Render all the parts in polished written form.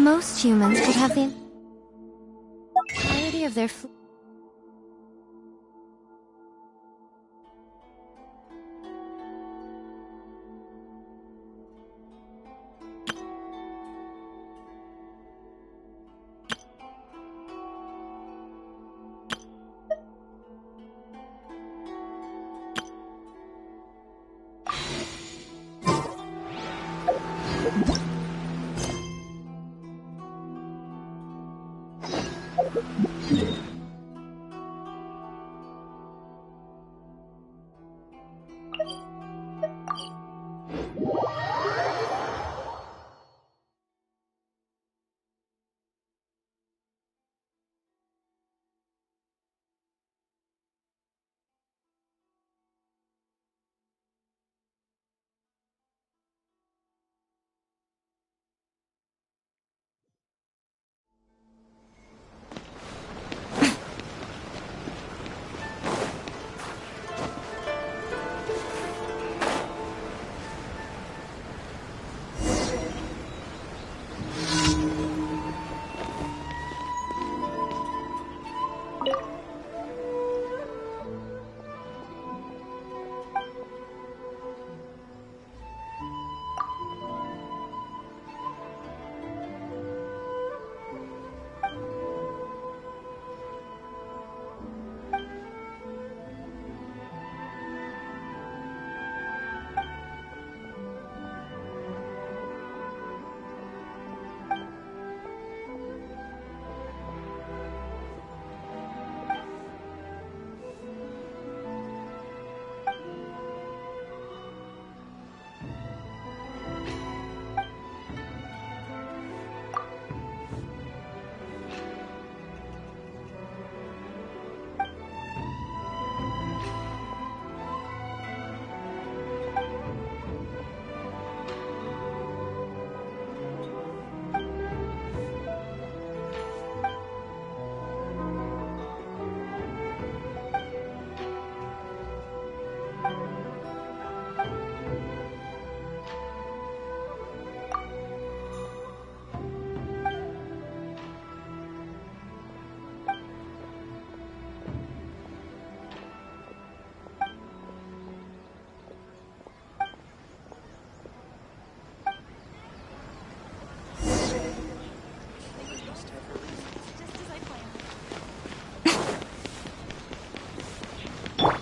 Most humans would have the entirety of their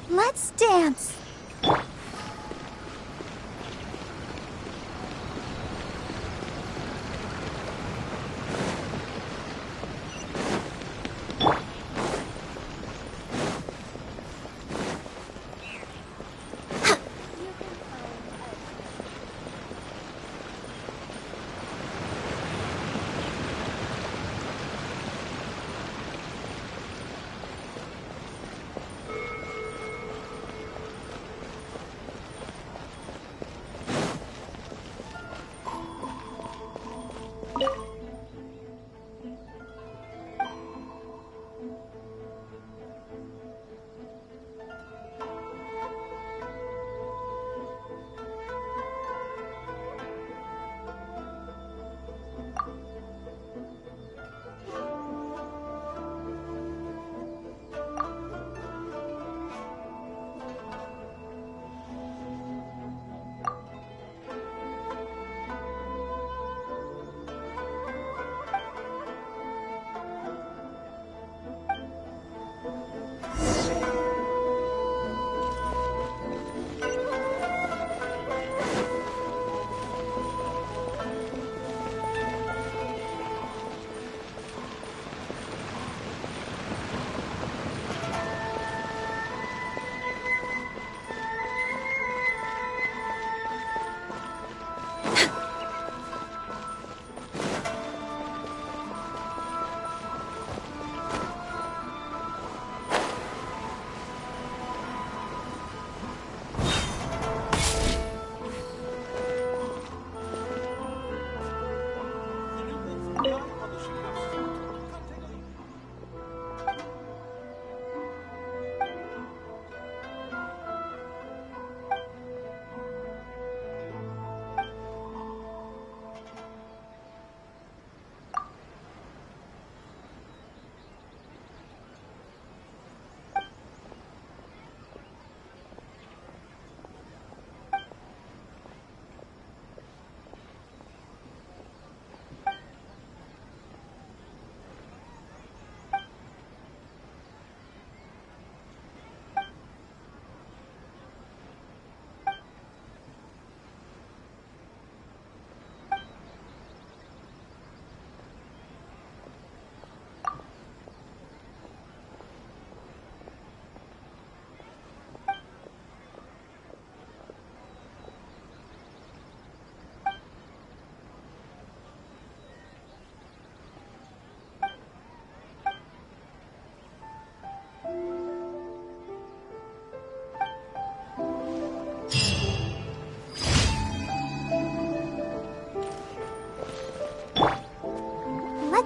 Let's dance!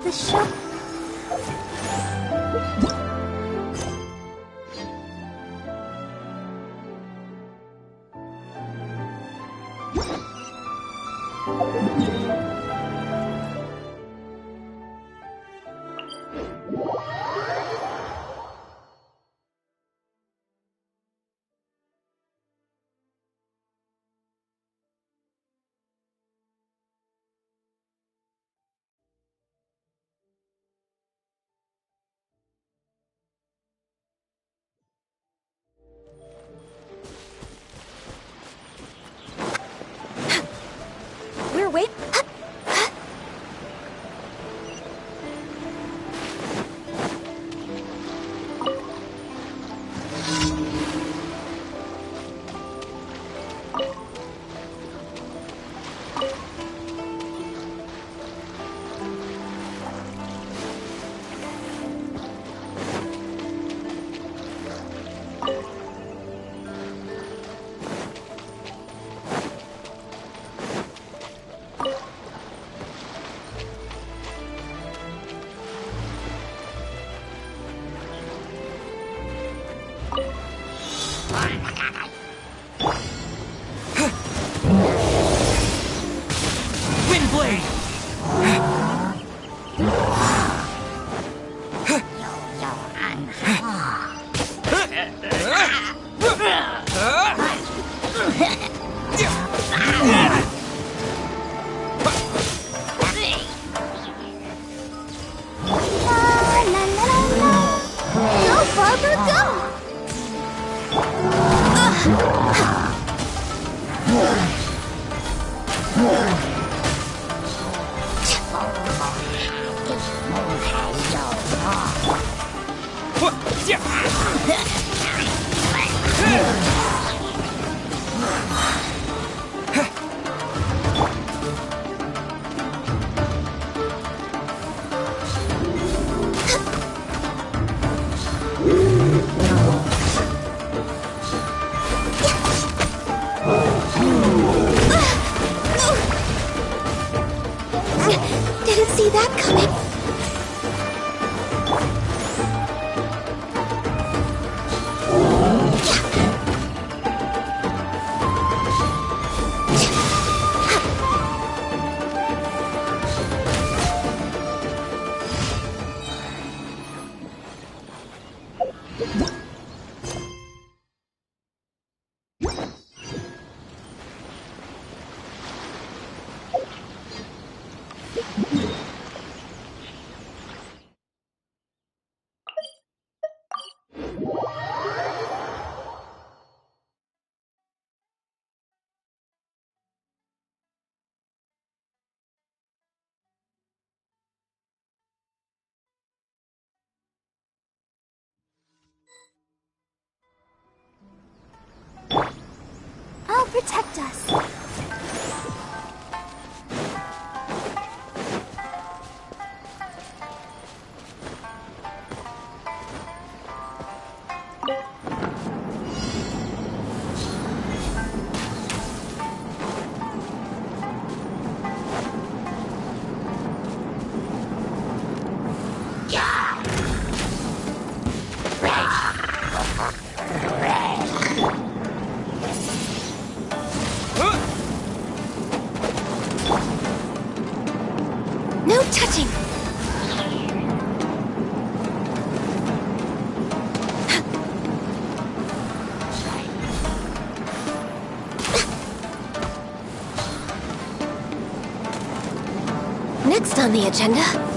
The show. We're wait. Didn't see that coming. I'll protect us. No touching! Next on the agenda...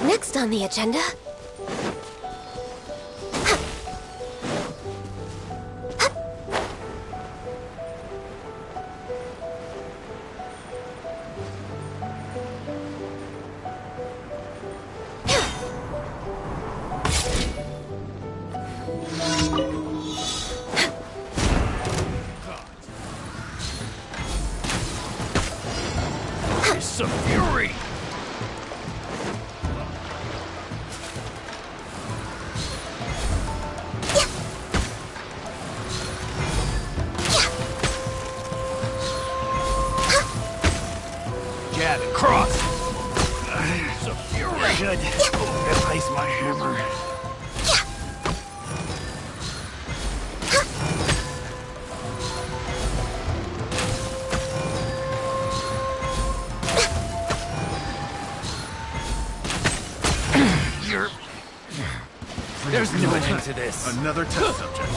Next on the agenda... Some fury! Jab and cross! Some fury! Good. Replace my hammer. There's no end to this. Another test subject.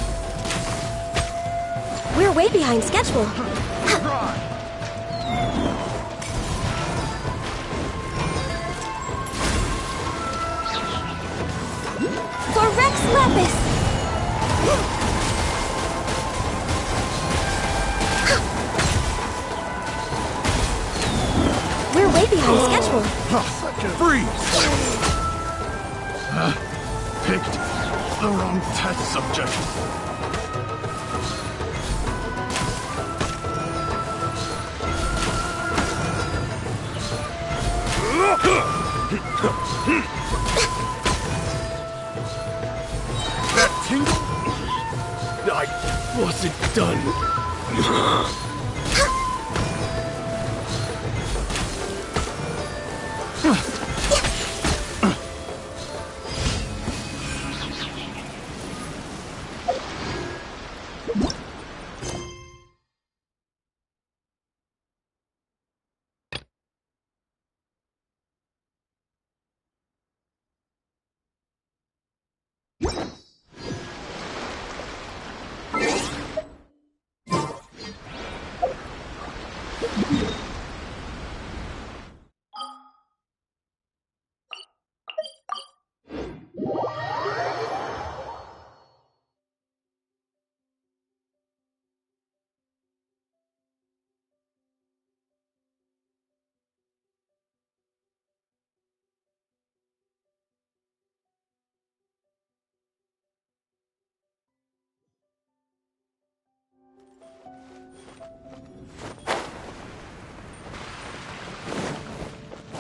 We're way behind schedule. For Rex Lapis! We're way behind schedule. Such a freeze! Picked the wrong test subject. That tingle? I wasn't done.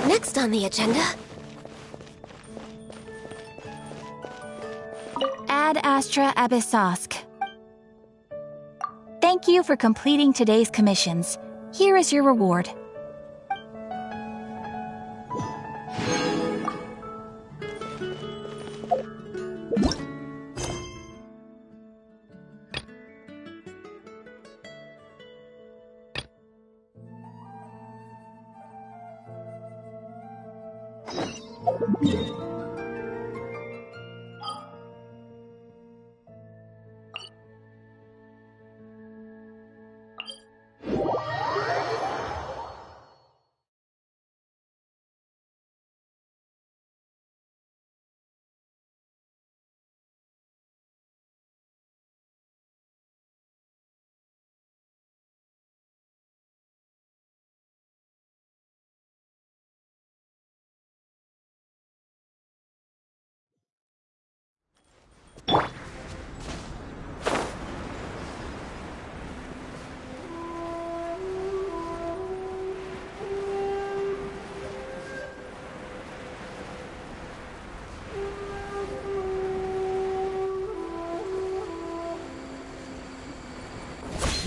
Next on the agenda... Ad Astra Abyssosk. Thank you for completing today's commissions. Here is your reward.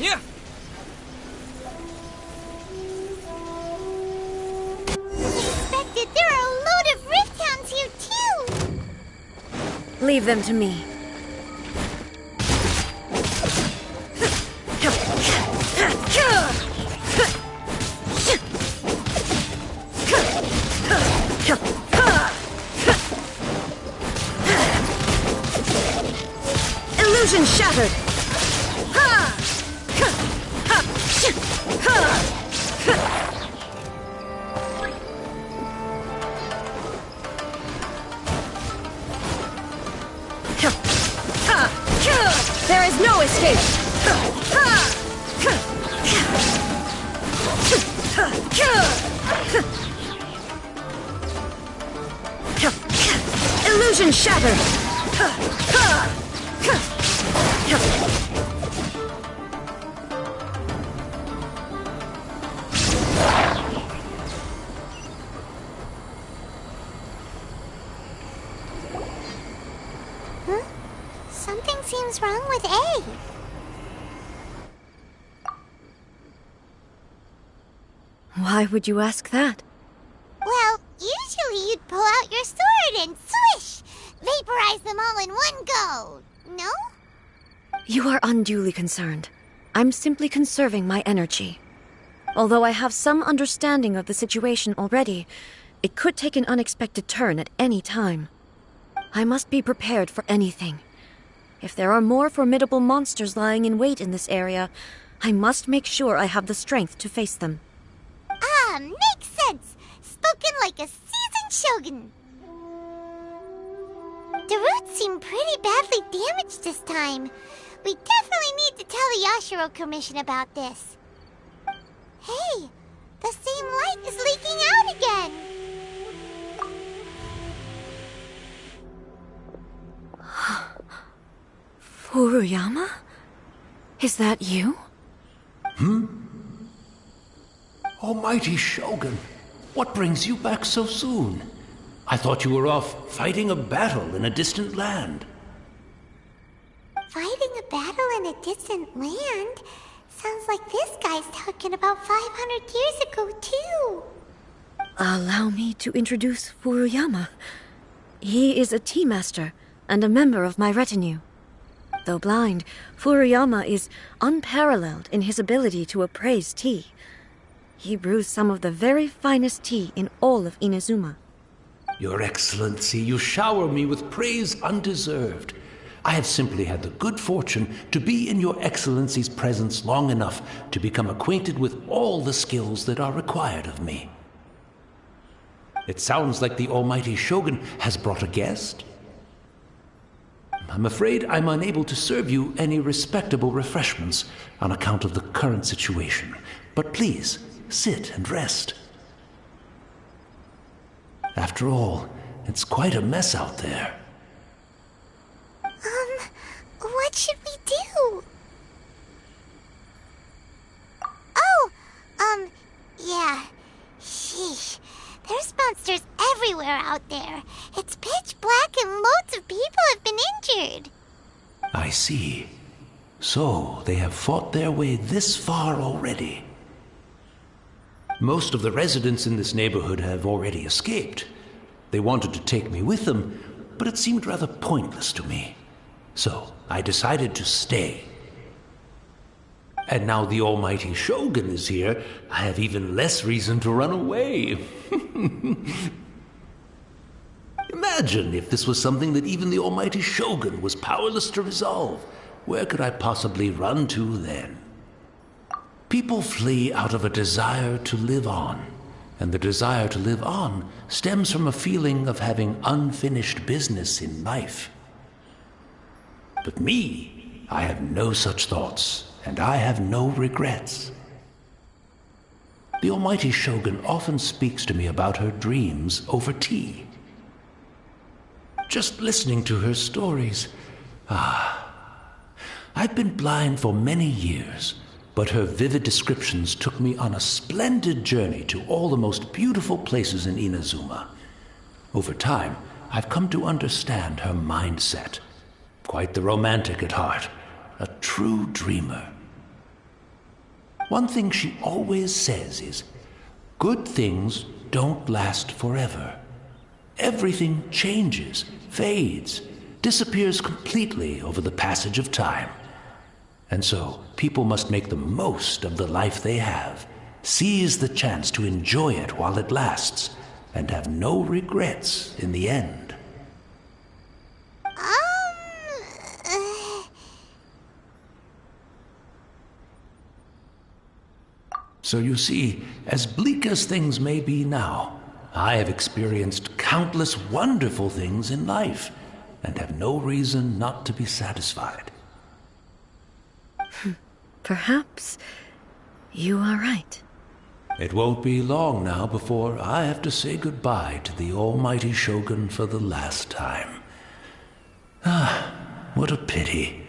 Yeah. Unexpected, there are a load of rift hounds here too! Leave them to me. Illusion shattered! There is no escape! Illusion shattered! Huh? Something seems wrong with A. Why would you ask that? Well, usually you'd pull out your sword and swish! Vaporize them all in one go! No? You are unduly concerned. I'm simply conserving my energy. Although I have some understanding of the situation already, it could take an unexpected turn at any time. I must be prepared for anything. If there are more formidable monsters lying in wait in this area, I must make sure I have the strength to face them. Ah, makes sense! Spoken like a seasoned shogun! The roots seem pretty badly damaged this time. We definitely need to tell the Yashiro Commission about this. Hey, the same light is leaking out again! Furuyama? Is that you? Almighty Shogun, what brings you back so soon? I thought you were off fighting a battle in a distant land. Fighting a battle in a distant land? Sounds like this guy's talking about 500 years ago, too. Allow me to introduce Furuyama. He is a tea master and a member of my retinue. Though blind, Furuyama is unparalleled in his ability to appraise tea. He brews some of the very finest tea in all of Inazuma. Your Excellency, you shower me with praise undeserved. I have simply had the good fortune to be in Your Excellency's presence long enough to become acquainted with all the skills that are required of me. It sounds like the Almighty Shogun has brought a guest. I'm afraid I'm unable to serve you any respectable refreshments on account of the current situation. But please, sit and rest. After all, it's quite a mess out there. What should we do? Oh, yeah. Sheesh. There's monsters everywhere out there. It's pitch black and loads of people have been injured. I see. So, they have fought their way this far already. Most of the residents in this neighborhood have already escaped. They wanted to take me with them, but it seemed rather pointless to me. So, I decided to stay. And now the Almighty Shogun is here, I have even less reason to run away. Imagine if this was something that even the Almighty Shogun was powerless to resolve. Where could I possibly run to then? People flee out of a desire to live on, and the desire to live on stems from a feeling of having unfinished business in life. But me, I have no such thoughts, and I have no regrets. The Almighty Shogun often speaks to me about her dreams over tea. Just listening to her stories, I've been blind for many years, but her vivid descriptions took me on a splendid journey to all the most beautiful places in Inazuma. Over time, I've come to understand her mindset. Quite the romantic at heart, a true dreamer. One thing she always says is, good things don't last forever. Everything changes, fades, disappears completely over the passage of time. And so, people must make the most of the life they have, seize the chance to enjoy it while it lasts, and have no regrets in the end. So you see, as bleak as things may be now, I have experienced countless wonderful things in life, and have no reason not to be satisfied. Perhaps you are right. It won't be long now before I have to say goodbye to the almighty Shogun for the last time. Ah, what a pity.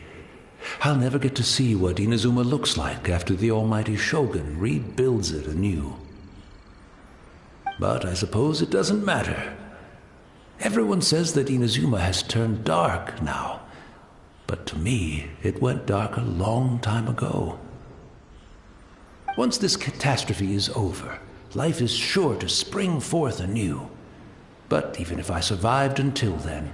I'll never get to see what Inazuma looks like after the almighty Shogun rebuilds it anew. But I suppose it doesn't matter. Everyone says that Inazuma has turned dark now, but to me, it went dark a long time ago. Once this catastrophe is over, life is sure to spring forth anew. But even if I survived until then,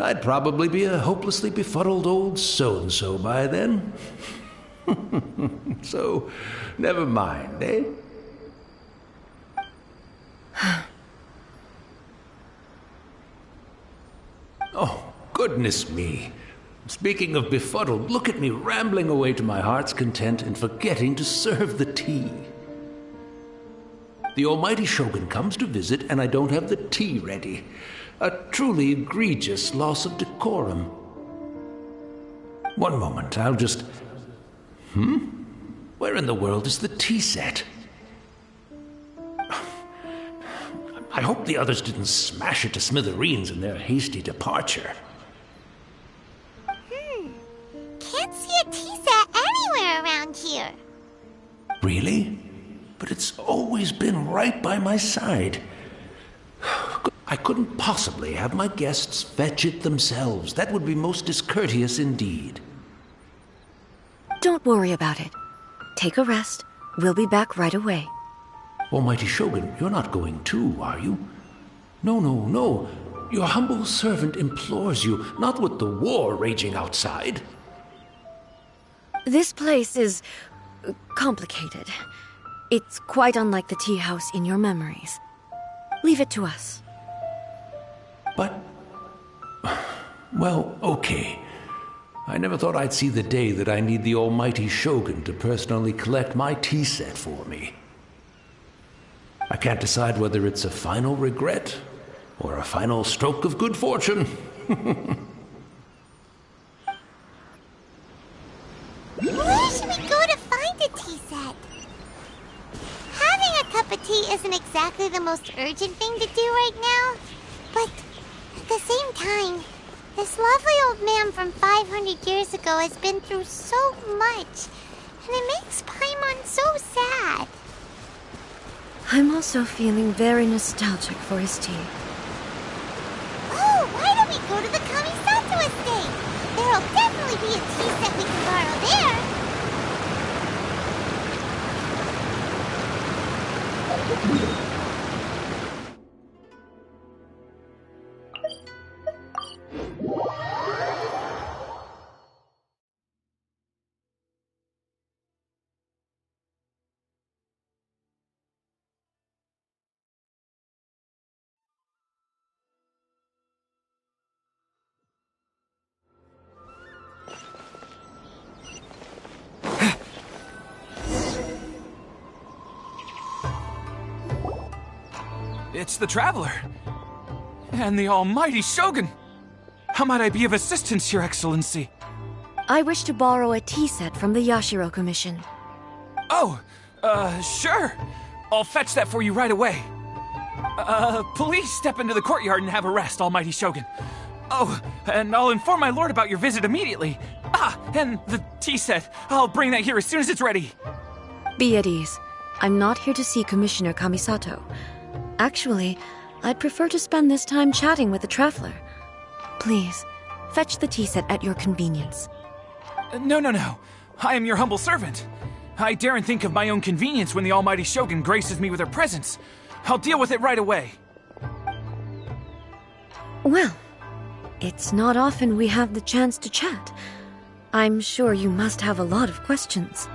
I'd probably be a hopelessly befuddled old so-and-so by then. So, never mind, eh? Oh, goodness me. Speaking of befuddled, look at me rambling away to my heart's content and forgetting to serve the tea. The almighty Shogun comes to visit and I don't have the tea ready. A truly egregious loss of decorum. One moment, I'll just... Where in the world is the tea set? I hope the others didn't smash it to smithereens in their hasty departure. Can't see a tea set anywhere around here. Really? But it's always been right by my side. I couldn't possibly have my guests fetch it themselves. That would be most discourteous indeed. Don't worry about it. Take a rest. We'll be back right away. Almighty Shogun, you're not going too, are you? No. Your humble servant implores you, not with the war raging outside. This place is complicated. It's quite unlike the tea house in your memories. Leave it to us. But... well, okay. I never thought I'd see the day that I need the almighty Shogun to personally collect my tea set for me. I can't decide whether it's a final regret or a final stroke of good fortune. Where should we go to find a tea set? Having a cup of tea isn't exactly the most urgent thing to do right now, but at the same time, this lovely old man from 500 years ago has been through so much, and it makes Paimon so sad. I'm also feeling very nostalgic for his tea. Oh, why don't we go to the Kamisato estate? There'll definitely be a tea set we can borrow there. It's the Traveler. And the almighty Shogun. How might I be of assistance, Your Excellency? I wish to borrow a tea set from the Yashiro Commission. Oh, sure. I'll fetch that for you right away. Please step into the courtyard and have a rest, almighty Shogun. Oh, and I'll inform my lord about your visit immediately. Ah, and the tea set. I'll bring that here as soon as it's ready. Be at ease. I'm not here to see Commissioner Kamisato. Actually, I'd prefer to spend this time chatting with the Traveler. Please, fetch the tea set at your convenience. No. I am your humble servant. I daren't think of my own convenience when the almighty Shogun graces me with her presence. I'll deal with it right away. Well, it's not often we have the chance to chat. I'm sure you must have a lot of questions.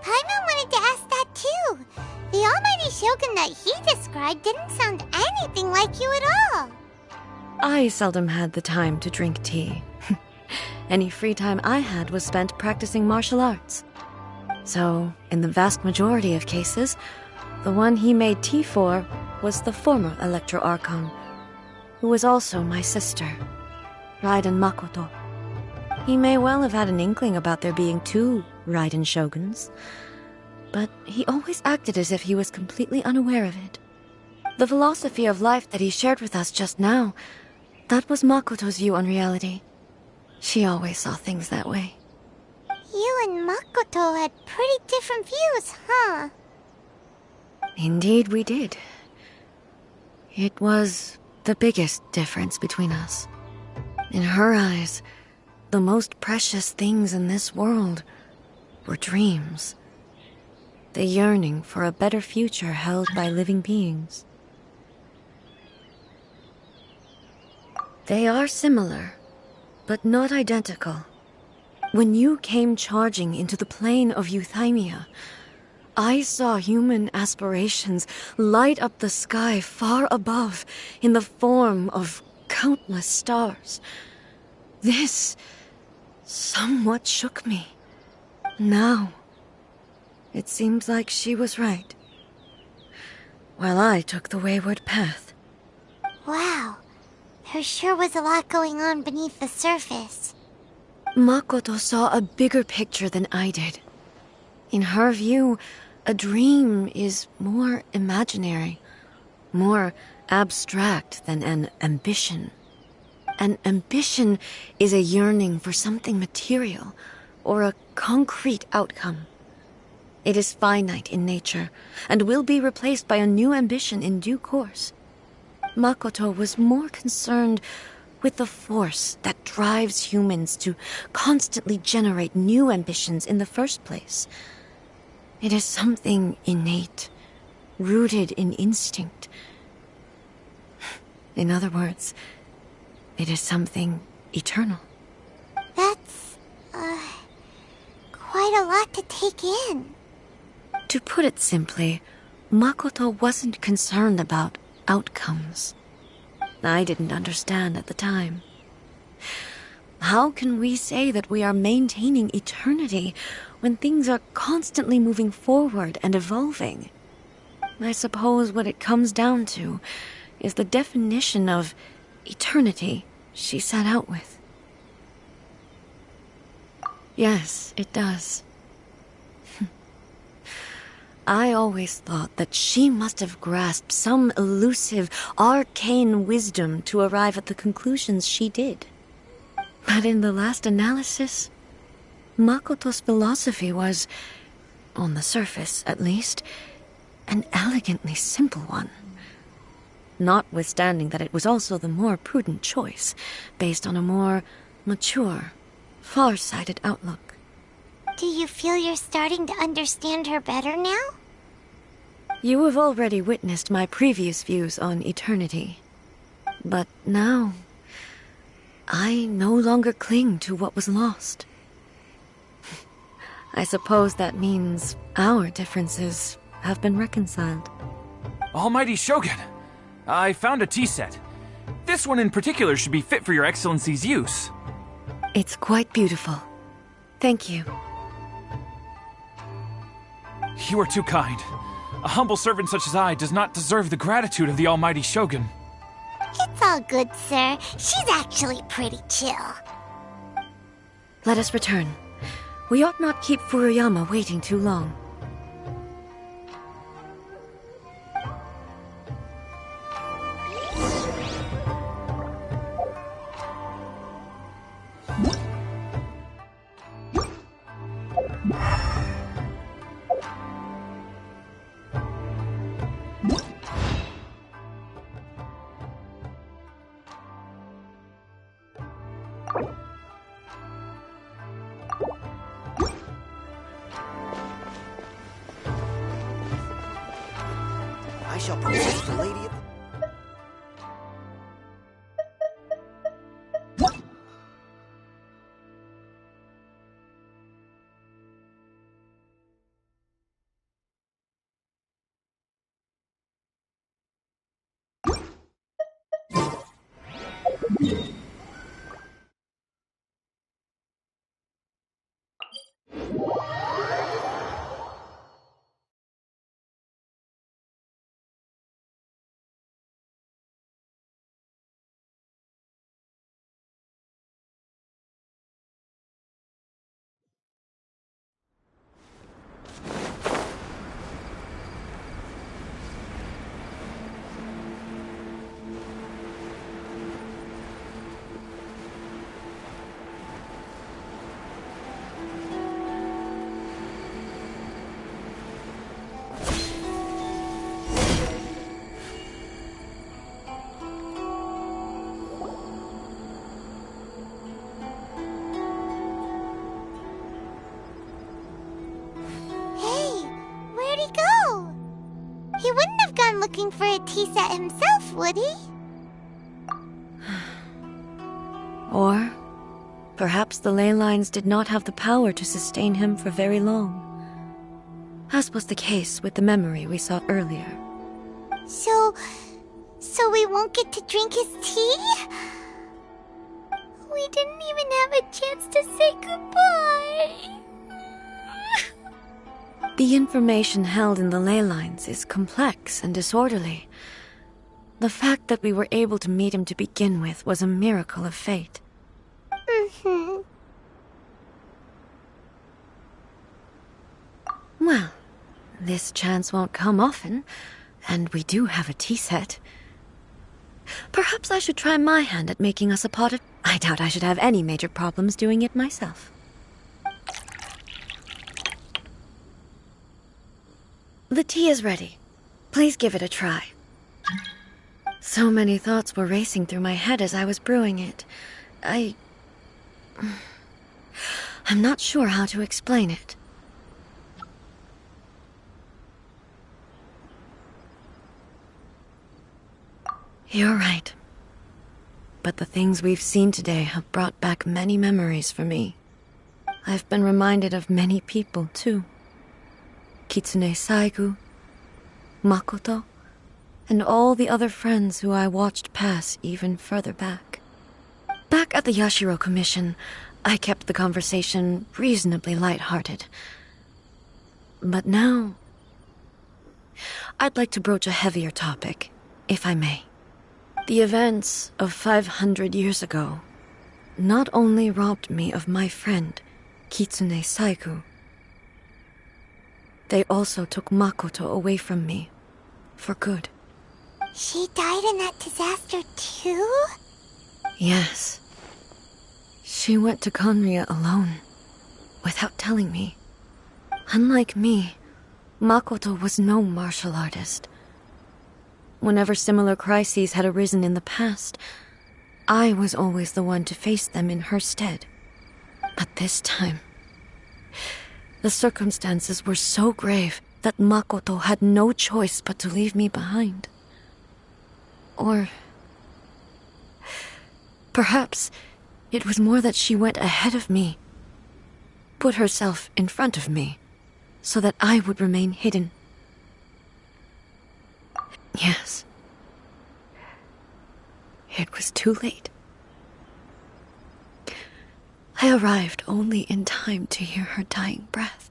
Paimon wanted to ask that too. The almighty Shogun that he described didn't sound anything like you at all. I seldom had the time to drink tea. Any free time I had was spent practicing martial arts. So, in the vast majority of cases, the one he made tea for was the former Electro Archon, who was also my sister, Raiden Makoto. He may well have had an inkling about there being two Raiden Shoguns, but he always acted as if he was completely unaware of it. The philosophy of life that he shared with us just now, that was Makoto's view on reality. She always saw things that way. You and Makoto had pretty different views, huh? Indeed we did. It was the biggest difference between us. In her eyes, the most precious things in this world were dreams. The yearning for a better future held by living beings. They are similar, but not identical. When you came charging into the plane of Euthymia, I saw human aspirations light up the sky far above in the form of countless stars. This somewhat shook me. Now, it seems like she was right, while I took the wayward path. Wow, there sure was a lot going on beneath the surface. Makoto saw a bigger picture than I did. In her view, a dream is more imaginary, more abstract than an ambition. An ambition is a yearning for something material or a concrete outcome. It is finite in nature and will be replaced by a new ambition in due course. Makoto was more concerned with the force that drives humans to constantly generate new ambitions in the first place. It is something innate, rooted in instinct. In other words, it is something eternal. That's, quite a lot to take in. To put it simply, Makoto wasn't concerned about outcomes. I didn't understand at the time. How can we say that we are maintaining eternity when things are constantly moving forward and evolving? I suppose what it comes down to is the definition of eternity she set out with. Yes, it does. I always thought that she must have grasped some elusive, arcane wisdom to arrive at the conclusions she did. But in the last analysis, Makoto's philosophy was, on the surface at least, an elegantly simple one. Notwithstanding that it was also the more prudent choice, based on a more mature, far-sighted outlook. Do you feel you're starting to understand her better now? You have already witnessed my previous views on eternity. But now, I no longer cling to what was lost. I suppose that means our differences have been reconciled. Almighty Shogun, I found a tea set. This one in particular should be fit for your Excellency's use. It's quite beautiful. Thank you. You are too kind. A humble servant such as I does not deserve the gratitude of the Almighty Shogun. It's all good, sir. She's actually pretty chill. Let us return. We ought not keep Furuyama waiting too long. I shall possess the Lady of... Hey, where'd he go? He wouldn't have gone looking for a tea set himself, would he? Or perhaps the ley lines did not have the power to sustain him for very long, as was the case with the memory we saw earlier. So we won't get to drink his tea? We didn't even have a chance to say goodbye. The information held in the ley lines is complex and disorderly. The fact that we were able to meet him to begin with was a miracle of fate. Well, this chance won't come often, and we do have a tea set. Perhaps I should try my hand at making us a pot of... I doubt I should have any major problems doing it myself. The tea is ready. Please give it a try. So many thoughts were racing through my head as I was brewing it. I'm not sure how to explain it. You're right. But the things we've seen today have brought back many memories for me. I've been reminded of many people, too. Kitsune Saigu, Makoto, and all the other friends who I watched pass even further back. Back at the Yashiro Commission, I kept the conversation reasonably light-hearted. But now, I'd like to broach a heavier topic, if I may. The events of 500 years ago not only robbed me of my friend, Kitsune Saigu, they also took Makoto away from me, for good. She died in that disaster too? Yes. She went to Conria alone, without telling me. Unlike me, Makoto was no martial artist. Whenever similar crises had arisen in the past, I was always the one to face them in her stead. But this time, the circumstances were so grave that Makoto had no choice but to leave me behind. Or perhaps it was more that she went ahead of me, put herself in front of me, so that I would remain hidden. Yes. It was too late. I arrived only in time to hear her dying breath.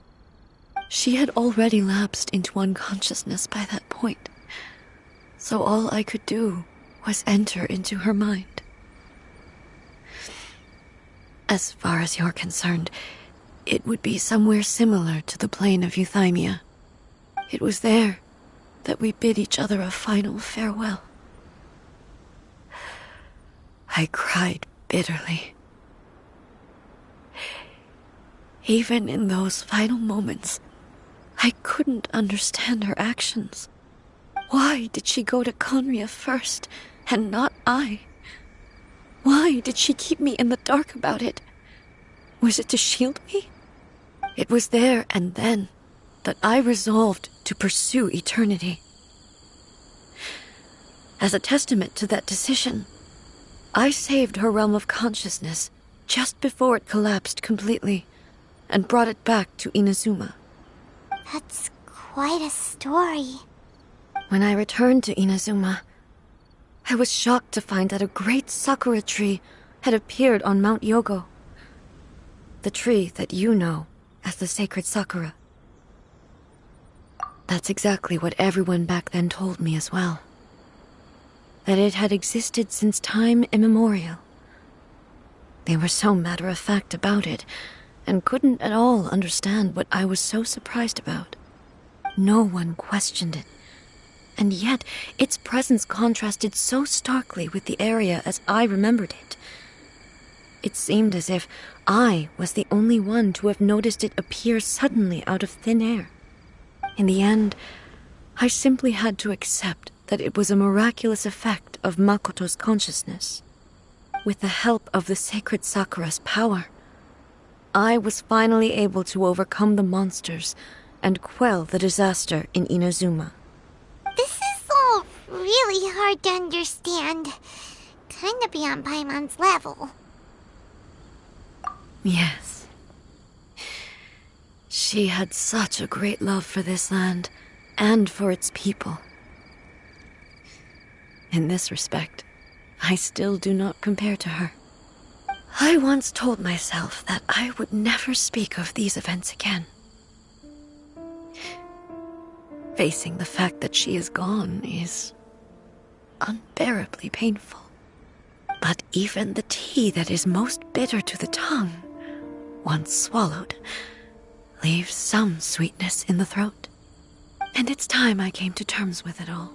She had already lapsed into unconsciousness by that point, so all I could do was enter into her mind. As far as you're concerned, it would be somewhere similar to the plane of Euthymia. It was there that we bid each other a final farewell. I cried bitterly. Even in those final moments, I couldn't understand her actions. Why did she go to Conria first, and not I? Why did she keep me in the dark about it? Was it to shield me? It was there and then that I resolved to pursue eternity. As a testament to that decision, I saved her realm of consciousness just before it collapsed completely and brought it back to Inazuma. That's quite a story. When I returned to Inazuma, I was shocked to find that a great sakura tree had appeared on Mount Yogo. The tree that you know as the sacred sakura. That's exactly what everyone back then told me as well. That it had existed since time immemorial. They were so matter-of-fact about it, and couldn't at all understand what I was so surprised about. No one questioned it. And yet, its presence contrasted so starkly with the area as I remembered it. It seemed as if I was the only one to have noticed it appear suddenly out of thin air. In the end, I simply had to accept that it was a miraculous effect of Makoto's consciousness. With the help of the sacred Sakura's power, I was finally able to overcome the monsters and quell the disaster in Inazuma. This is all really hard to understand. Kinda beyond Paimon's level. Yes. She had such a great love for this land, and for its people. In this respect, I still do not compare to her. I once told myself that I would never speak of these events again. Facing the fact that she is gone is unbearably painful. But even the tea that is most bitter to the tongue, once swallowed, leaves some sweetness in the throat. And it's time I came to terms with it all.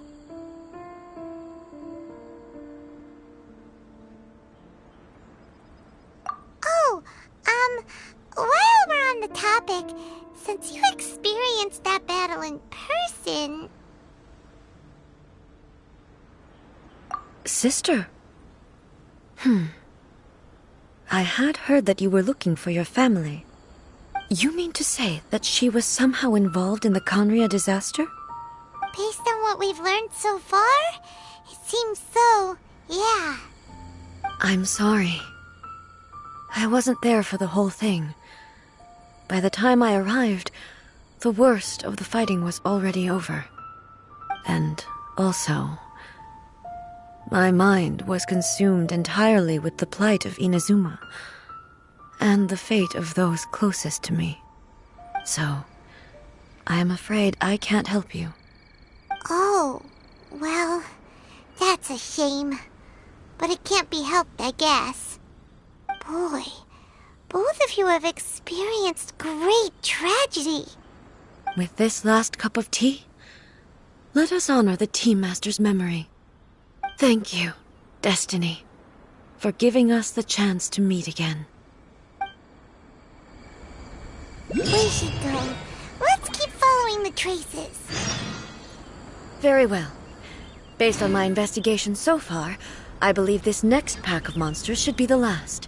Oh, while we're on the topic, since you experienced that battle in person... Sister? I had heard that you were looking for your family. You mean to say that she was somehow involved in the Kanria disaster? Based on what we've learned so far, it seems so, yeah. I'm sorry. I wasn't there for the whole thing. By the time I arrived, the worst of the fighting was already over. And also, my mind was consumed entirely with the plight of Inazuma, and the fate of those closest to me. So, I am afraid I can't help you. Oh, well, that's a shame. But it can't be helped, I guess. Boy, both of you have experienced great tragedy. With this last cup of tea, let us honor the Tea Master's memory. Thank you, Destiny, for giving us the chance to meet again. We should go. Let's keep following the traces. Very well. Based on my investigation so far, I believe this next pack of monsters should be the last.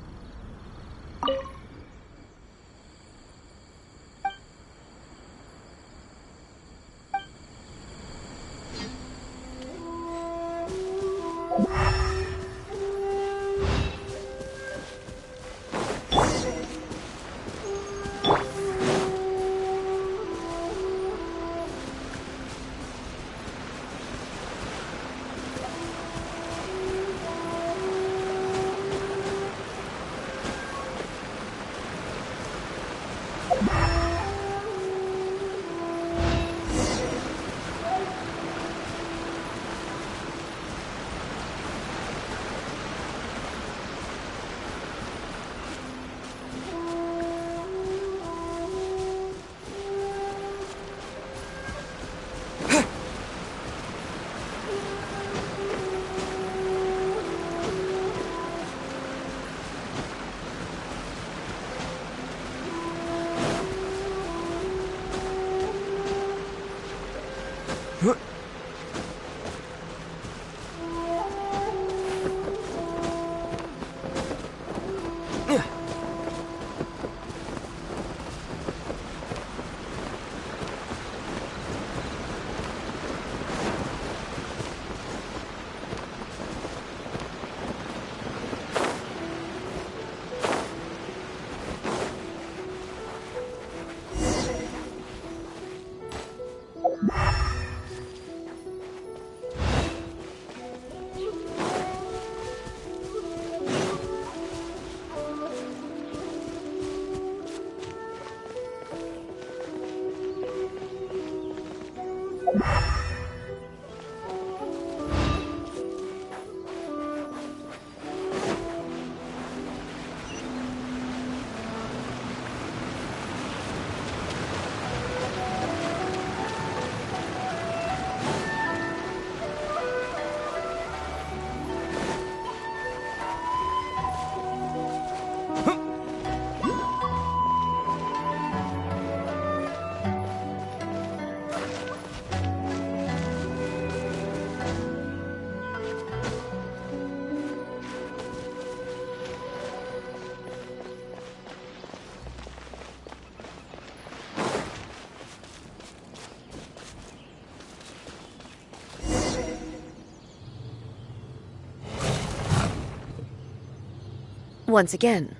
Once again,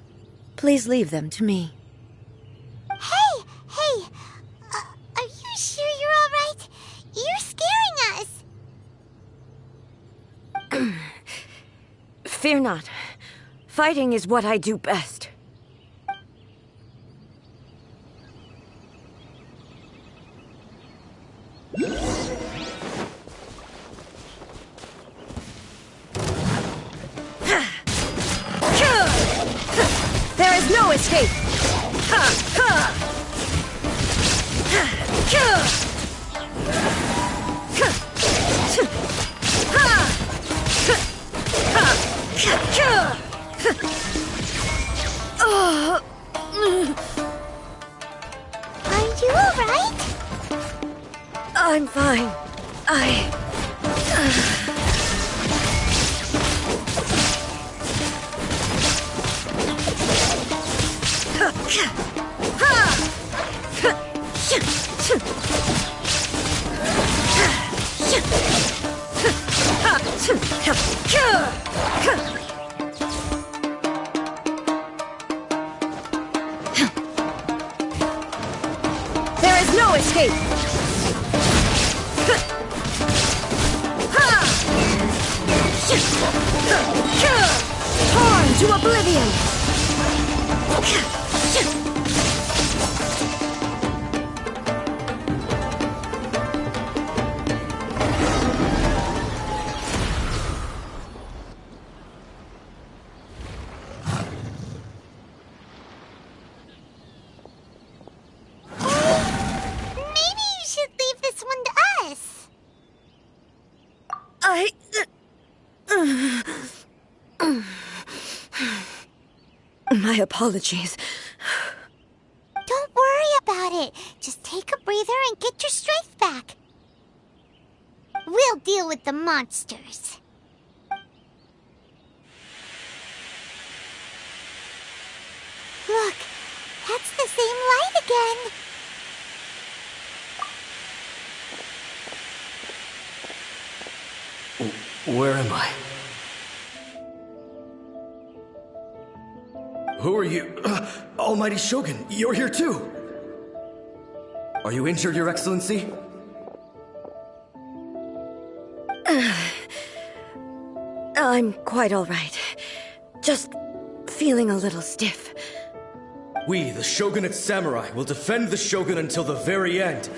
please leave them to me. Hey! Hey! Are you sure you're alright? You're scaring us! Fear not. Fighting is what I do best. There is no escape! Are you alright? I'm fine. There is no escape! Torn to oblivion! Maybe you should leave this one to us. My apologies. Don't worry about it. Just take a breather and get your strength back. We'll deal with the monsters. Look, that's the same light again. Where am I? Who are you? Almighty Shogun, you're here too! Are you injured, Your Excellency? I'm quite all right. Just feeling a little stiff. We, the Shogunate Samurai, will defend the Shogun until the very end.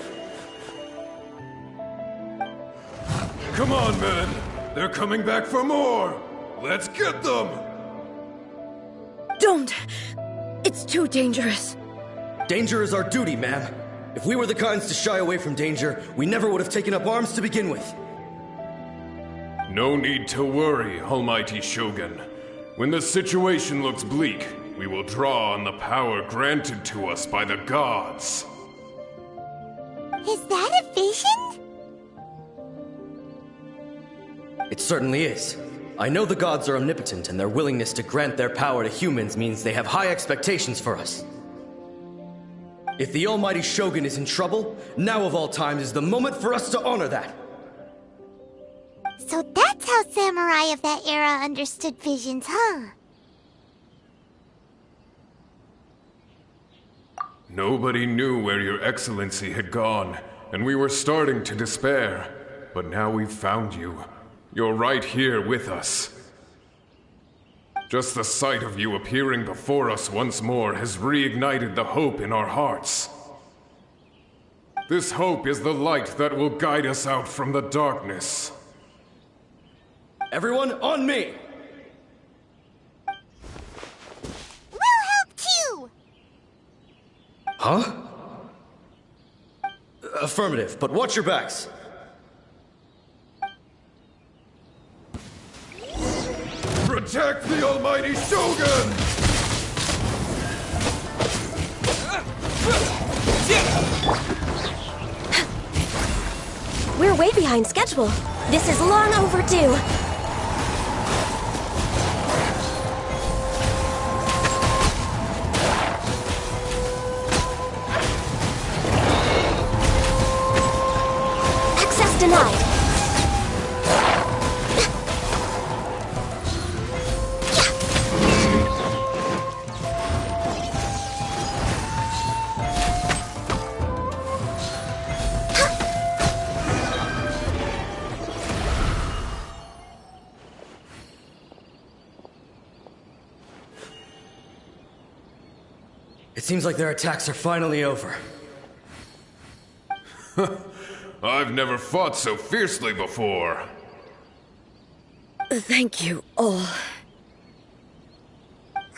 Come on, men! They're coming back for more! Let's get them! Don't! It's too dangerous. Danger is our duty, ma'am. If we were the kinds to shy away from danger, we never would have taken up arms to begin with. No need to worry, Almighty Shogun. When the situation looks bleak, we will draw on the power granted to us by the gods. Is that a vision? It certainly is. I know the gods are omnipotent, and their willingness to grant their power to humans means they have high expectations for us. If the Almighty Shogun is in trouble, now of all times is the moment for us to honor that. So that's how samurai of that era understood visions, huh? Nobody knew where Your Excellency had gone, and we were starting to despair. But now we've found you. You're right here with us. Just the sight of you appearing before us once more has reignited the hope in our hearts. This hope is the light that will guide us out from the darkness. Everyone, on me! We'll help too! Huh? Affirmative, but watch your backs. Protect the almighty Shogun! We're way behind schedule. This is long overdue. Access denied. It seems like their attacks are finally over. I've never fought so fiercely before. Thank you all.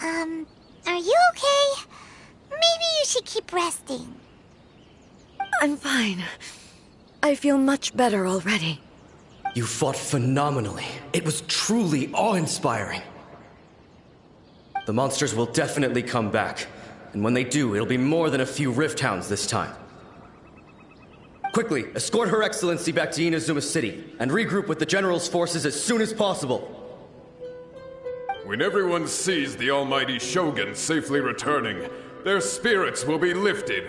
Are you okay? Maybe you should keep resting. I'm fine. I feel much better already. You fought phenomenally. It was truly awe-inspiring. The monsters will definitely come back. And when they do, it'll be more than a few Rift Hounds this time. Quickly, escort Her Excellency back to Inazuma City, and regroup with the General's forces as soon as possible. When everyone sees the almighty Shogun safely returning, their spirits will be lifted.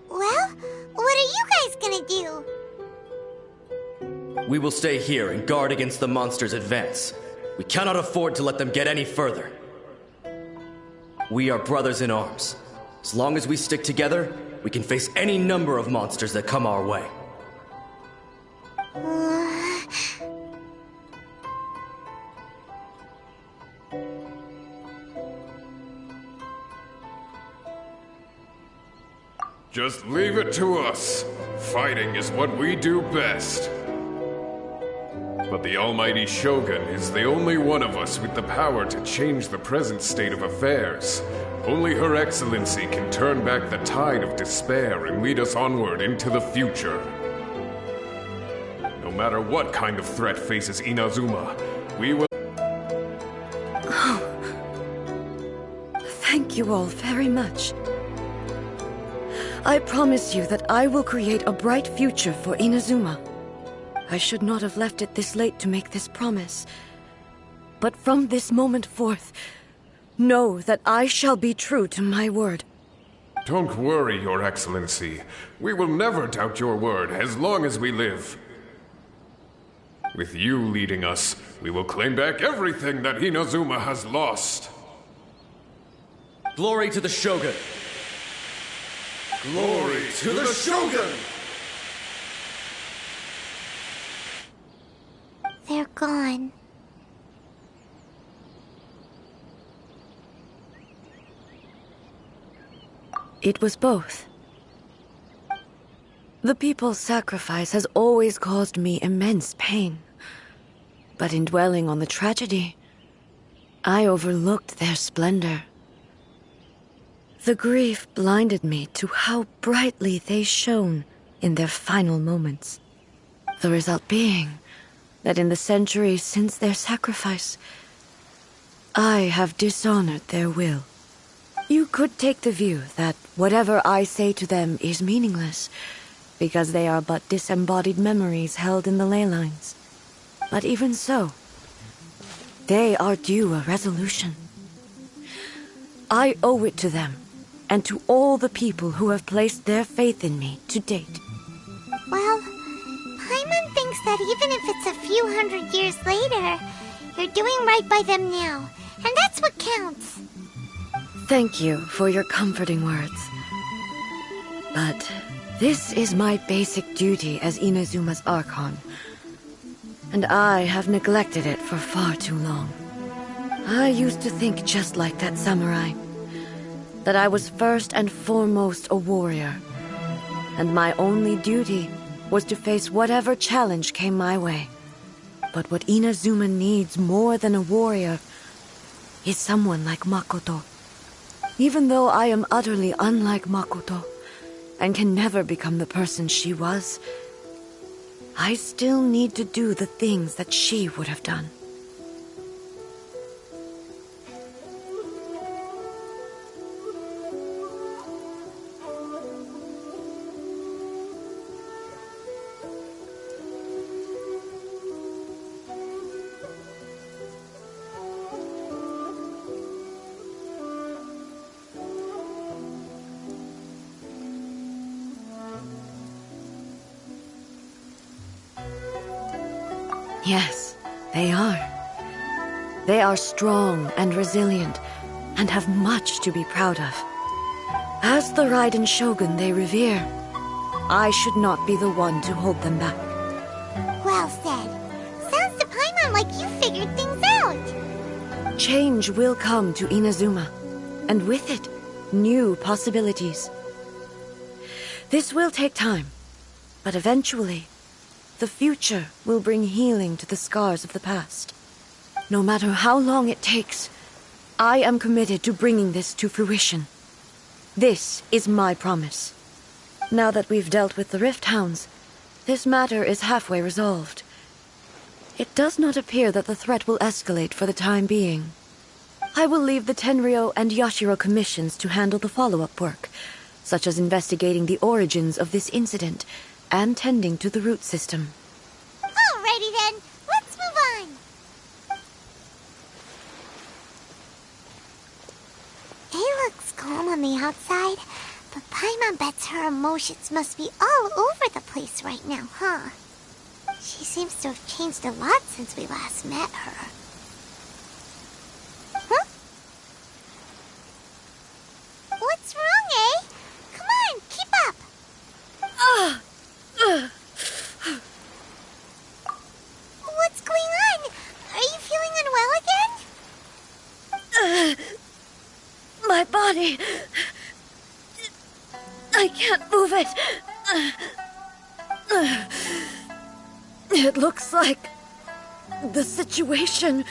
Well, what are you guys gonna do? We will stay here and guard against the monsters' advance. We cannot afford to let them get any further. We are brothers in arms. As long as we stick together, we can face any number of monsters that come our way. Just leave it to us. Fighting is what we do best. But the almighty Shogun is the only one of us with the power to change the present state of affairs. Only Her Excellency can turn back the tide of despair and lead us onward into the future. No matter what kind of threat faces Inazuma, we will... Thank you all very much. I promise you that I will create a bright future for Inazuma. I should not have left it this late to make this promise. But from this moment forth, know that I shall be true to my word. Don't worry, Your Excellency. We will never doubt your word as long as we live. With you leading us, we will claim back everything that Inazuma has lost. Glory to the Shogun! Glory to the Shogun! They're gone. It was both. The people's sacrifice has always caused me immense pain. But in dwelling on the tragedy, I overlooked their splendor. The grief blinded me to how brightly they shone in their final moments. The result being that in the centuries since their sacrifice, I have dishonored their will. You could take the view that whatever I say to them is meaningless, because they are but disembodied memories held in the ley lines. But even so, they are due a resolution. I owe it to them, and to all the people who have placed their faith in me to date. Well, Paimon thinks that even if it's a few hundred years later, you're doing right by them now, and that's what counts. Thank you for your comforting words. But this is my basic duty as Inazuma's Archon, and I have neglected it for far too long. I used to think just like that samurai. that I was first and foremost a warrior, and my only duty was to face whatever challenge came my way. But what Inazuma needs more than a warrior is someone like Makoto. Even though I am utterly unlike Makoto, and can never become the person she was, I still need to do the things that she would have done. Yes, they are. They are strong and resilient, and have much to be proud of. As the Raiden Shogun they revere, I should not be the one to hold them back. Well said. Sounds to Paimon like you figured things out. Change will come to Inazuma, and with it, new possibilities. This will take time, but eventually, the future will bring healing to the scars of the past. No matter how long it takes, I am committed to bringing this to fruition. This is my promise. Now that we've dealt with the Rift Hounds, this matter is halfway resolved. It does not appear that the threat will escalate for the time being. I will leave the Tenryo and Yashiro commissions to handle the follow-up work, such as investigating the origins of this incident and tending to the root system. Alrighty then, let's move on. It looks calm on the outside, but Paimon bets her emotions must be all over the place right now, huh? She seems to have changed a lot since we last met her. Huh? What's wrong, eh? Come on, keep up! What's going on? Are you feeling unwell again? My body... I can't move it. It looks like the situation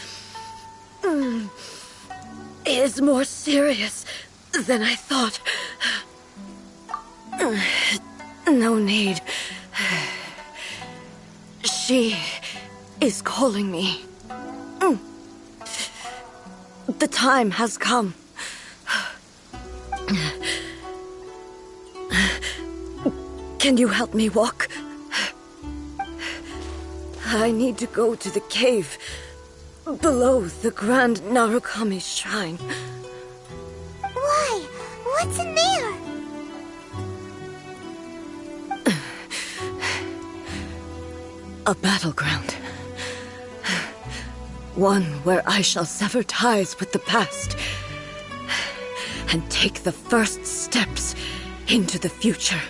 is more serious than I thought. No need. She is calling me. The time has come. Can you help me walk? I need to go to the cave below the Grand Narukami Shrine. Why? What's in there? A battleground. One where I shall sever ties with the past and take the first steps into the future.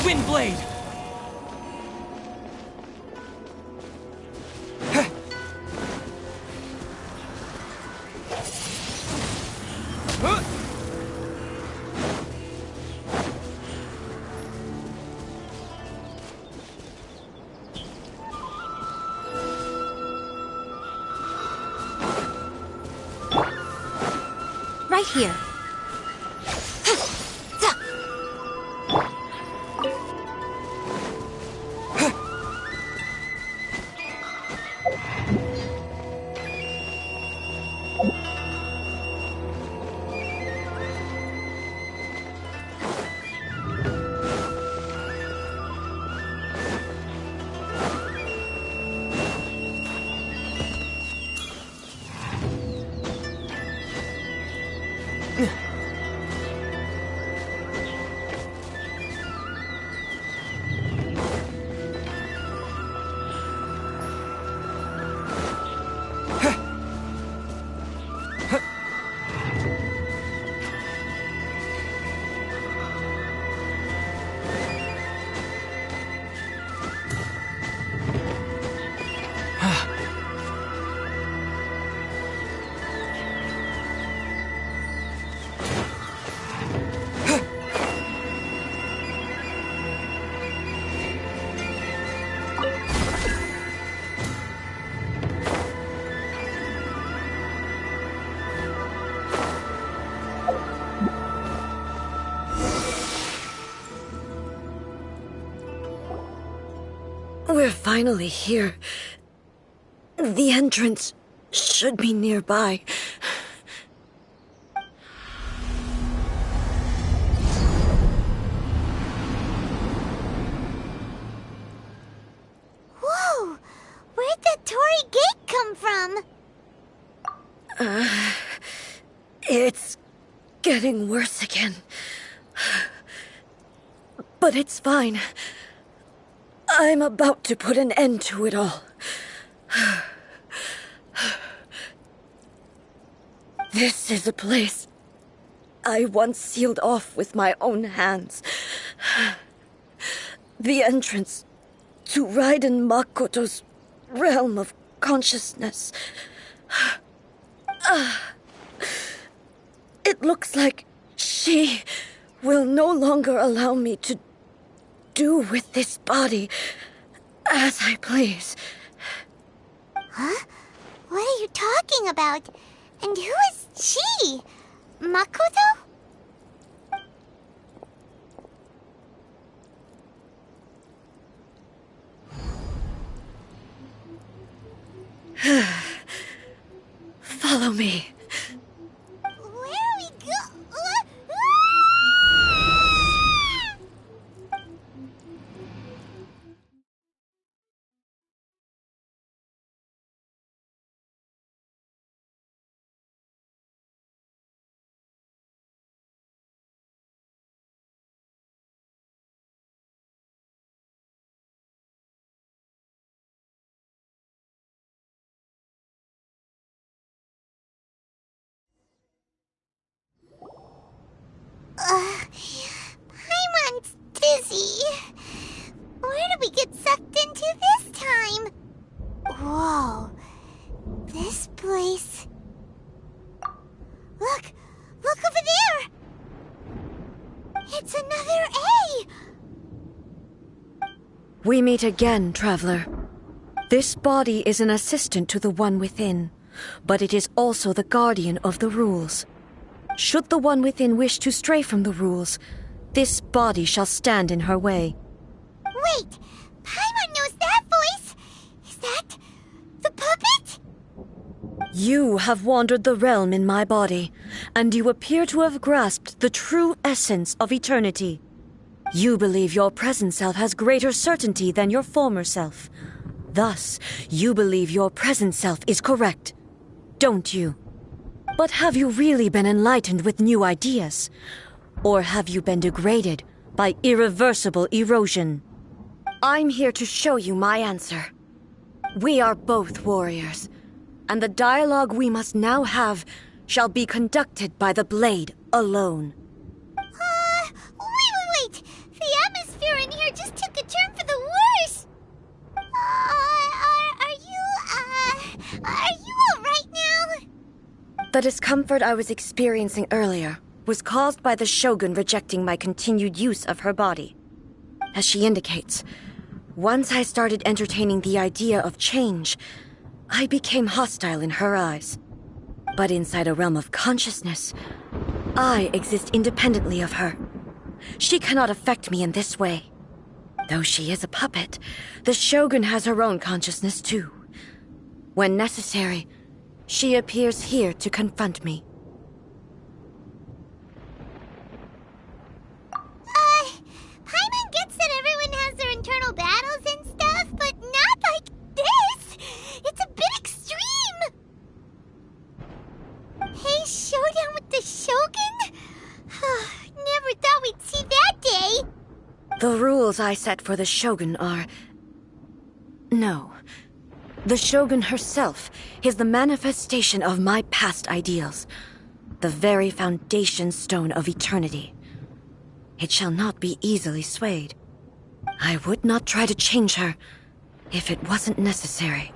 Wind blade! Right here. We're finally here. The entrance should be nearby. Whoa! Where'd the Torii Gate come from? It's getting worse again. But it's fine. I'm about to put an end to it all. This is a place I once sealed off with my own hands. The entrance to Raiden Makoto's realm of consciousness. It looks like she will no longer allow me to do with this body as I please. Huh? What are you talking about? And who is she? Makoto? Follow me. Where are we go? Paimon's dizzy. Where did we get sucked into this time? Whoa. This place... Look! Look over there! It's another A! We meet again, traveler. This body is an assistant to the one within, but it is also the guardian of the rules. Should the one within wish to stray from the rules, this body shall stand in her way. Wait! Paimon knows that voice! Is that... the puppet? You have wandered the realm in my body, and you appear to have grasped the true essence of eternity. You believe your present self has greater certainty than your former self. Thus, you believe your present self is correct, don't you? But have you really been enlightened with new ideas? Or have you been degraded by irreversible erosion? I'm here to show you my answer. We are both warriors, and the dialogue we must now have shall be conducted by the blade alone. Wait! The atmosphere in here just took a turn for the worse! Are you alright now? The discomfort I was experiencing earlier was caused by the Shogun rejecting my continued use of her body. As she indicates, once I started entertaining the idea of change, I became hostile in her eyes. But inside a realm of consciousness, I exist independently of her. She cannot affect me in this way. Though she is a puppet, the Shogun has her own consciousness too. When necessary, she appears here to confront me. Paimon gets that everyone has their internal battles and stuff, but not like this! It's a bit extreme! Hey, showdown with the Shogun? Never thought we'd see that day! The rules I set for the Shogun are... No. The Shogun herself is the manifestation of my past ideals. The very foundation stone of eternity. It shall not be easily swayed. I would not try to change her if it wasn't necessary.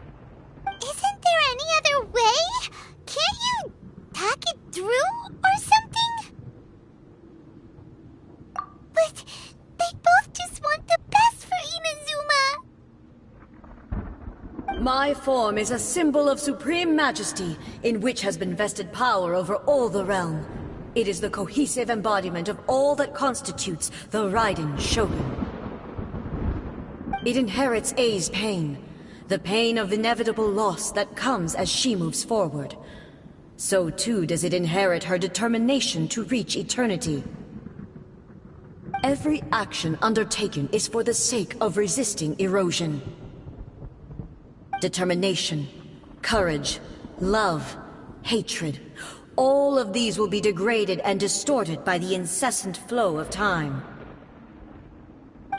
Isn't there any other way? Can't you talk it through or something? But they both just want the best for Inazuma. My form is a symbol of supreme majesty, in which has been vested power over all the realm. It is the cohesive embodiment of all that constitutes the Raiden Shogun. It inherits A's pain, the pain of inevitable loss that comes as she moves forward. So too does it inherit her determination to reach eternity. Every action undertaken is for the sake of resisting erosion. Determination, courage, love, hatred, all of these will be degraded and distorted by the incessant flow of time.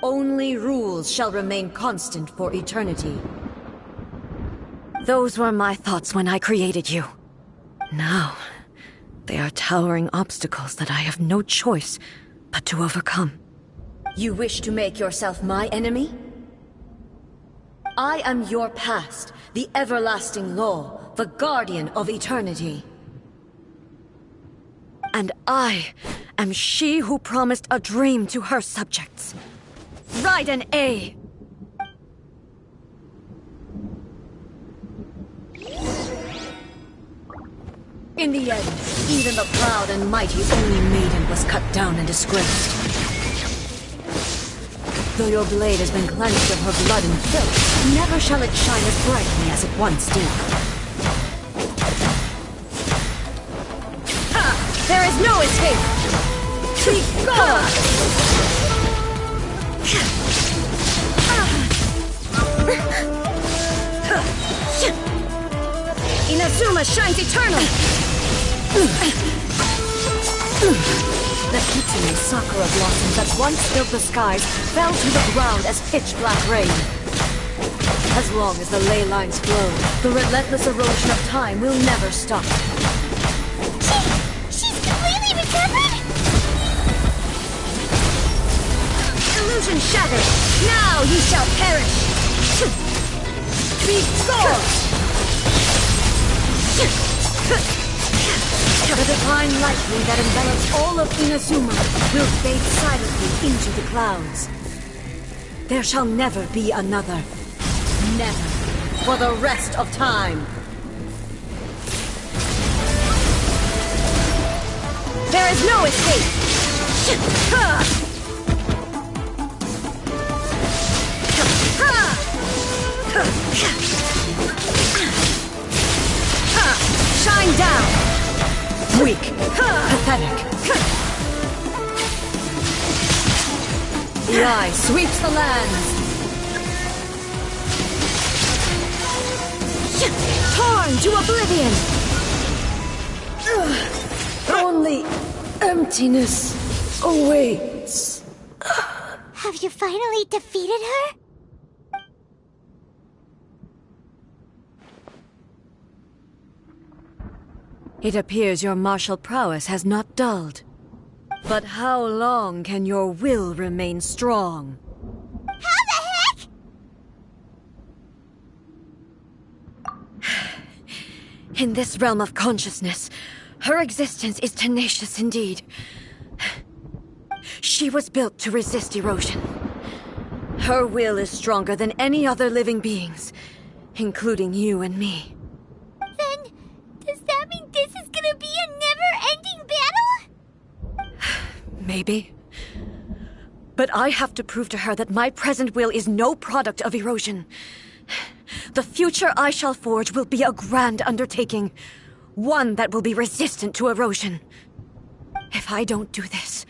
Only rules shall remain constant for eternity. Those were my thoughts when I created you. Now, they are towering obstacles that I have no choice but to overcome. You wish to make yourself my enemy? I am your past, the everlasting law, the guardian of eternity. And I am she who promised a dream to her subjects. Raiden A! In the end, even the proud and mighty only maiden was cut down and disgraced. Though your blade has been cleansed of her blood and filth, never shall it shine as brightly as it once did. Ha! There is no escape! Be gone! Inazuma shines eternal! The kitsune sakura blossoms that once filled the skies fell to the ground as pitch-black rain. As long as the ley lines flow, the relentless erosion of time will never stop. She's completely recovered? illusion shattered! Now you shall perish! Be gone! The divine lightning that envelops all of Inazuma will fade silently into the clouds. There shall never be another. Never. For the rest of time. There is no escape! Shine down! Weak. Pathetic. The eye sweeps the lands. Torn to oblivion! Only emptiness awaits. Have you finally defeated her? It appears your martial prowess has not dulled. But how long can your will remain strong? How the heck? In this realm of consciousness, her existence is tenacious indeed. She was built to resist erosion. Her will is stronger than any other living being's, including you and me. Then, does that mean this is gonna be a never-ending battle? Maybe. But I have to prove to her that my present will is no product of erosion. The future I shall forge will be a grand undertaking. One that will be resistant to erosion. If I don't do this,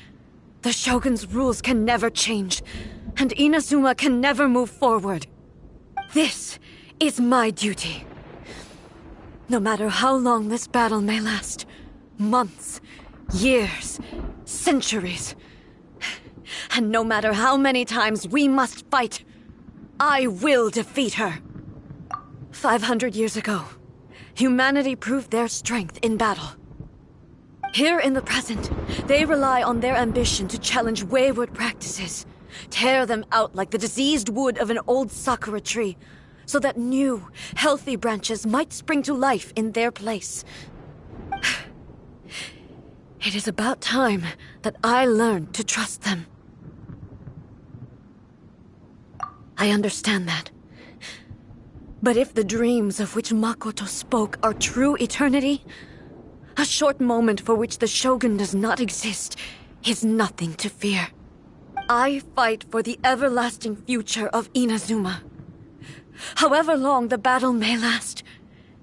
the Shogun's rules can never change, and Inazuma can never move forward. This is my duty. No matter how long this battle may last, months, years, centuries, and no matter how many times we must fight, I will defeat her. 500 years ago, humanity proved their strength in battle. Here in the present, they rely on their ambition to challenge wayward practices, tear them out like the diseased wood of an old sakura tree, so that new, healthy branches might spring to life in their place. It is about time that I learned to trust them. I understand that. But if the dreams of which Makoto spoke are true eternity, a short moment for which the Shogun does not exist is nothing to fear. I fight for the everlasting future of Inazuma. However long the battle may last,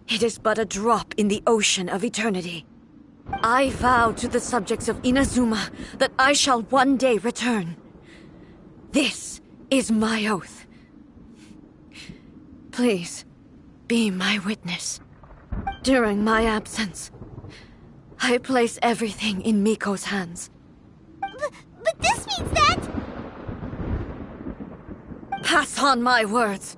it is but a drop in the ocean of eternity. I vow to the subjects of Inazuma that I shall one day return. This is my oath. Please, be my witness. During my absence, I place everything in Miko's hands. But this means that... Pass on my words.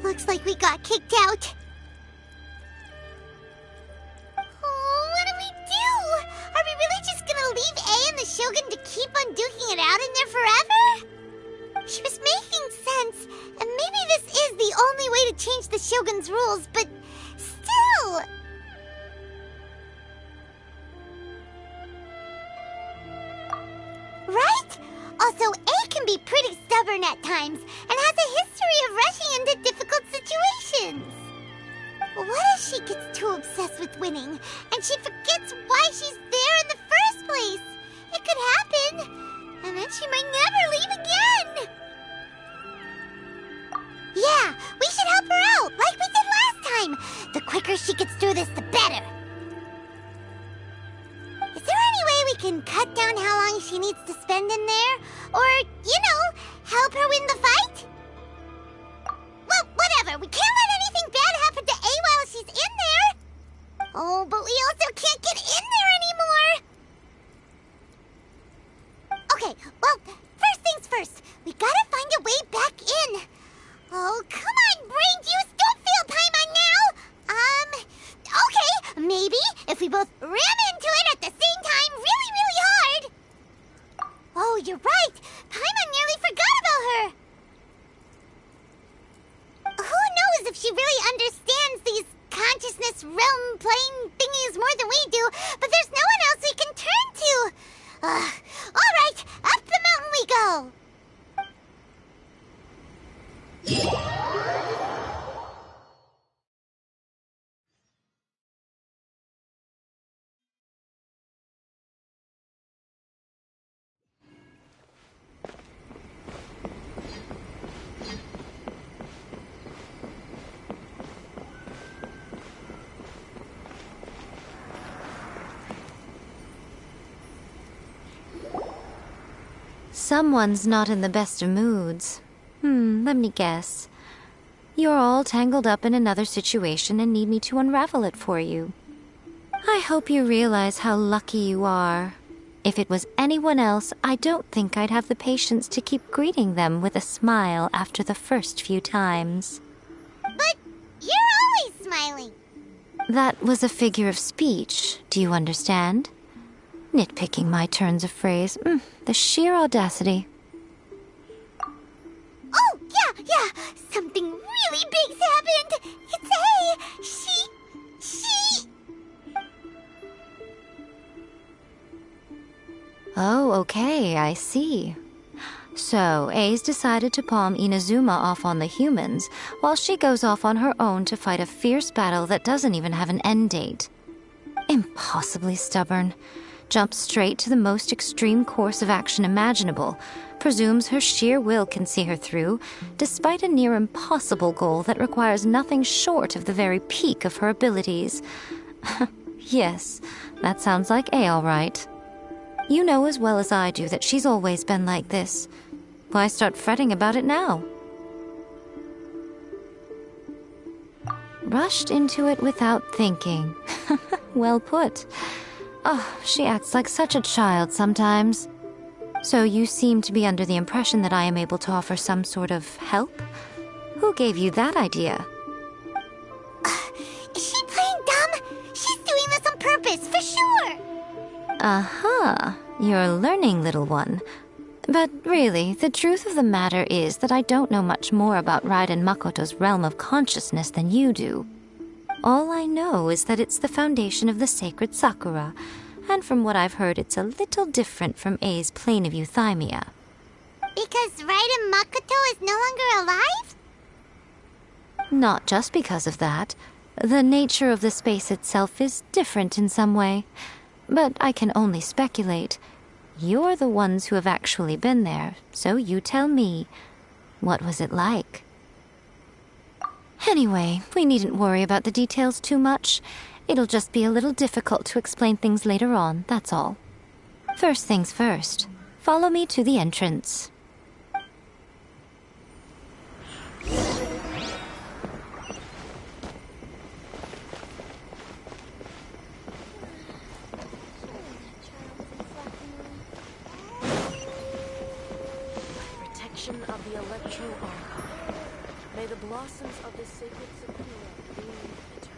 Looks like we got kicked out. Oh, what do we do? Are we really just gonna leave A and the Shogun to keep on duking it out in there forever? She was making sense, and maybe this is the only way to change the Shogun's rules, but still... Right? Also, A can be pretty stubborn at times, and has a history of rushing into difficult situations. What if she gets too obsessed with winning, and she forgets why she's there in the first place. It could happen. And then she might never leave again. Yeah, we should help her out, like we did last time. The quicker she gets through this, the better. Is there any way we can cut down how long she needs to spend in there? Or, help her win the fight? Well, whatever. We can't let anything bad happen to A while she's in there. Oh, but we also can't get in there anymore. Okay, well, first things first. We gotta find a way back in. Oh, come on, brain juice. Don't feel Paimon now. Okay, maybe if we both ram into it at the same time really, really hard. Oh, you're right. Paimon nearly forgot about her. Who knows if she really understands these consciousness realm plane thingies more than we do, but there's no one else we can turn to. All right, up the mountain we go. Someone's not in the best of moods. Let me guess. You're all tangled up in another situation and need me to unravel it for you. I hope you realize how lucky you are. If it was anyone else, I don't think I'd have the patience to keep greeting them with a smile after the first few times. But you're always smiling. That was a figure of speech, do you understand? Nitpicking my turns of phrase. The sheer audacity. Oh, yeah. Something really big's happened. It's A. She... Oh, okay, I see. So, A's decided to palm Inazuma off on the humans, while she goes off on her own to fight a fierce battle that doesn't even have an end date. Impossibly stubborn. Jumps straight to the most extreme course of action imaginable, presumes her sheer will can see her through, despite a near impossible goal that requires nothing short of the very peak of her abilities. Yes, that sounds like A all right. You know as well as I do that she's always been like this. Why start fretting about it now? Rushed into it without thinking. Well put. Oh, she acts like such a child sometimes. So you seem to be under the impression that I am able to offer some sort of help? Who gave you that idea? Is she playing dumb? She's doing this on purpose, for sure. Uh-huh. You're learning, little one. But really, the truth of the matter is that I don't know much more about Raiden Makoto's realm of consciousness than you do. All I know is that it's the foundation of the sacred Sakura, and from what I've heard, it's a little different from A's plane of euthymia. Because Raiden Makoto is no longer alive? Not just because of that. The nature of the space itself is different in some way. But I can only speculate. You're the ones who have actually been there, so you tell me. What was it like? Anyway, we needn't worry about the details too much. It'll just be a little difficult to explain things later on, that's all. First things first. Follow me to the entrance. Protection of the Electro Archive. May the blossoms of the sacred Sakura bloom eternally.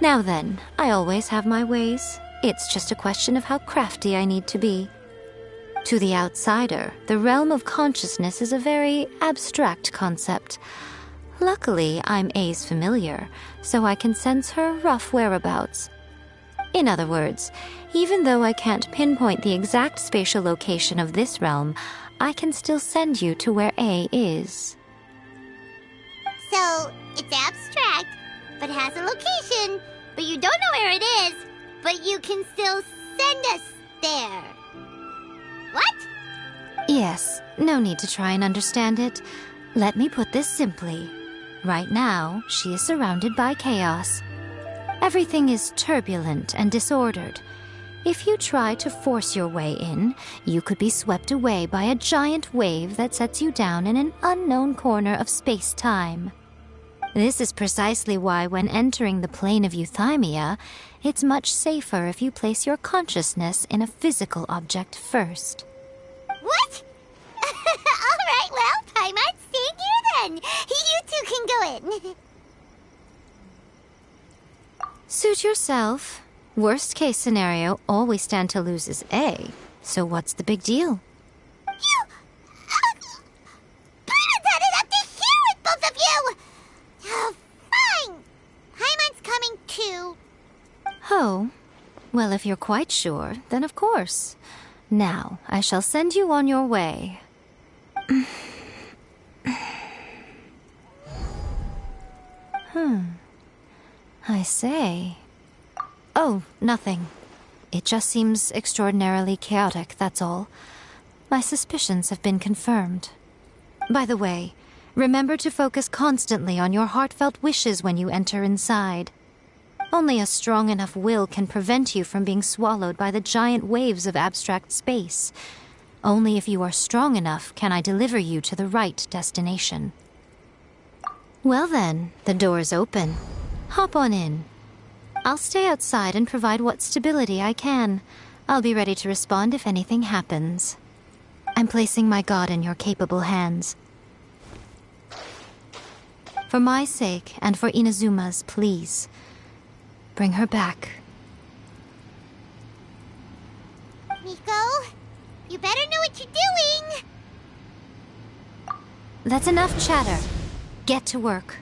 Now then, I always have my ways. It's just a question of how crafty I need to be. To the outsider, the realm of consciousness is a very abstract concept. Luckily, I'm A's familiar, so I can sense her rough whereabouts. In other words, even though I can't pinpoint the exact spatial location of this realm, I can still send you to where A is. So, it's abstract, but has a location, but you don't know where it is, but you can still send us there. What? Yes, no need to try and understand it. Let me put this simply. Right now, she is surrounded by chaos. Everything is turbulent and disordered. If you try to force your way in, you could be swept away by a giant wave that sets you down in an unknown corner of space-time. This is precisely why when entering the plane of euthymia, it's much safer if you place your consciousness in a physical object first. What? All right, well, Paimon's staying here then. You two can go in. Suit yourself. Worst case scenario, all we stand to lose is A. So what's the big deal? You... Paimon's had it up to here with both of you! Oh, fine. Paimon's coming too. Oh. Well, if you're quite sure, then of course. Now, I shall send you on your way. I say. Oh, nothing. It just seems extraordinarily chaotic, that's all. My suspicions have been confirmed. By the way, remember to focus constantly on your heartfelt wishes when you enter inside. Only a strong enough will can prevent you from being swallowed by the giant waves of abstract space. Only if you are strong enough can I deliver you to the right destination. Well then, the door's open. Hop on in. I'll stay outside and provide what stability I can. I'll be ready to respond if anything happens. I'm placing my god in your capable hands. For my sake and for Inazuma's, please. Bring her back. Miko, you better know what you're doing! That's enough chatter. Get to work.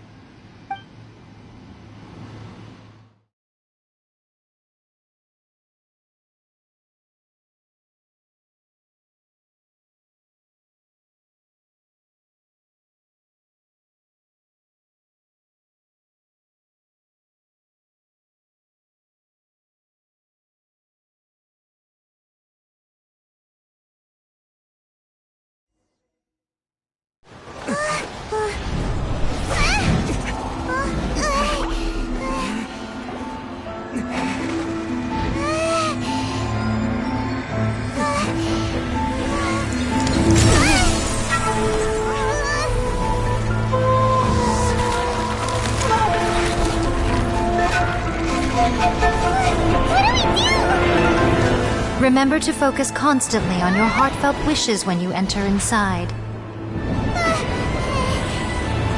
Remember to focus constantly on your heartfelt wishes when you enter inside.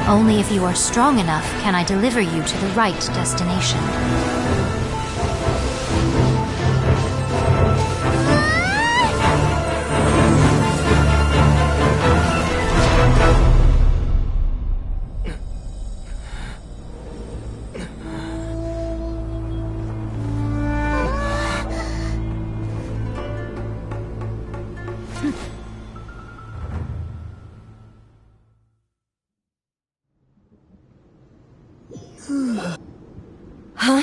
Only if you are strong enough can I deliver you to the right destination. Huh?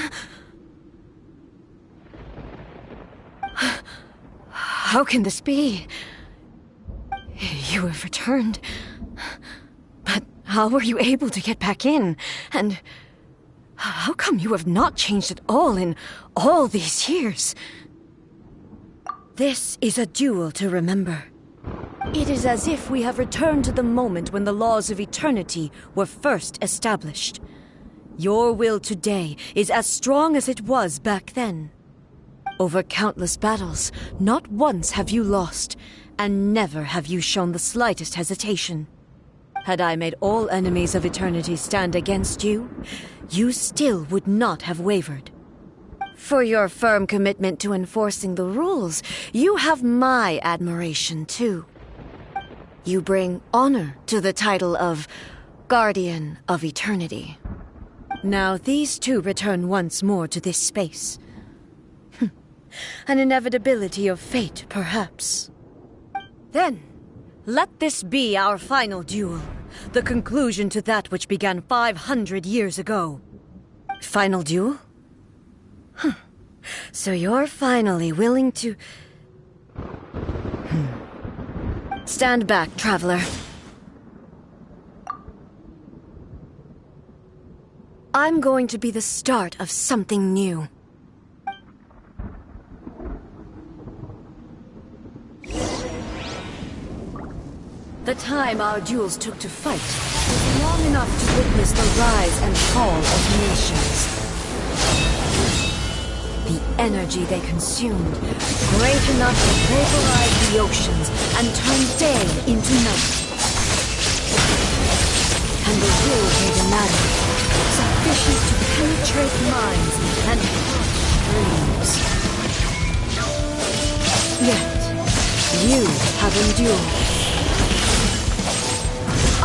How can this be? You have returned. But how were you able to get back in? And how come you have not changed at all in all these years? This is a duel to remember. It is as if we have returned to the moment when the laws of eternity were first established. Your will today is as strong as it was back then. Over countless battles, not once have you lost, and never have you shown the slightest hesitation. Had I made all enemies of eternity stand against you, you still would not have wavered. For your firm commitment to enforcing the rules, you have my admiration, too. You bring honor to the title of Guardian of Eternity. Now these two return once more to this space. An inevitability of fate, perhaps. Then, let this be our final duel. The conclusion to that which began 500 years ago. Final duel? So you're finally willing to... Stand back, traveler. I'm going to be the start of something new. The time our duels took to fight was long enough to witness the rise and fall of nations. The energy they consumed, great enough to vaporize the oceans and turn day into night. And the will they demanded, sufficient to penetrate minds and crush dreams. Yet, you have endured.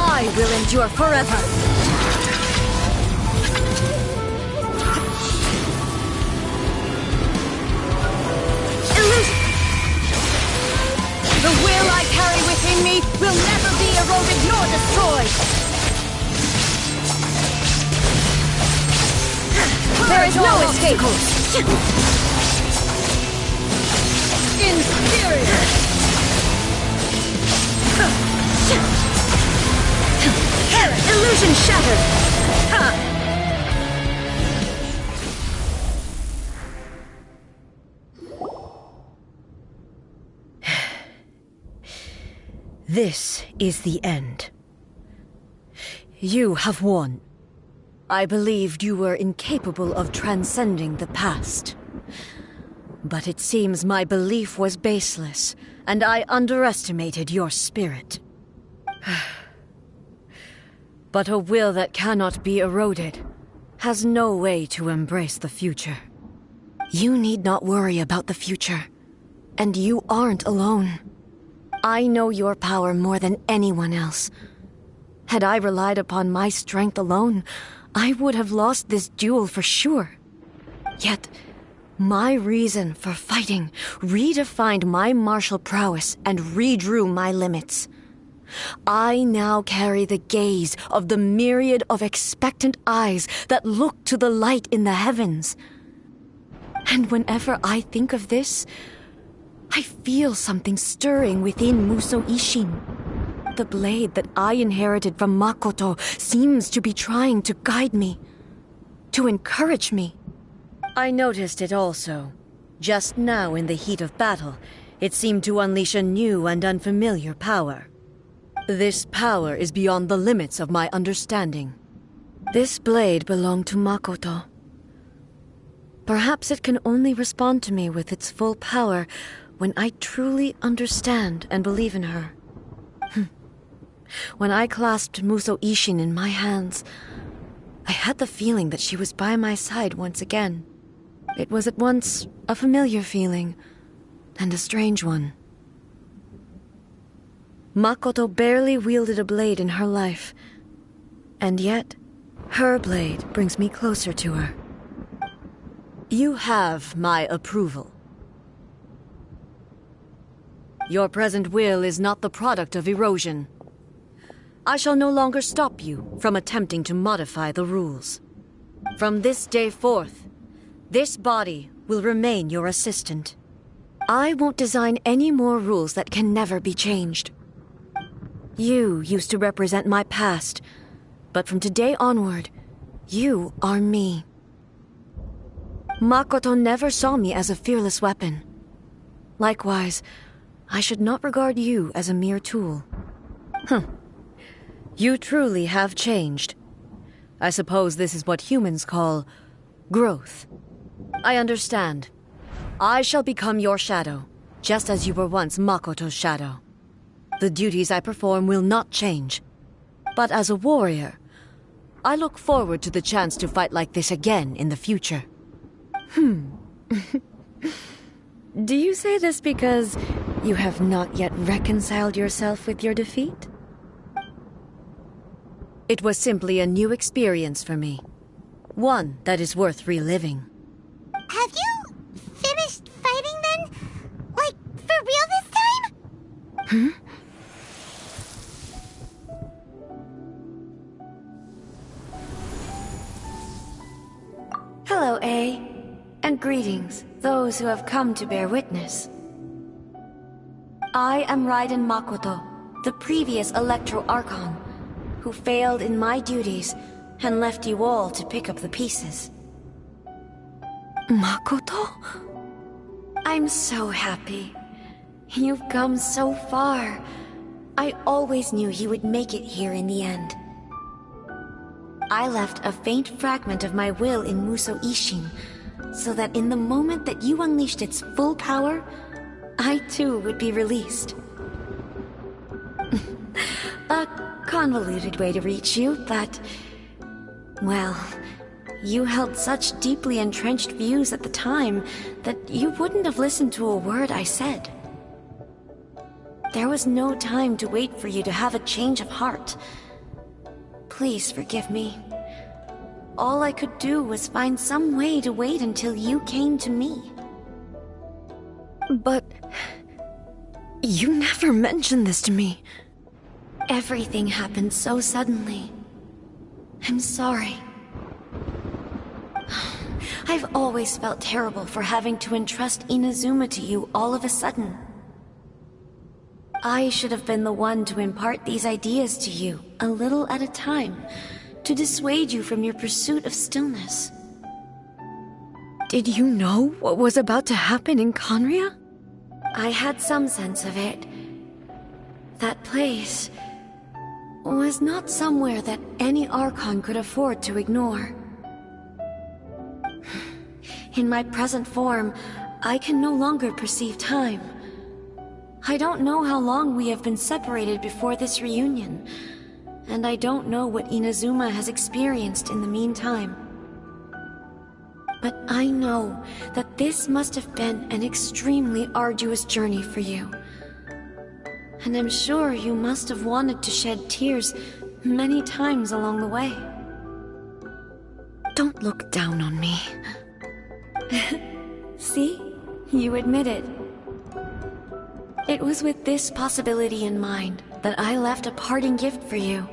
I will endure forever! Illusion! The will I carry within me will never be eroded nor destroyed! There is no escape! Inferior! Illusion shattered! This is the end. You have won. I believed you were incapable of transcending the past. But it seems my belief was baseless, and I underestimated your spirit. But a will that cannot be eroded has no way to embrace the future. You need not worry about the future, and you aren't alone. I know your power more than anyone else. Had I relied upon my strength alone, I would have lost this duel for sure. Yet, my reason for fighting redefined my martial prowess and redrew my limits. I now carry the gaze of the myriad of expectant eyes that look to the light in the heavens. And whenever I think of this, I feel something stirring within Musou Ishin. The blade that I inherited from Makoto seems to be trying to guide me, to encourage me. I noticed it also. Just now in the heat of battle, it seemed to unleash a new and unfamiliar power. This power is beyond the limits of my understanding. This blade belonged to Makoto. Perhaps it can only respond to me with its full power when I truly understand and believe in her. When I clasped Musou Ishin in my hands, I had the feeling that she was by my side once again. It was at once a familiar feeling and a strange one. Makoto barely wielded a blade in her life, and yet, her blade brings me closer to her. You have my approval. Your present will is not the product of erosion. I shall no longer stop you from attempting to modify the rules. From this day forth, this body will remain your assistant. I won't design any more rules that can never be changed. You used to represent my past, but from today onward, you are me. Makoto never saw me as a fearless weapon. Likewise, I should not regard you as a mere tool. You truly have changed. I suppose this is what humans call growth. I understand. I shall become your shadow, just as you were once Makoto's shadow. The duties I perform will not change. But as a warrior, I look forward to the chance to fight like this again in the future. Do you say this because you have not yet reconciled yourself with your defeat? It was simply a new experience for me. One that is worth reliving. Have you finished fighting then? Like, for real this time? Hmm? Hello, A. And greetings, those who have come to bear witness. I am Raiden Makoto, the previous Electro Archon, who failed in my duties and left you all to pick up the pieces. Makoto? I'm so happy. You've come so far. I always knew you would make it here in the end. I left a faint fragment of my will in Muso Ishin, so that in the moment that you unleashed its full power, I too would be released. A convoluted way to reach you, but... well, you held such deeply entrenched views at the time that you wouldn't have listened to a word I said. There was no time to wait for you to have a change of heart. Please forgive me. All I could do was find some way to wait until you came to me. But... you never mentioned this to me. Everything happened so suddenly. I'm sorry. I've always felt terrible for having to entrust Inazuma to you all of a sudden. I should have been the one to impart these ideas to you, a little at a time, to dissuade you from your pursuit of stillness. Did you know what was about to happen in Conria? I had some sense of it. That place was not somewhere that any Archon could afford to ignore. In my present form, I can no longer perceive time. I don't know how long we have been separated before this reunion, and I don't know what Inazuma has experienced in the meantime. But I know that this must have been an extremely arduous journey for you. And I'm sure you must have wanted to shed tears many times along the way. Don't look down on me. See? You admit it. It was with this possibility in mind that I left a parting gift for you.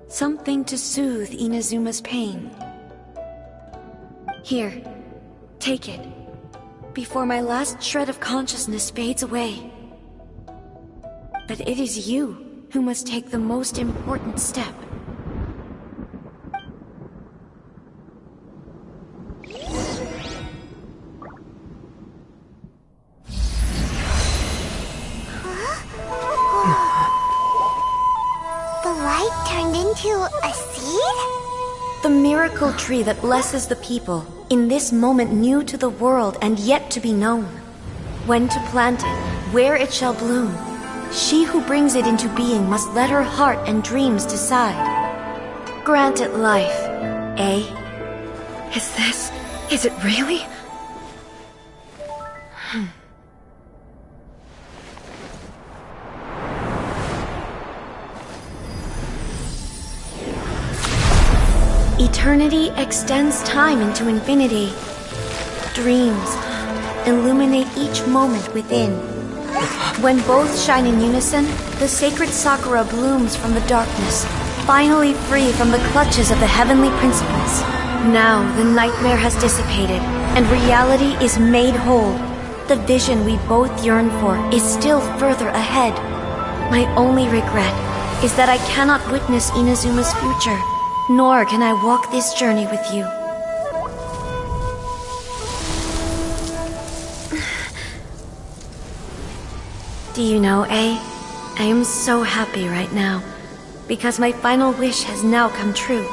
Something to soothe Inazuma's pain. Here, take it, before my last shred of consciousness fades away. But it is you who must take the most important step. The light turned into a seed? The miracle tree that blesses the people, in this moment new to the world and yet to be known. When to plant it, where it shall bloom, she who brings it into being must let her heart and dreams decide. Grant it life, eh? Is it really? Eternity extends time into infinity. Dreams illuminate each moment within. When both shine in unison, the sacred Sakura blooms from the darkness, finally free from the clutches of the heavenly principles. Now the nightmare has dissipated, and reality is made whole. The vision we both yearn for is still further ahead. My only regret is that I cannot witness Inazuma's future, nor can I walk this journey with you. Do you know, A? I am so happy right now, because my final wish has now come true.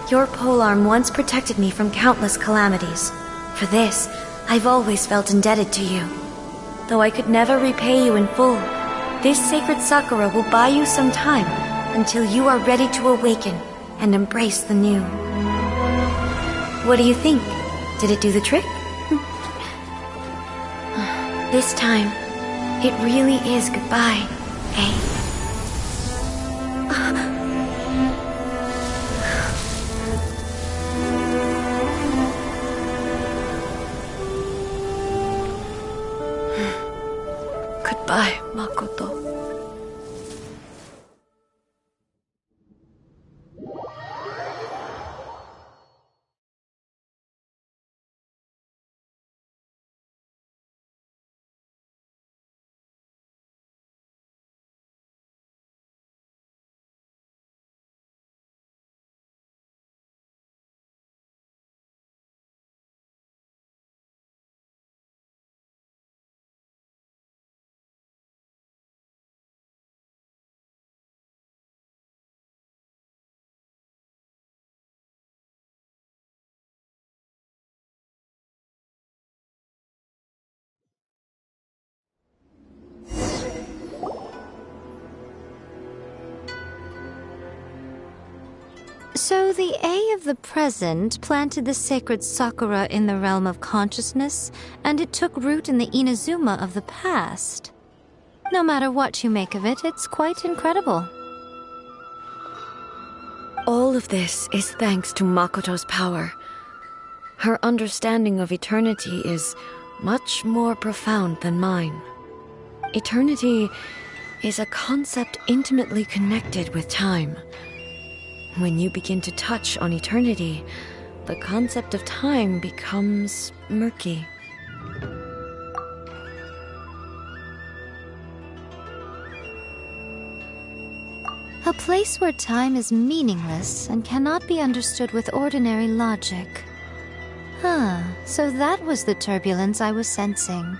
Your polearm once protected me from countless calamities. For this, I've always felt indebted to you. Though I could never repay you in full, this sacred Sakura will buy you some time until you are ready to awaken and embrace the new. What do you think? Did it do the trick? This time, it really is goodbye, eh? Goodbye, Makoto. So the A of the present planted the sacred sakura in the realm of consciousness, and it took root in the Inazuma of the past. No matter what you make of it, it's quite incredible. All of this is thanks to Makoto's power. Her understanding of eternity is much more profound than mine. Eternity is a concept intimately connected with time. When you begin to touch on eternity, the concept of time becomes murky. A place where time is meaningless and cannot be understood with ordinary logic. So that was the turbulence I was sensing.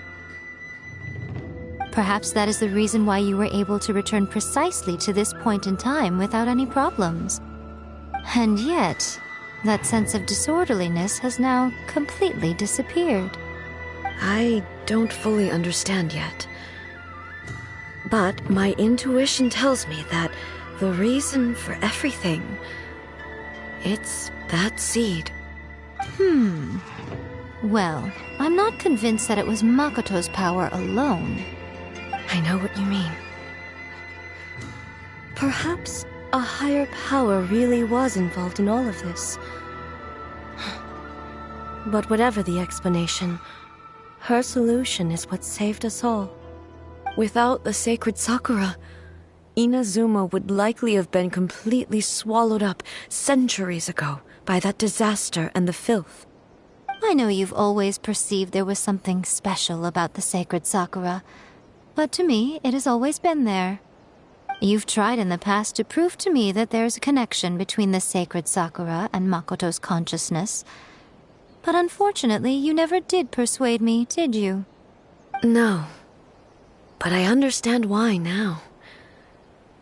Perhaps that is the reason why you were able to return precisely to this point in time without any problems. And yet, that sense of disorderliness has now completely disappeared. I don't fully understand yet. But my intuition tells me that the reason for everything, it's that seed. Well, I'm not convinced that it was Makoto's power alone. I know what you mean. Perhaps a higher power really was involved in all of this. But whatever the explanation, her solution is what saved us all. Without the sacred Sakura, Inazuma would likely have been completely swallowed up centuries ago by that disaster and the filth. I know you've always perceived there was something special about the sacred Sakura, but to me, it has always been there. You've tried in the past to prove to me that there's a connection between the sacred Sakura and Makoto's consciousness, but unfortunately, you never did persuade me, did you? No, but I understand why now.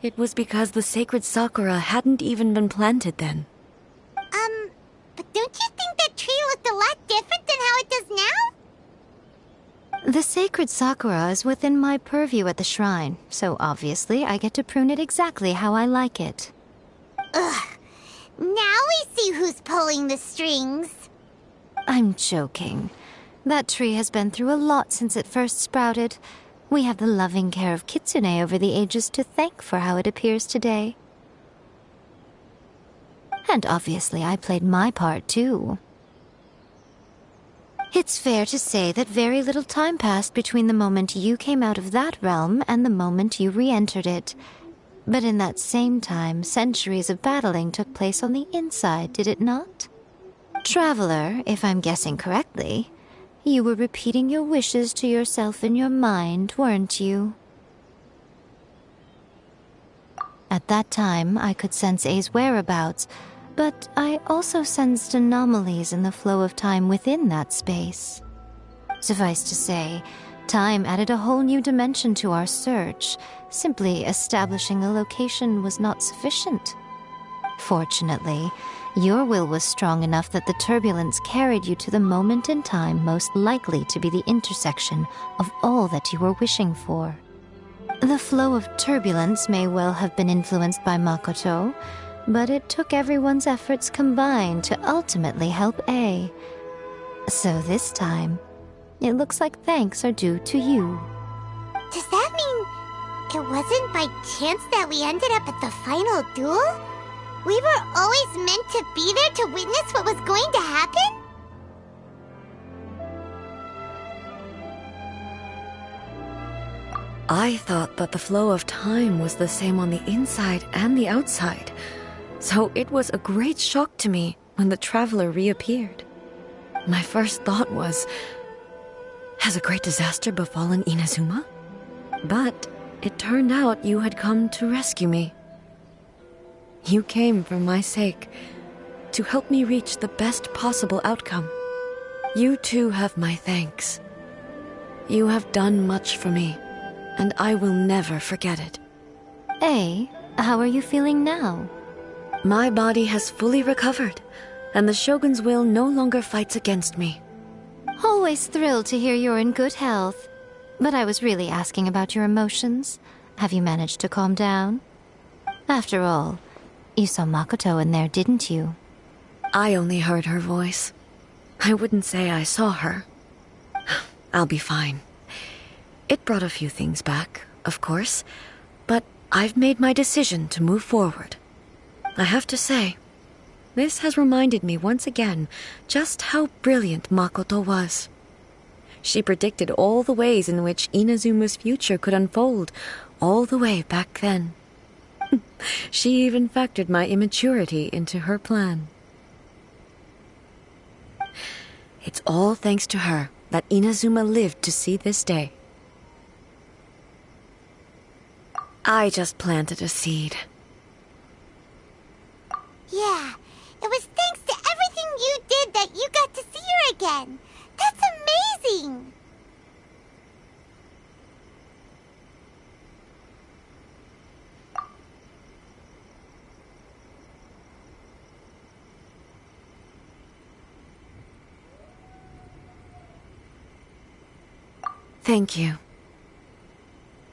It was because the sacred Sakura hadn't even been planted then. But don't you think that tree looked a lot different than how it does now? The sacred Sakura is within my purview at the shrine, so obviously I get to prune it exactly how I like it. Ugh. Now we see who's pulling the strings. I'm joking. That tree has been through a lot since it first sprouted. We have the loving care of Kitsune over the ages to thank for how it appears today. And obviously I played my part too. It's fair to say that very little time passed between the moment you came out of that realm and the moment you re-entered it. But in that same time, centuries of battling took place on the inside, did it not? Traveler, if I'm guessing correctly, you were repeating your wishes to yourself in your mind, weren't you? At that time, I could sense A's whereabouts, but I also sensed anomalies in the flow of time within that space. Suffice to say, time added a whole new dimension to our search. Simply establishing a location was not sufficient. Fortunately, your will was strong enough that the turbulence carried you to the moment in time most likely to be the intersection of all that you were wishing for. The flow of turbulence may well have been influenced by Makoto, but it took everyone's efforts combined to ultimately help A. So this time, It looks like thanks are due to you. Does that mean it wasn't by chance that we ended up at the final duel? We were always meant to be there to witness what was going to happen? I thought that the flow of time was the same on the inside and the outside, so it was a great shock to me when the traveler reappeared. My first thought was, has a great disaster befallen Inazuma? But it turned out you had come to rescue me. You came for my sake, to help me reach the best possible outcome. You too have my thanks. You have done much for me, and I will never forget it. Hey, how are you feeling now? My body has fully recovered, and the Shogun's will no longer fights against me. Always thrilled to hear you're in good health. But I was really asking about your emotions. Have you managed to calm down? After all, you saw Makoto in there, didn't you? I only heard her voice. I wouldn't say I saw her. I'll be fine. It brought a few things back, of course, but I've made my decision to move forward. I have to say, this has reminded me once again just how brilliant Makoto was. She predicted all the ways in which Inazuma's future could unfold, all the way back then. She even factored my immaturity into her plan. It's all thanks to her that Inazuma lived to see this day. I just planted a seed. Yeah, it was thanks to everything you did that you got to see her again. That's amazing! Thank you.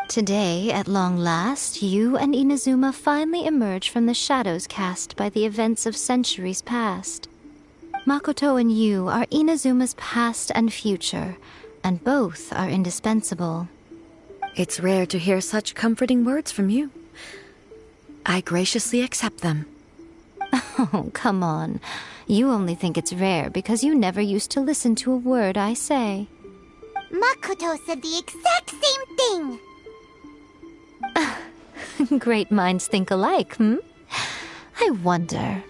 Today, at long last, you and Inazuma finally emerge from the shadows cast by the events of centuries past. Makoto and you are Inazuma's past and future, and both are indispensable. It's rare to hear such comforting words from you. I graciously accept them. Oh, come on. You only think it's rare because you never used to listen to a word I say. Makoto said the exact same thing! Great minds think alike, hmm? I wonder,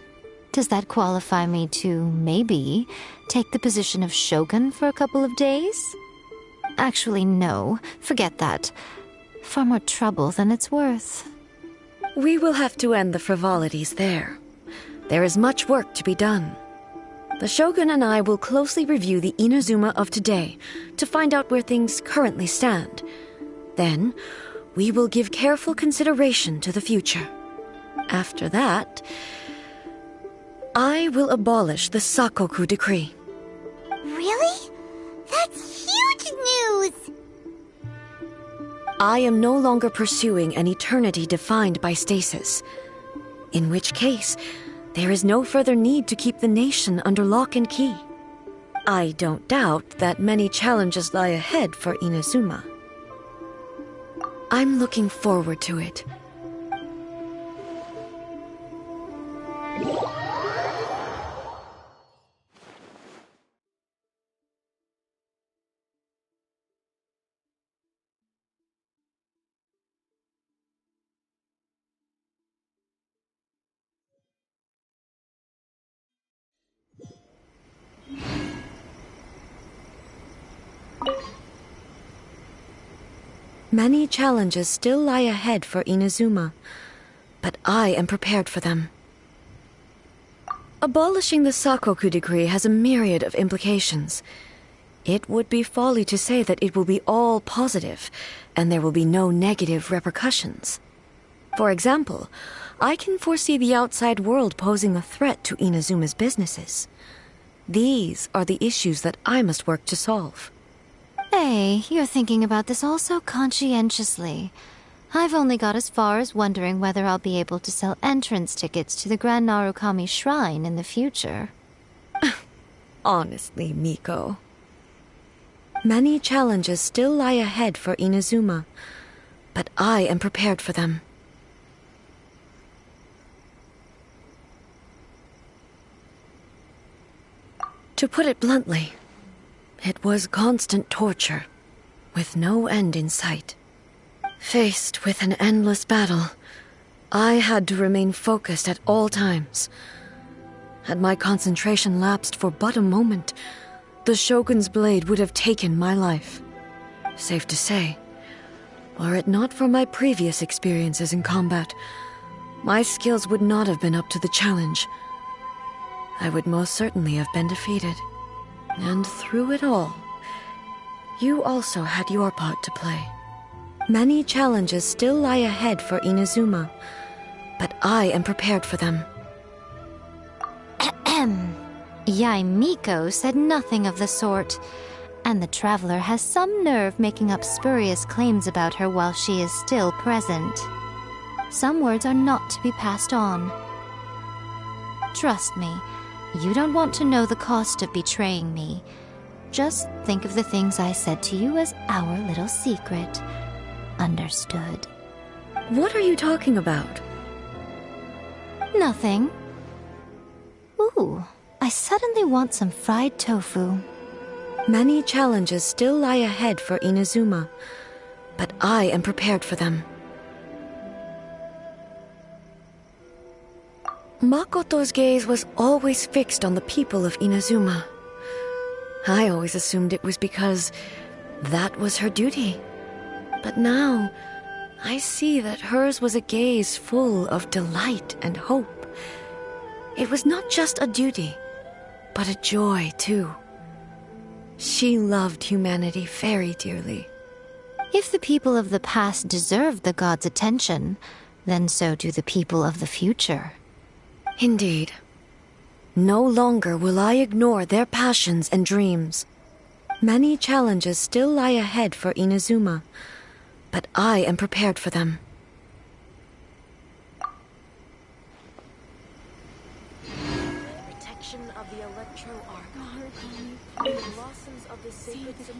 does that qualify me to, maybe, take the position of Shogun for a couple of days? Actually, no. Forget that. Far more trouble than it's worth. We will have to end the frivolities there. There is much work to be done. The Shogun and I will closely review the Inazuma of today to find out where things currently stand. Then, we will give careful consideration to the future. After that, I will abolish the Sakoku decree. Really? That's huge news! I am no longer pursuing an eternity defined by stasis. In which case, there is no further need to keep the nation under lock and key. I don't doubt that many challenges lie ahead for Inazuma. I'm looking forward to it. Many challenges still lie ahead for Inazuma, but I am prepared for them. Abolishing the Sakoku decree has a myriad of implications. It would be folly to say that it will be all positive, and there will be no negative repercussions. For example, I can foresee the outside world posing a threat to Inazuma's businesses. These are the issues that I must work to solve. Hey, you're thinking about this all so conscientiously. I've only got as far as wondering whether I'll be able to sell entrance tickets to the Grand Narukami Shrine in the future. Honestly, Miko. Many challenges still lie ahead for Inazuma, but I am prepared for them. To put it bluntly, it was constant torture, with no end in sight. Faced with an endless battle, I had to remain focused at all times. Had my concentration lapsed for but a moment, the Shogun's blade would have taken my life. Safe to say, were it not for my previous experiences in combat, my skills would not have been up to the challenge. I would most certainly have been defeated. And through it all, you also had your part to play. Many challenges still lie ahead for Inazuma, but I am prepared for them. Yaimiko said nothing of the sort, and the traveler has some nerve making up spurious claims about her while she is still present. Some words are not to be passed on. Trust me, you don't want to know the cost of betraying me. Just think of the things I said to you as our little secret. Understood? What are you talking about? Nothing. Ooh, I suddenly want some fried tofu. Many challenges still lie ahead for Inazuma, but I am prepared for them. Makoto's gaze was always fixed on the people of Inazuma. I always assumed it was because that was her duty. But now, I see that hers was a gaze full of delight and hope. It was not just a duty, but a joy, too. She loved humanity very dearly. If the people of the past deserve the god's attention, then so do the people of the future. Indeed. No longer will I ignore their passions and dreams. Many challenges still lie ahead for Inazuma, but I am prepared for them.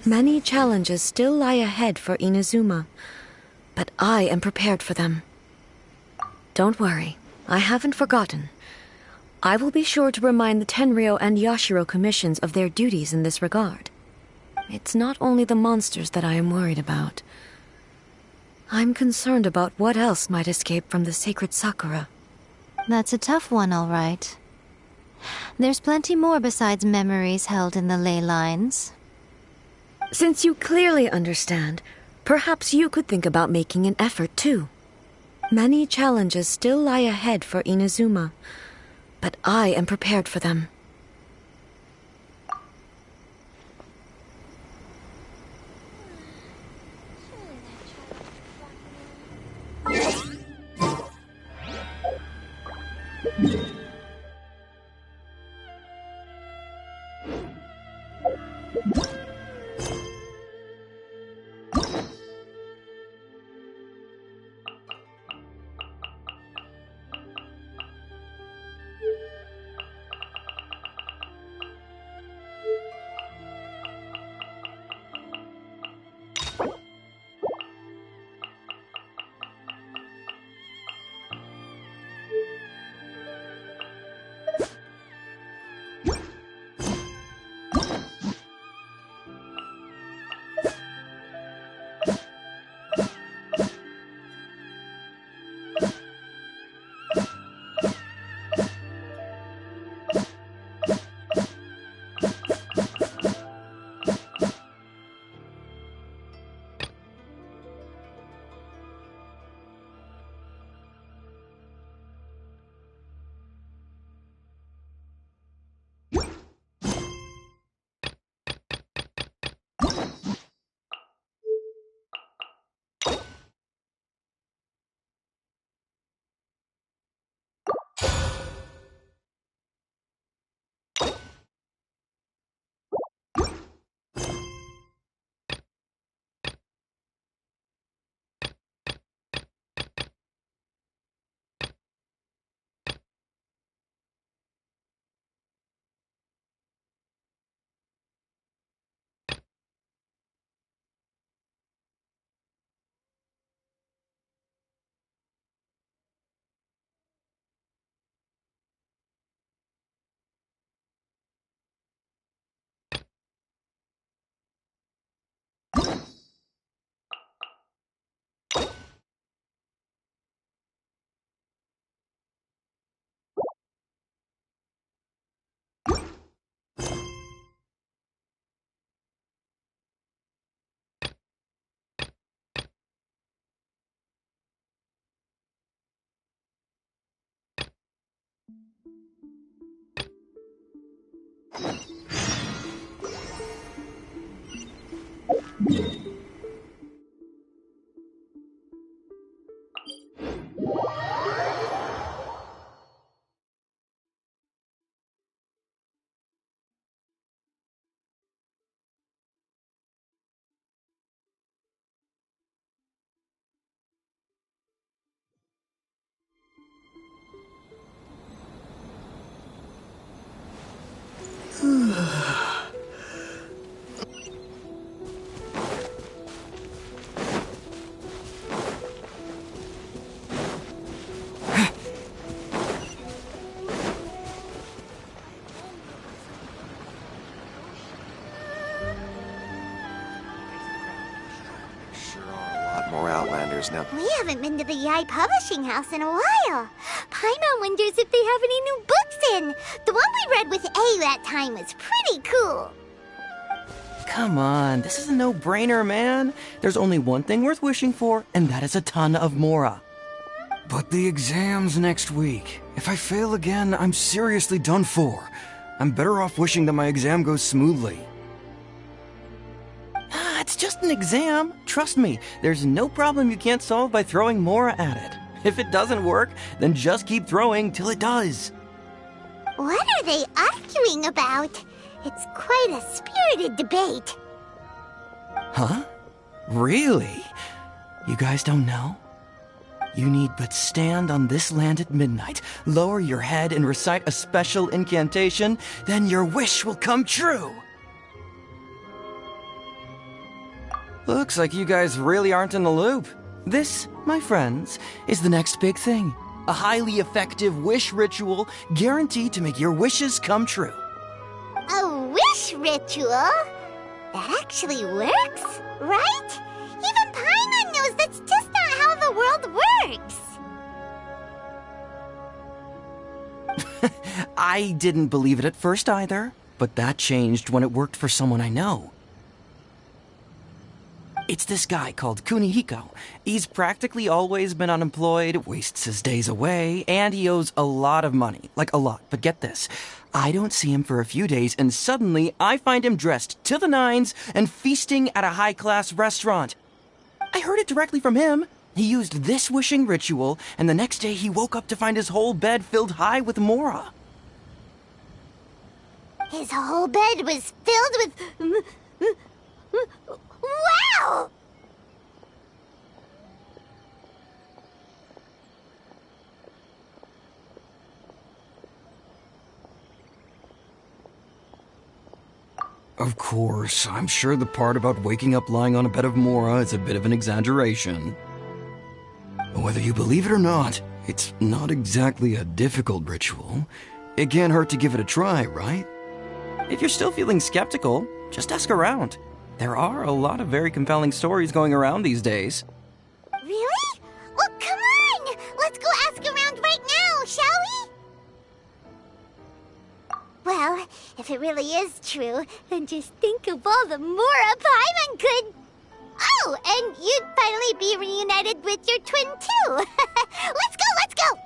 Many challenges still lie ahead for Inazuma, but I am prepared for them. Don't worry, I haven't forgotten. I will be sure to remind the Tenryou and Yashiro commissions of their duties in this regard. It's not only the monsters that I am worried about. I'm concerned about what else might escape from the sacred Sakura. That's a tough one, all right. There's plenty more besides memories held in the ley lines. Since you clearly understand, perhaps you could think about making an effort, too. Many challenges still lie ahead for Inazuma, but I am prepared for them. More Outlanders now. We haven't been to the Yai Publishing House in a while. Paimon wonders if they have any new books in. The one we read with A that time was pretty cool. Come on, this is a no-brainer, man. There's only one thing worth wishing for, and that is a ton of Mora. But the exam's next week. If I fail again, I'm seriously done for. I'm better off wishing that my exam goes smoothly. It's just an exam. Trust me, there's no problem you can't solve by throwing Mora at it. If it doesn't work, then just keep throwing till it does. What are they arguing about? It's quite a spirited debate. Huh? Really? You guys don't know? You need but stand on this land at midnight, lower your head and recite a special incantation, then your wish will come true. Looks like you guys really aren't in the loop. This, my friends, is the next big thing. A highly effective wish ritual guaranteed to make your wishes come true. A wish ritual? That actually works, right? Even Paimon knows that's just not how the world works. I didn't believe it at first either, but that changed when it worked for someone I know. It's this guy called Kunihiko. He's practically always been unemployed, wastes his days away, and he owes a lot of money. Like a lot. But get this. I don't see him for a few days, and suddenly I find him dressed to the nines and feasting at a high-class restaurant. I heard it directly from him. He used this wishing ritual, and the next day he woke up to find his whole bed filled high with Mora. His whole bed was filled with... Wow! Of course, I'm sure the part about waking up lying on a bed of Mora is a bit of an exaggeration. But whether you believe it or not, it's not exactly a difficult ritual. It can't hurt to give it a try, right? If you're still feeling skeptical, just ask around. There are a lot of very compelling stories going around these days. Really? Well, come on! Let's go ask around right now, shall we? Well, if it really is true, then just think of all the Mora Paimon could... Oh, and you'd finally be reunited with your twin, too! Let's go, let's go!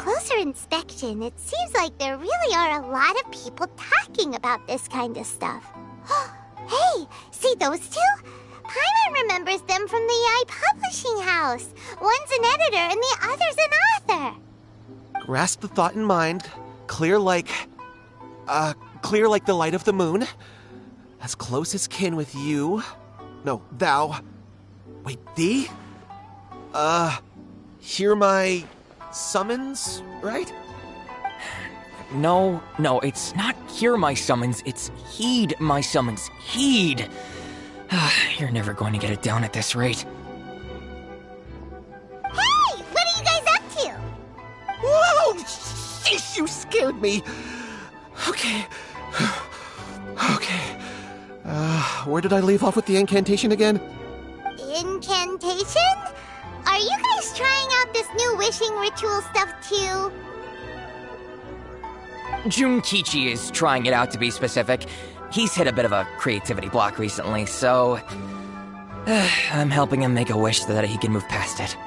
closer inspection, it seems like there really are a lot of people talking about this kind of stuff. Hey, see those two? Paimon remembers them from the AI publishing house. One's an editor and the other's an author. Grasp the thought in mind. Clear like the light of the moon. As close as kin with you. No, thou. Wait, thee? Hear my summons, right? No, it's not hear my summons, it's heed my summons. Heed! You're never going to get it down at this rate. Hey! What are you guys up to? Whoa! Sheesh, you scared me! Okay. Where did I leave off with the incantation again? Incantation? Are you guys trying out this new wishing ritual stuff too? Junkichi is trying it out, to be specific. He's hit a bit of a creativity block recently, so I'm helping him make a wish so that he can move past it.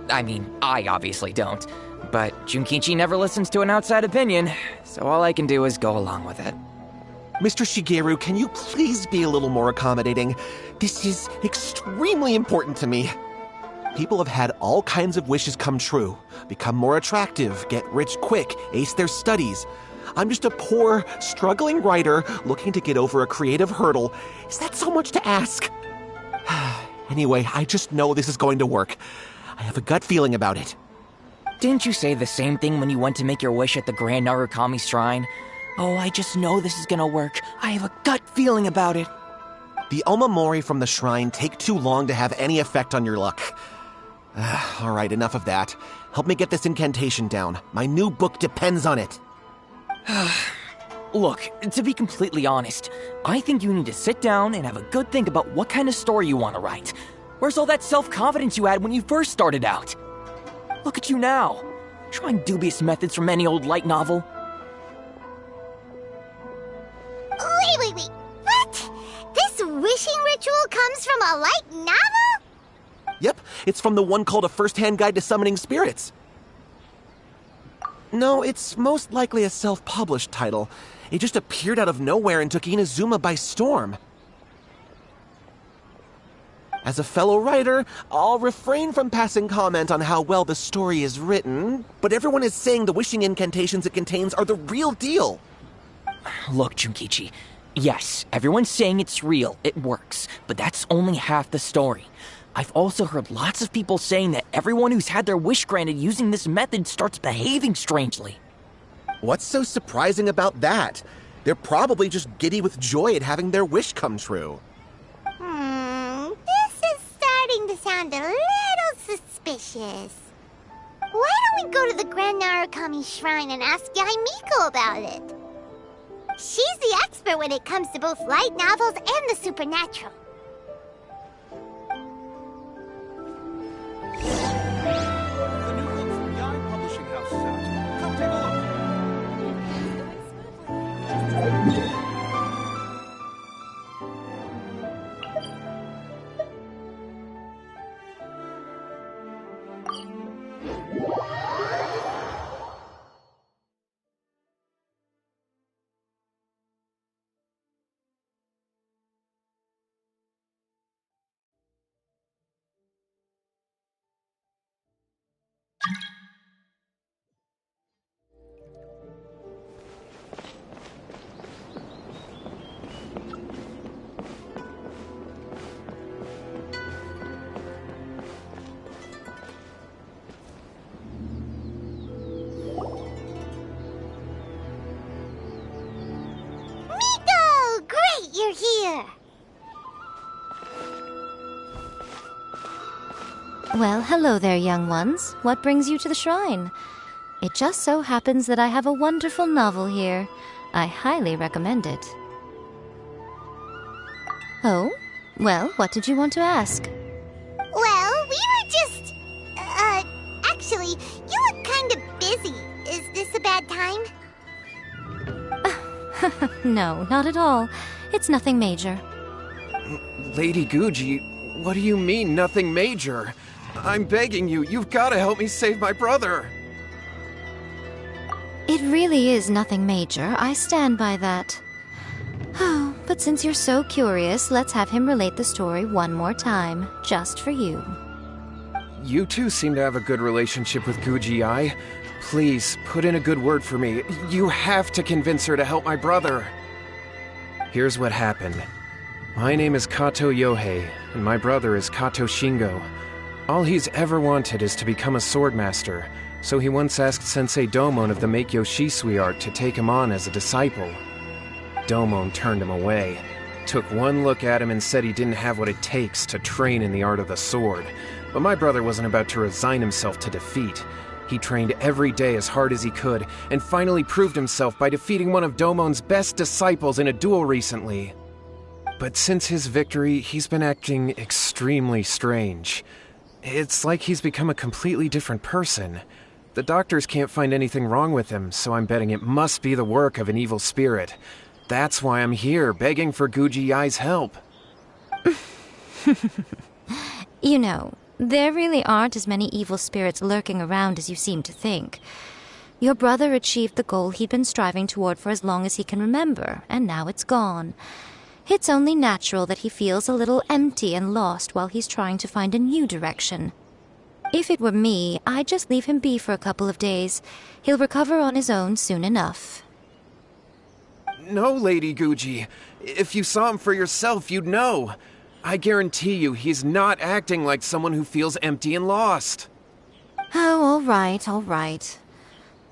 I mean, I obviously don't. But Junkichi never listens to an outside opinion, so all I can do is go along with it. Mr. Shigeru, can you please be a little more accommodating? This is extremely important to me. People have had all kinds of wishes come true. Become more attractive, get rich quick, ace their studies. I'm just a poor, struggling writer looking to get over a creative hurdle. Is that so much to ask? Anyway, I just know this is going to work. I have a gut feeling about it. Didn't you say the same thing when you went to make your wish at the Grand Narukami Shrine? Oh, I just know this is gonna work. I have a gut feeling about it. The omamori from the shrine take too long to have any effect on your luck. Alright, enough of that. Help me get this incantation down. My new book depends on it. Look, to be completely honest, I think you need to sit down and have a good think about what kind of story you want to write. Where's all that self-confidence you had when you first started out? Look at you now, trying dubious methods from any old light novel. Wait. What? This wishing ritual comes from a light novel? Yep, it's from the one called A First-Hand Guide to Summoning Spirits. No, it's most likely a self-published title. It just appeared out of nowhere and took Inazuma by storm. As a fellow writer, I'll refrain from passing comment on how well the story is written, but everyone is saying the wishing incantations it contains are the real deal. Look, Junkichi, yes, everyone's saying it's real, it works, but that's only half the story. I've also heard lots of people saying that everyone who's had their wish granted using this method starts behaving strangely. What's so surprising about that? They're probably just giddy with joy at having their wish come true. This is starting to sound a little suspicious. Why don't we go to the Grand Narukami Shrine and ask Yaimiko about it? She's the expert when it comes to both light novels and the supernatural. The new book from the AI Publishing House is out. Come take a look. Well, hello there, young ones. What brings you to the shrine? It just so happens that I have a wonderful novel here. I highly recommend it. Oh? Well, what did you want to ask? Well, we were just... actually, you look kind of busy. Is this a bad time? No, not at all. It's nothing major. Lady Guji, what do you mean, nothing major? I'm begging you, you've got to help me save my brother. It really is nothing major. I stand by that. Oh, but since you're so curious, let's have him relate the story one more time, just for you. You two seem to have a good relationship with Guji-ai. Please, put in a good word for me. You have to convince her to help my brother. Here's what happened. My name is Kato Yohei, and my brother is Kato Shingo. All he's ever wanted is to become a swordmaster, so he once asked Sensei Domon of the Meikyo Shisui art to take him on as a disciple. Domon turned him away, took one look at him and said he didn't have what it takes to train in the art of the sword. But my brother wasn't about to resign himself to defeat. He trained every day as hard as he could, and finally proved himself by defeating one of Domon's best disciples in a duel recently. But since his victory, he's been acting extremely strange. It's like he's become a completely different person. The doctors can't find anything wrong with him, so I'm betting it must be the work of an evil spirit. That's why I'm here, begging for Guji-ai's help. You know, there really aren't as many evil spirits lurking around as you seem to think. Your brother achieved the goal he'd been striving toward for as long as he can remember, and now it's gone. It's only natural that he feels a little empty and lost while he's trying to find a new direction. If it were me, I'd just leave him be for a couple of days. He'll recover on his own soon enough. No, Lady Guji. If you saw him for yourself, you'd know. I guarantee you he's not acting like someone who feels empty and lost. Oh, all right.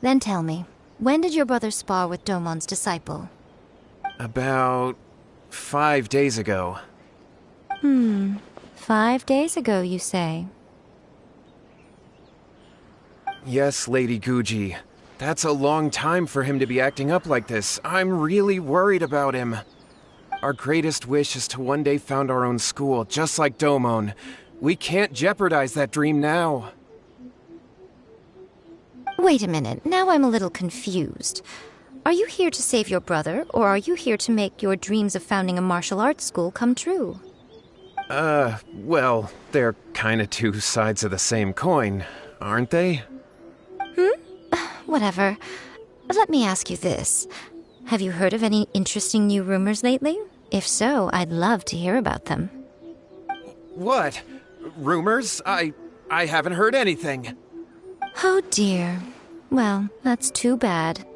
Then tell me, when did your brother spar with Domon's disciple? About 5 days ago. 5 days ago, you say? Yes, Lady Guji. That's a long time for him to be acting up like this. I'm really worried about him. Our greatest wish is to one day found our own school, just like Domon. We can't jeopardize that dream now. Wait a minute, now I'm a little confused. Are you here to save your brother, or are you here to make your dreams of founding a martial arts school come true? Well, they're kinda two sides of the same coin, aren't they? Whatever. Let me ask you this. Have you heard of any interesting new rumors lately? If so, I'd love to hear about them. What? Rumors? I haven't heard anything. Oh dear. Well, that's too bad.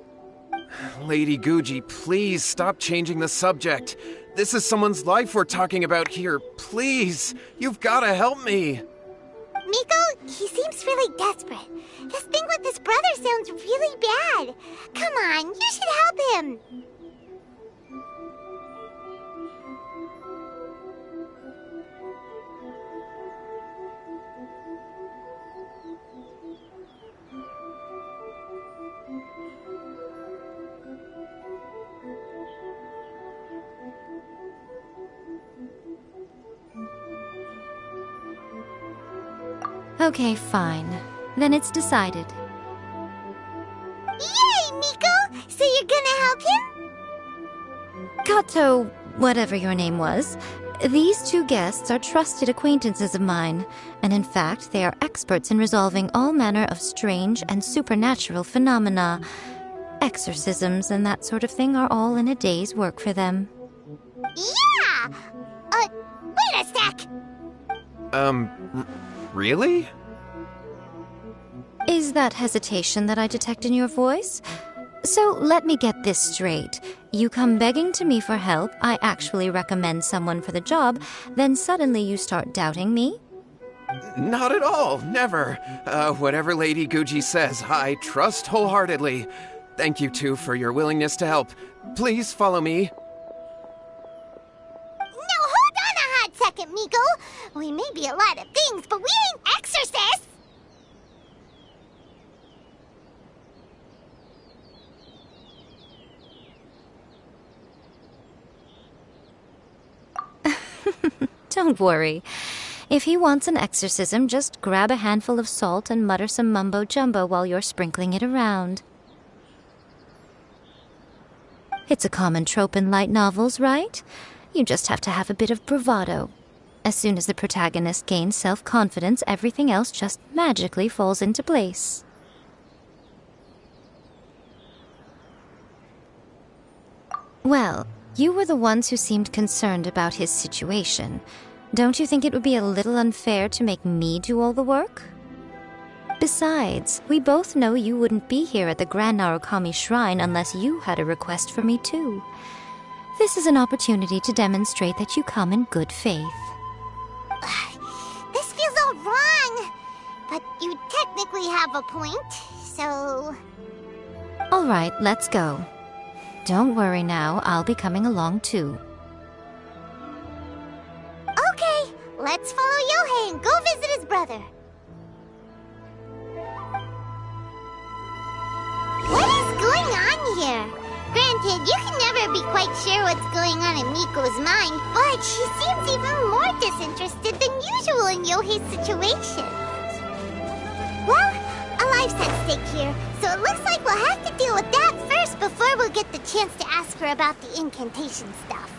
Lady Guji, please stop changing the subject. This is someone's life we're talking about here. Please, you've gotta help me. Miko, he seems really desperate. His thing with his brother sounds really bad. Come on, you should help him. Okay, fine. Then it's decided. Yay, Miko! So you're gonna help him? Kato, whatever your name was, these two guests are trusted acquaintances of mine, and in fact, they are experts in resolving all manner of strange and supernatural phenomena. Exorcisms and that sort of thing are all in a day's work for them. Yeah! Wait a sec! Really? Is that hesitation that I detect in your voice? So let me get this straight. You come begging to me for help, I actually recommend someone for the job, then suddenly you start doubting me? Not at all, never. Whatever Lady Guji says, I trust wholeheartedly. Thank you two for your willingness to help. Please follow me. Now hold on a hot second, Miko. We may be a lot of things, but we ain't exorcists! Don't worry. If he wants an exorcism, just grab a handful of salt and mutter some mumbo-jumbo while you're sprinkling it around. It's a common trope in light novels, right? You just have to have a bit of bravado. As soon as the protagonist gains self-confidence, everything else just magically falls into place. Well, you were the ones who seemed concerned about his situation. Don't you think it would be a little unfair to make me do all the work? Besides, we both know you wouldn't be here at the Grand Narukami Shrine unless you had a request for me too. This is an opportunity to demonstrate that you come in good faith. This feels all wrong, but you technically have a point, so... All right, let's go. Don't worry now, I'll be coming along too. Okay, let's follow Yohei and go visit his brother. What is going on here? Granted, you can never be quite sure what's going on in Miko's mind, but she seems even more disinterested than usual in Yohei's situation. Well, a life's at stake here, so it looks like we'll have to deal with that first before we'll get the chance to ask her about the incantation stuff.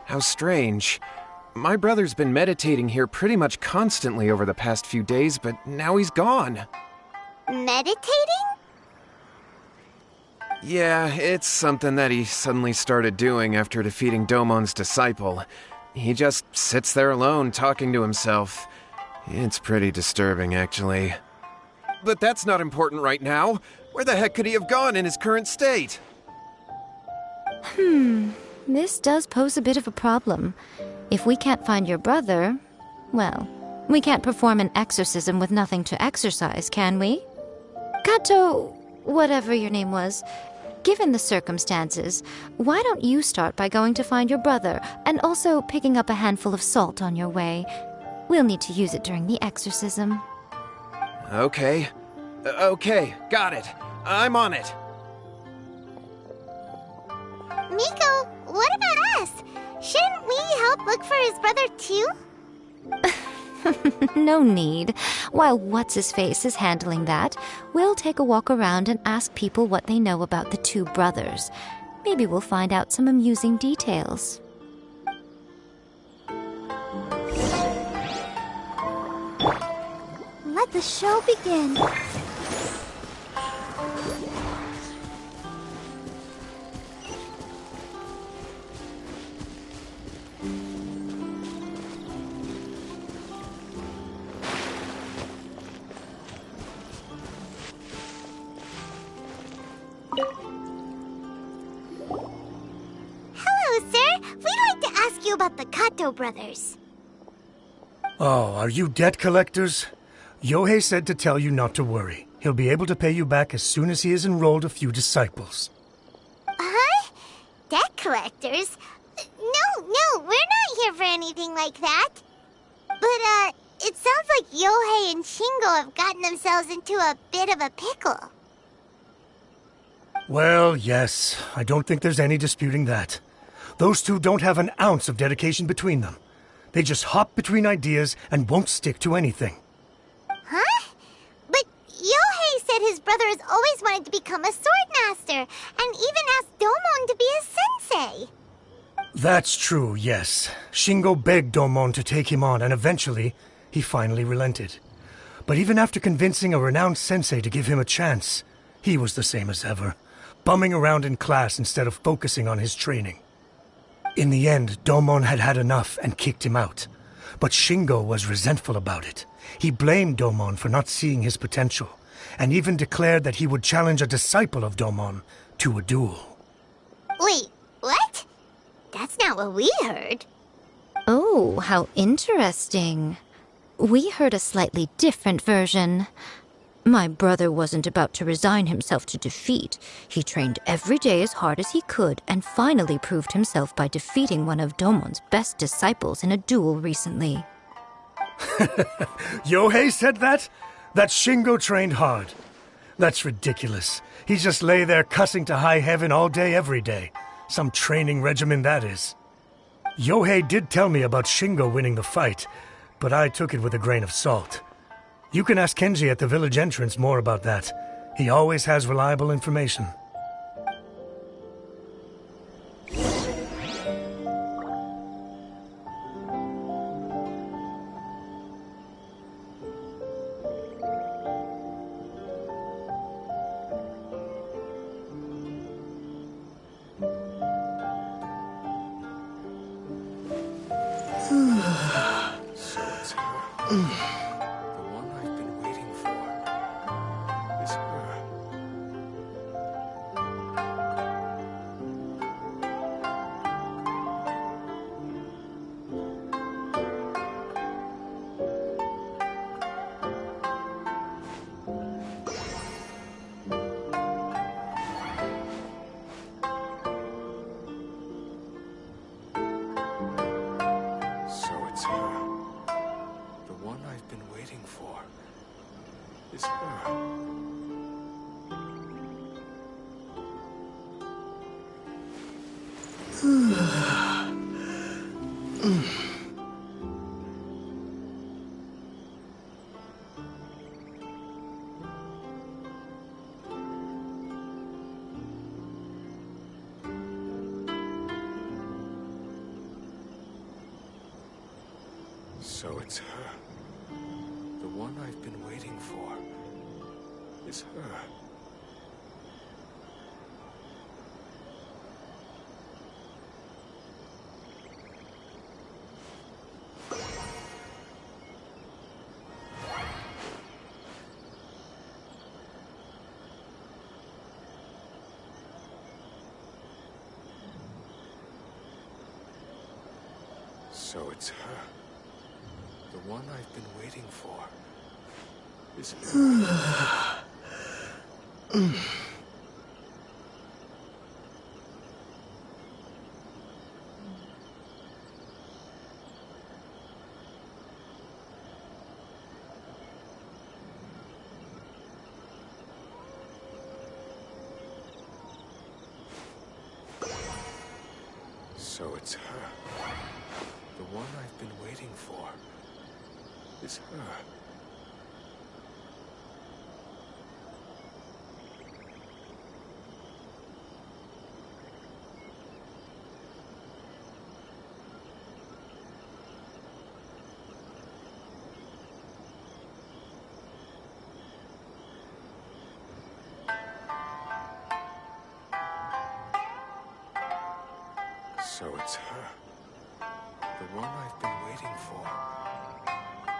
How strange. My brother's been meditating here pretty much constantly over the past few days, but now he's gone. Meditating? Yeah, it's something that he suddenly started doing after defeating Domon's disciple. He just sits there alone, talking to himself. It's pretty disturbing, actually. But that's not important right now. Where the heck could he have gone in his current state? This does pose a bit of a problem. If we can't find your brother, well, we can't perform an exorcism with nothing to exorcise, can we? Kato, whatever your name was, given the circumstances, why don't you start by going to find your brother and also picking up a handful of salt on your way? We'll need to use it during the exorcism. Okay. Okay, got it. I'm on it. Miko, what about us? Shouldn't we help look for his brother too? No need. While What's-His-Face is handling that, we'll take a walk around and ask people what they know about the two brothers. Maybe we'll find out some amusing details. the show begin. Hello, sir. We'd like to ask you about the Kato brothers. Oh, are you debt collectors? Yohei said to tell you not to worry. He'll be able to pay you back as soon as he has enrolled a few disciples. Huh? Debt collectors? No, we're not here for anything like that. But, it sounds like Yohei and Shingo have gotten themselves into a bit of a pickle. Well, yes. I don't think there's any disputing that. Those two don't have an ounce of dedication between them. They just hop between ideas and won't stick to anything. Huh? But Yohei said his brother has always wanted to become a sword master, and even asked Domon to be his sensei. That's true, yes. Shingo begged Domon to take him on, and eventually, he finally relented. But even after convincing a renowned sensei to give him a chance, he was the same as ever, bumming around in class instead of focusing on his training. In the end, Domon had had enough and kicked him out. But Shingo was resentful about it. He blamed Domon for not seeing his potential, and even declared that he would challenge a disciple of Domon to a duel. Wait, what? That's not what we heard. Oh, how interesting. We heard a slightly different version. My brother wasn't about to resign himself to defeat. He trained every day as hard as he could and finally proved himself by defeating one of Domon's best disciples in a duel recently. Yohei said that? That Shingo trained hard. That's ridiculous. He just lay there cussing to high heaven all day every day. Some training regimen that is. Yohei did tell me about Shingo winning the fight, but I took it with a grain of salt. You can ask Kenji at the village entrance more about that. He always has reliable information. So it's her. The one I've been waiting for is her. So it's her. The one I've been waiting for is her. So it's her. The one I've been waiting for is her. I've been waiting for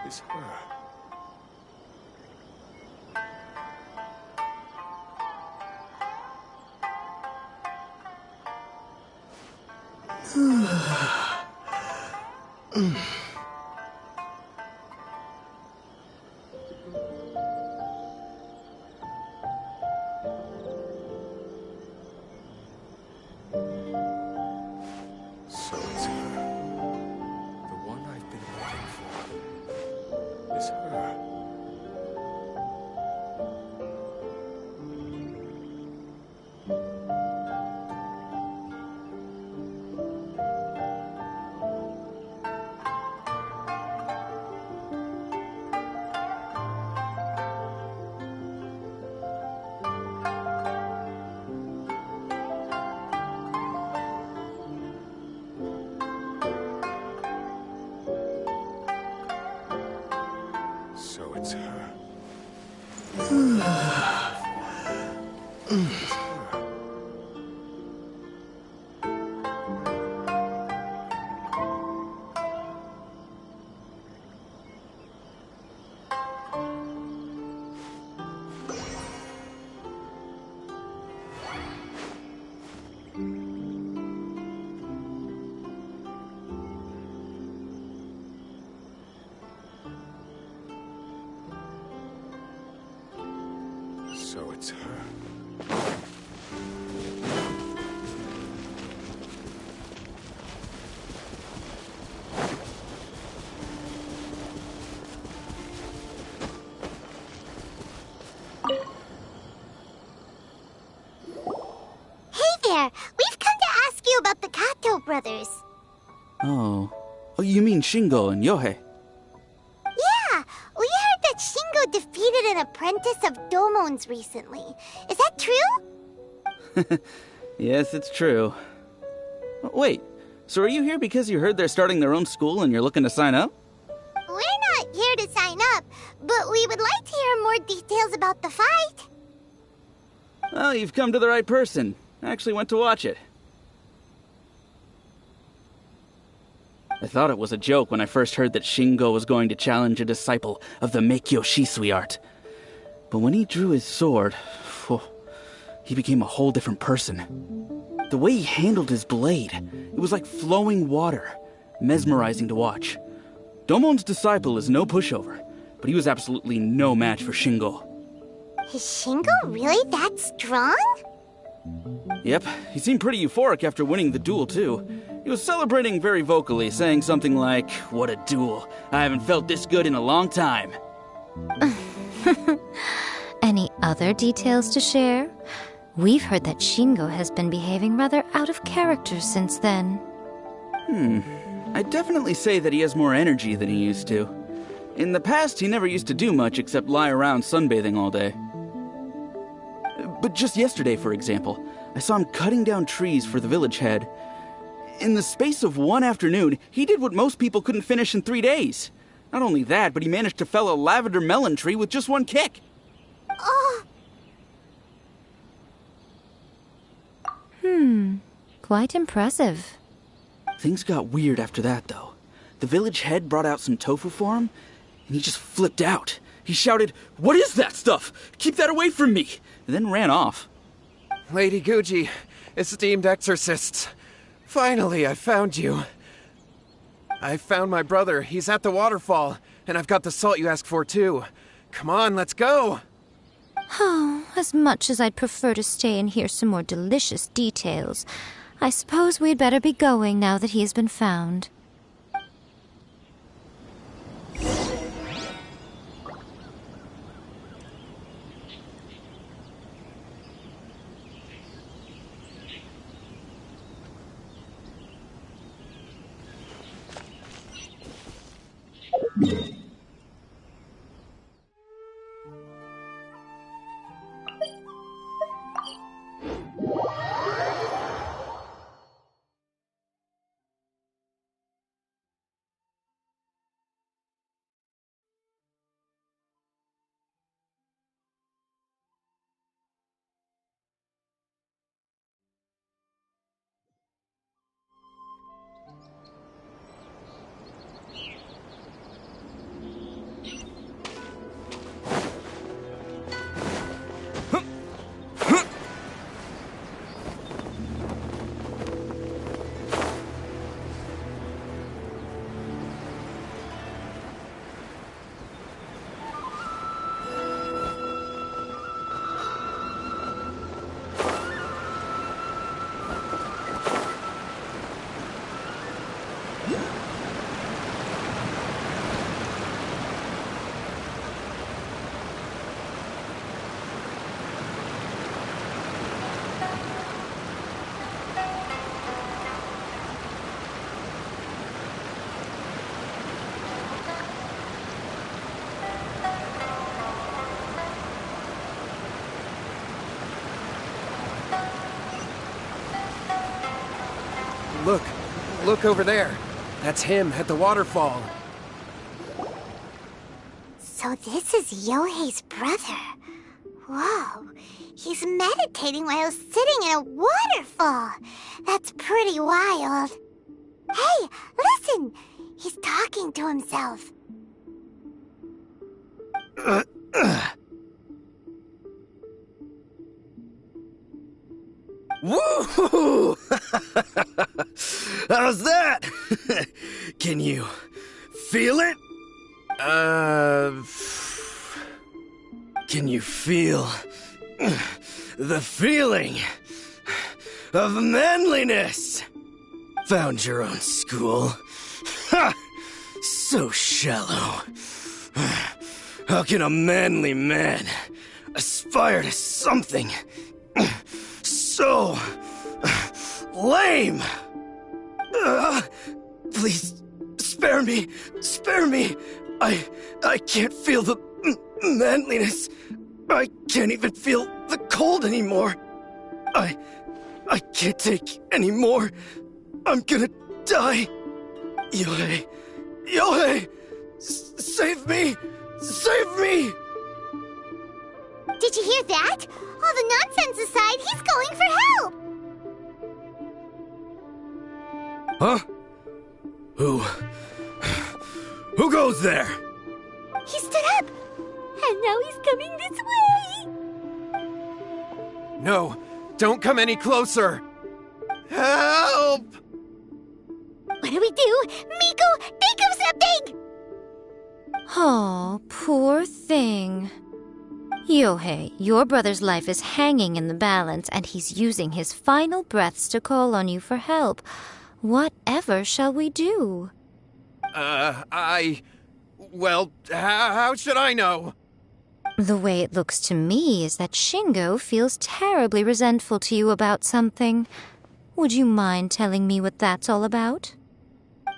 is her. So it's her. The one I've been waiting for is her. So it's her. So it's her. Hey there! We've come to ask you about the Kato brothers. Oh, you mean Shingo and Yohei? Yeah! We heard that Shingo defeated an apprentice of Domon's recently. Is that true? Yes, it's true. Wait, so are you here because you heard they're starting their own school and you're looking to sign up? We're not here to sign up, but we would like to hear more details about the fight. Well, you've come to the right person. I actually went to watch it. I thought it was a joke when I first heard that Shingo was going to challenge a disciple of the Meikyo Shisui art. But when he drew his sword, he became a whole different person. The way he handled his blade, it was like flowing water, mesmerizing to watch. Domon's disciple is no pushover, but he was absolutely no match for Shingo. Is Shingo really that strong? Yep, he seemed pretty euphoric after winning the duel, too. He was celebrating very vocally, saying something like, "What a duel. I haven't felt this good in a long time." Any other details to share? We've heard that Shingo has been behaving rather out of character since then. I'd definitely say that he has more energy than he used to. In the past, he never used to do much except lie around sunbathing all day. But just yesterday, for example, I saw him cutting down trees for the village head. In the space of one afternoon, he did what most people couldn't finish in 3 days. Not only that, but he managed to fell a lavender melon tree with just one kick. Quite impressive. Things got weird after that, though. The village head brought out some tofu for him, and he just flipped out. He shouted, "What is that stuff? Keep that away from me!" and then ran off. Lady Guji, esteemed exorcists, finally I found you. I found my brother. He's at the waterfall, and I've got the salt you asked for, too. Come on, let's go! Oh, as much as I'd prefer to stay and hear some more delicious details, I suppose we'd better be going now that he has been found. Look over there. That's him at the waterfall. So this is Yohei's brother. Whoa, he's meditating while sitting in a waterfall. That's pretty wild. Hey, listen! He's talking to himself. Woo! How's that? Can you feel it? Can you feel the feeling of manliness? Found your own school. Ha! So shallow. How can a manly man aspire to something so lame? Please, spare me. Spare me. I can't feel the manliness. I can't even feel the cold anymore. I can't take any more. I'm gonna die. Yohei. Yohei! Save me! Save me! Did you hear that? All the nonsense aside, he's going for help! Huh? Who goes there? He stood up! And now he's coming this way! No, don't come any closer! Help! What do we do? Miko, think of something! Oh, poor thing. Yohei, your brother's life is hanging in the balance, and he's using his final breaths to call on you for help. Whatever shall we do? Well, how should I know? The way it looks to me is that Shingo feels terribly resentful to you about something. Would you mind telling me what that's all about?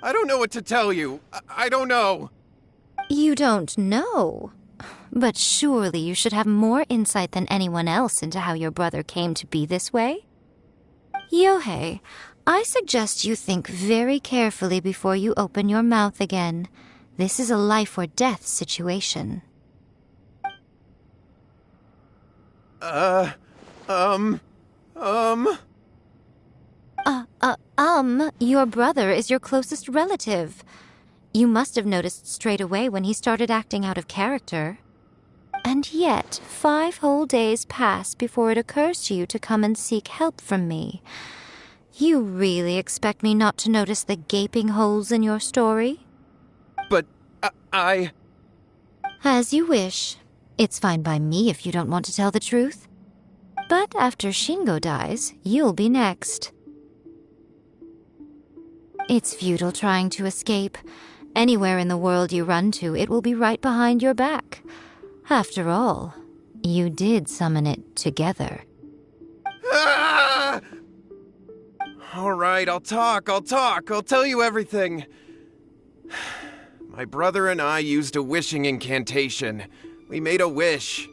I don't know what to tell you. I don't know. You don't know? But surely you should have more insight than anyone else into how your brother came to be this way? Yohei, I suggest you think very carefully before you open your mouth again. This is a life or death situation. Your brother is your closest relative. You must have noticed straight away when he started acting out of character. And yet, 5 whole days pass before it occurs to you to come and seek help from me. You really expect me not to notice the gaping holes in your story? But, I... As you wish. It's fine by me if you don't want to tell the truth. But after Shingo dies, you'll be next. It's futile trying to escape. Anywhere in the world you run to, it will be right behind your back. After all, you did summon it together. Ah! All right, I'll talk. I'll tell you everything. My brother and I used a wishing incantation. We made a wish.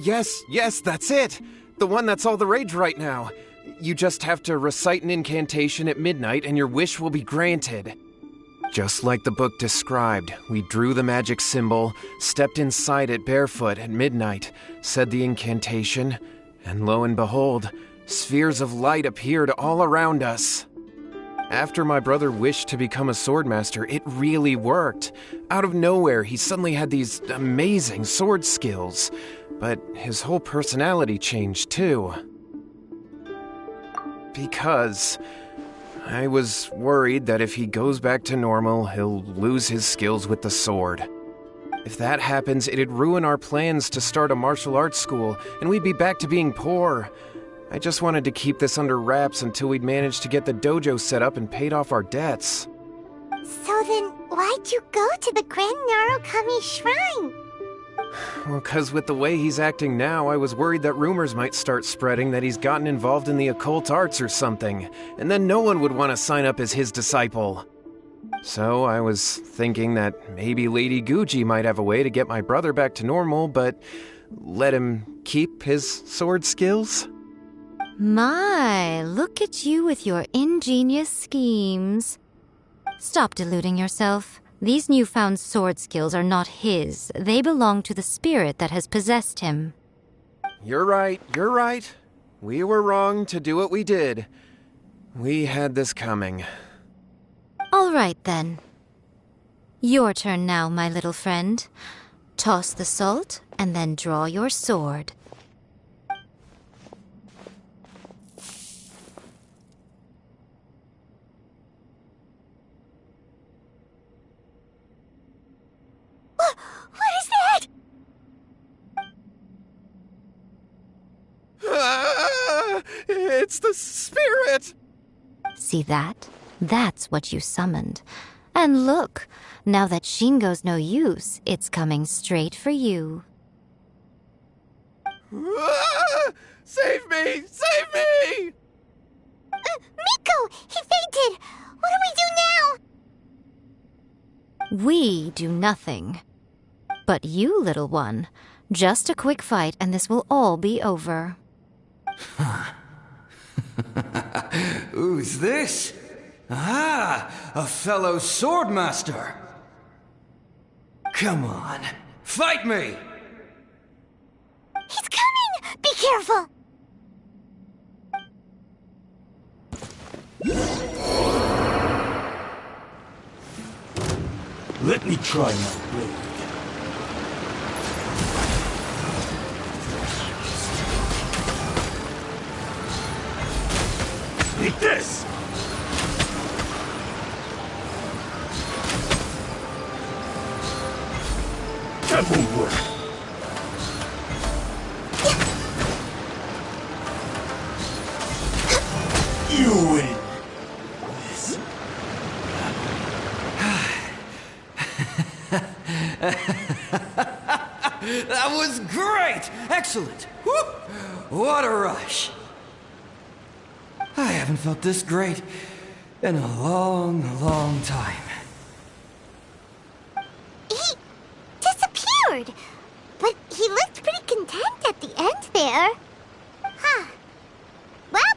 Yes, that's it. The one that's all the rage right now. You just have to recite an incantation at midnight and your wish will be granted. Just like the book described, we drew the magic symbol, stepped inside it barefoot at midnight, said the incantation, and lo and behold, spheres of light appeared all around us. After my brother wished to become a swordmaster, it really worked. Out of nowhere, he suddenly had these amazing sword skills, but his whole personality changed too. Because I was worried that if he goes back to normal, he'll lose his skills with the sword. If that happens, it'd ruin our plans to start a martial arts school, and we'd be back to being poor. I just wanted to keep this under wraps until we'd managed to get the dojo set up and paid off our debts. So then, why'd you go to the Grand Narukami Shrine? Well, 'cause with the way he's acting now, I was worried that rumors might start spreading that he's gotten involved in the occult arts or something, and then no one would want to sign up as his disciple. So I was thinking that maybe Lady Guji might have a way to get my brother back to normal, but let him keep his sword skills? My, look at you with your ingenious schemes. Stop deluding yourself. These newfound sword skills are not his. They belong to the spirit that has possessed him. You're right. We were wrong to do what we did. We had this coming. All right, then. Your turn now, my little friend. Toss the salt, and then draw your sword. What is that? It's the spirit! See that? That's what you summoned. And look, now that Shingo's no use, it's coming straight for you. Save me! Save me! Miko! He fainted! What do we do now? We do nothing. But you, little one, just a quick fight and this will all be over. Who's this? Ah, a fellow swordmaster. Come on, fight me! He's coming! Be careful! Let me try my blade. Eat this! That won't work. You win. That was great! Excellent! Whoop! What a rush! I haven't felt this great in a long, long time. He disappeared! But he looked pretty content at the end there. Huh. Well,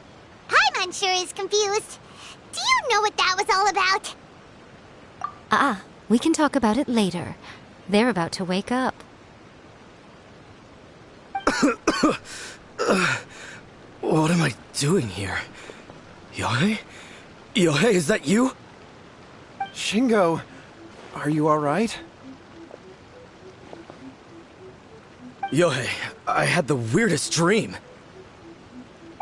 Paimon sure is confused. Do you know what that was all about? We can talk about it later. They're about to wake up. What am I doing here? Yohei? Yohei, is that you? Shingo, are you alright? Yohei, I had the weirdest dream.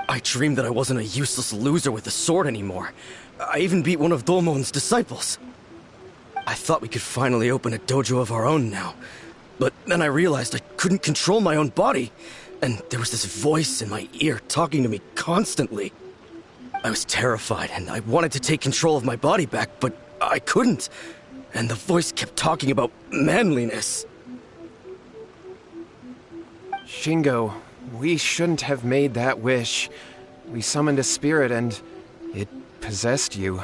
I dreamed that I wasn't a useless loser with a sword anymore. I even beat one of Domon's disciples. I thought we could finally open a dojo of our own now. But then I realized I couldn't control my own body. And there was this voice in my ear talking to me constantly. I was terrified and I wanted to take control of my body back, but I couldn't. And the voice kept talking about manliness. Shingo, we shouldn't have made that wish. We summoned a spirit and it possessed you.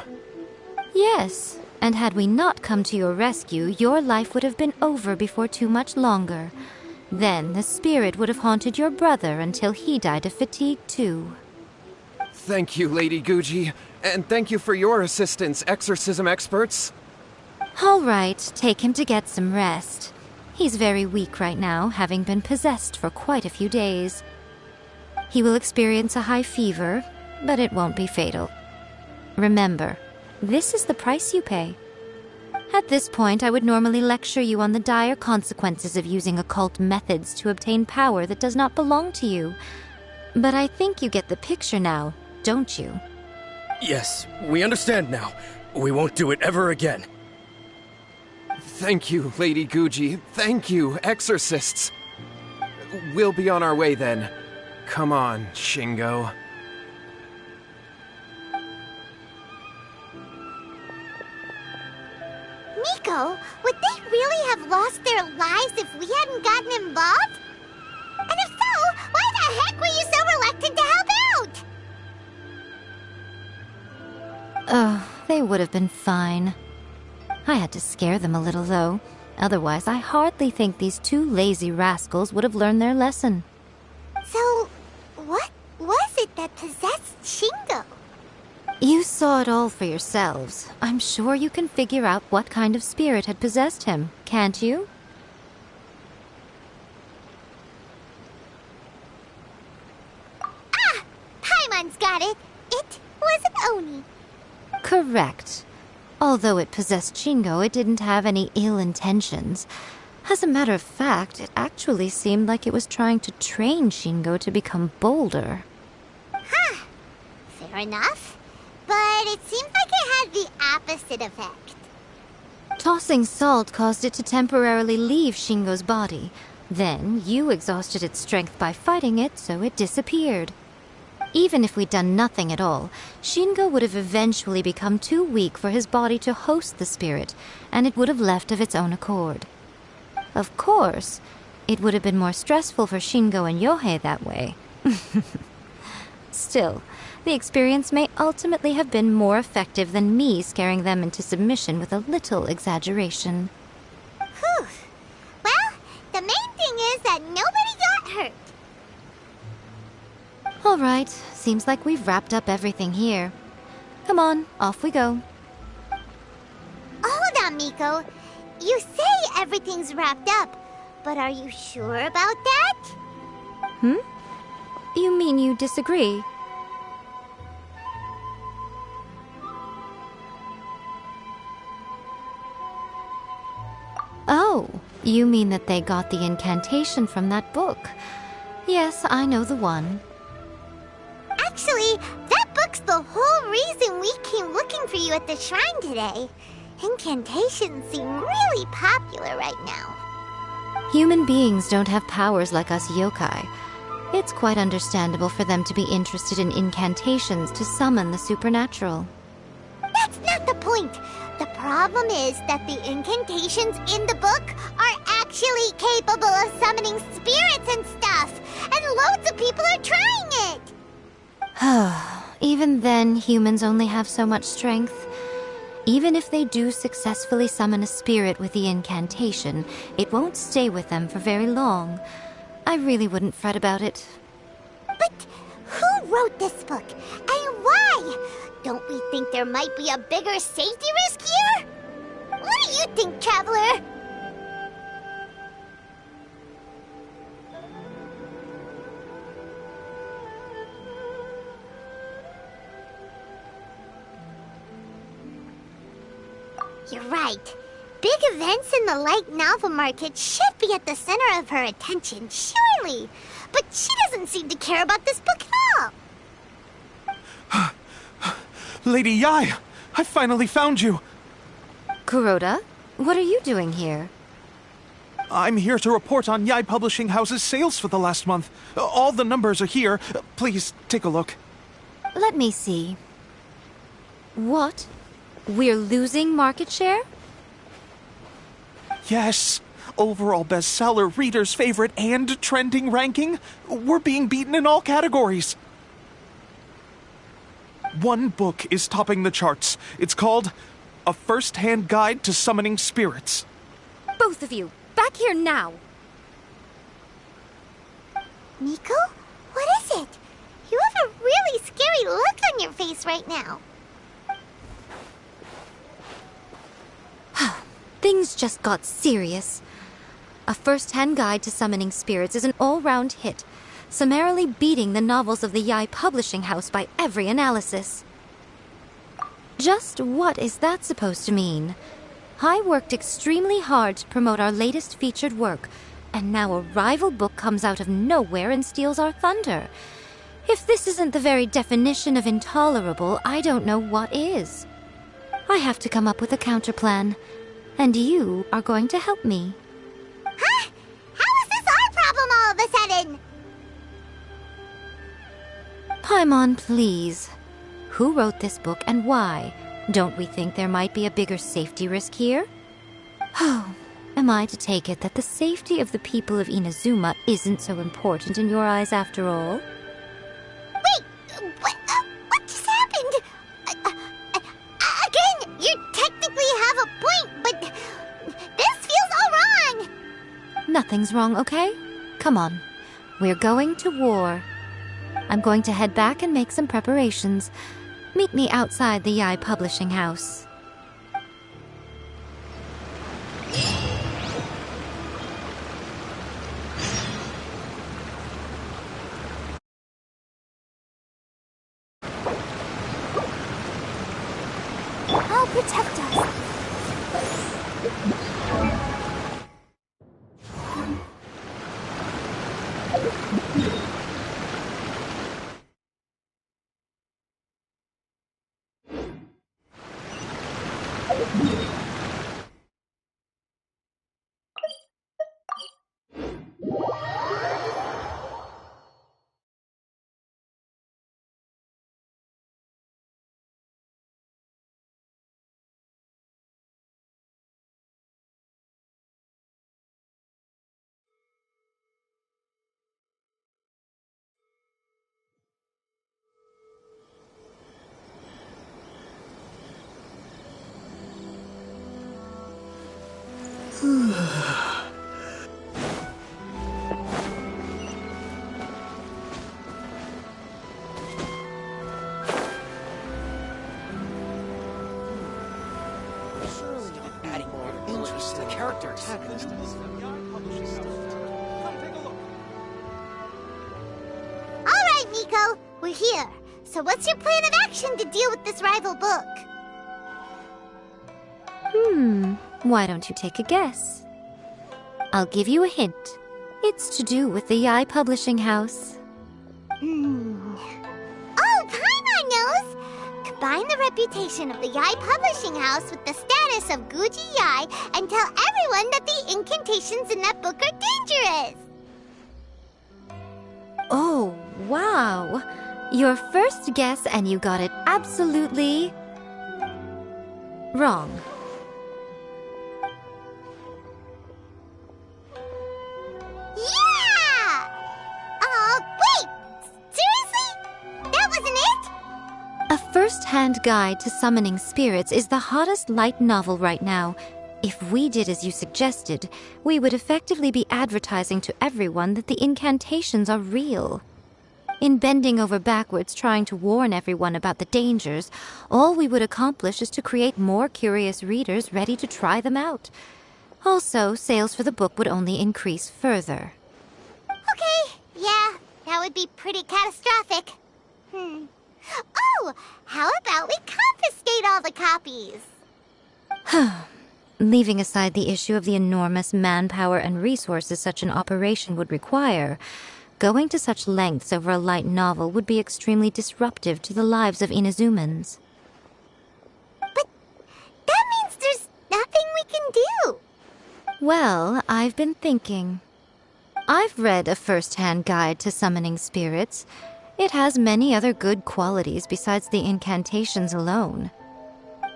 Yes, and had we not come to your rescue, your life would have been over before too much longer. Then the spirit would have haunted your brother until he died of fatigue too. Thank you, Lady Guji, and thank you for your assistance, exorcism experts. All right, take him to get some rest. He's very weak right now, having been possessed for quite a few days. He will experience a high fever, but it won't be fatal. Remember, this is the price you pay. At this point, I would normally lecture you on the dire consequences of using occult methods to obtain power that does not belong to you. But I think you get the picture now, don't you? Yes, we understand now. We won't do it ever again. Thank you, Lady Guji. Thank you, exorcists. We'll be on our way then. Come on, Shingo. Miko, would they really have lost their lives if we hadn't gotten involved? And if so, why the heck were you so reluctant to help out? Oh, they would have been fine. I had to scare them a little, though. Otherwise, I hardly think these two lazy rascals would have learned their lesson. So, what was it that that possessed Shingo. You saw it all for yourselves. I'm sure you can figure out what kind of spirit had possessed him, can't you? Ah! Paimon's got it. It was an Oni. Correct. Although it possessed Shingo, it didn't have any ill intentions. As a matter of fact, it actually seemed like it was trying to train Shingo to become bolder. Huh. Fair enough. But it seems like it had the opposite effect. Tossing salt caused it to temporarily leave Shingo's body. Then, you exhausted its strength by fighting it, so it disappeared. Even if we'd done nothing at all, Shingo would have eventually become too weak for his body to host the spirit, and it would have left of its own accord. Of course, it would have been more stressful for Shingo and Yohei that way. Still, the experience may ultimately have been more effective than me scaring them into submission with a little exaggeration. Whew. Well, the main thing is that nobody got hurt. All right, seems like we've wrapped up everything here. Come on, off we go. Hold on, Miko. You say everything's wrapped up, but are you sure about that? You mean you disagree? Oh, you mean that they got the incantation from that book. Yes, I know the one. Actually, that book's the whole reason we came looking for you at the shrine today. Incantations seem really popular right now. Human beings don't have powers like us yokai. It's quite understandable for them to be interested in incantations to summon the supernatural. That's not the point. The problem is that the incantations in the book are actually capable of summoning spirits and stuff, and loads of people are trying it. Even then, humans only have so much strength. Even if they do successfully summon a spirit with the incantation, it won't stay with them for very long. I really wouldn't fret about it. But who wrote this book, and why? Don't we think there might be a bigger safety risk here? What do you think, Traveler? You're right. Big events in the light novel market should be at the center of her attention, surely. But she doesn't seem to care about this book at all. Lady Yai, I finally found you. Kuroda, what are you doing here? I'm here to report on Yai Publishing House's sales for the last month. All the numbers are here. Please take a look. Let me see. What? We're losing market share? Yes. Overall bestseller, reader's favorite, and trending ranking. We're being beaten in all categories. One book is topping the charts. It's called A First-Hand Guide to Summoning Spirits. Both of you, back here now. Miko? What is it? You have a really scary look on your face right now. Things just got serious. A First-Hand Guide to Summoning Spirits is an all-round hit, summarily beating the novels of the Yai Publishing House by every analysis. Just what is that supposed to mean? I worked extremely hard to promote our latest featured work, and now a rival book comes out of nowhere and steals our thunder. If this isn't the very definition of intolerable, I don't know what is. I have to come up with a counterplan, and you are going to help me. Huh? How is this our problem all of a sudden? Paimon, please. Who wrote this book and why? Don't we think there might be a bigger safety risk here? Oh, am I to take it that the safety of the people of Inazuma isn't so important in your eyes after all? Wait, what just happened? Again, you technically have a point, but this feels all wrong. Nothing's wrong, okay? Come on. We're going to war. I'm going to head back and make some preparations. Meet me outside the Yai Publishing House. I'll protect us. Adding more interest to the characters. Alright, Miko, we're here. So what's your plan of action to deal with this rival book? Why don't you take a guess? I'll give you a hint. It's to do with the Yai Publishing House. Oh, Paimon knows! Combine the reputation of the Yai Publishing House with the status of Guji Yai and tell everyone that the incantations in that book are dangerous! Oh, wow! Your first guess and you got it absolutely wrong. Yeah! Wait! Seriously? That wasn't it? A first-hand guide to summoning spirits is the hottest light novel right now. If we did as you suggested, we would effectively be advertising to everyone that the incantations are real. In bending over backwards trying to warn everyone about the dangers, all we would accomplish is to create more curious readers ready to try them out. Also, sales for the book would only increase further. Okay, yeah, that would be pretty catastrophic. Oh, how about we confiscate all the copies? Leaving aside the issue of the enormous manpower and resources such an operation would require, going to such lengths over a light novel would be extremely disruptive to the lives of Inazumans. But that means there's nothing we can do. Well, I've been thinking. I've read a first-hand guide to summoning spirits. It has many other good qualities besides the incantations alone.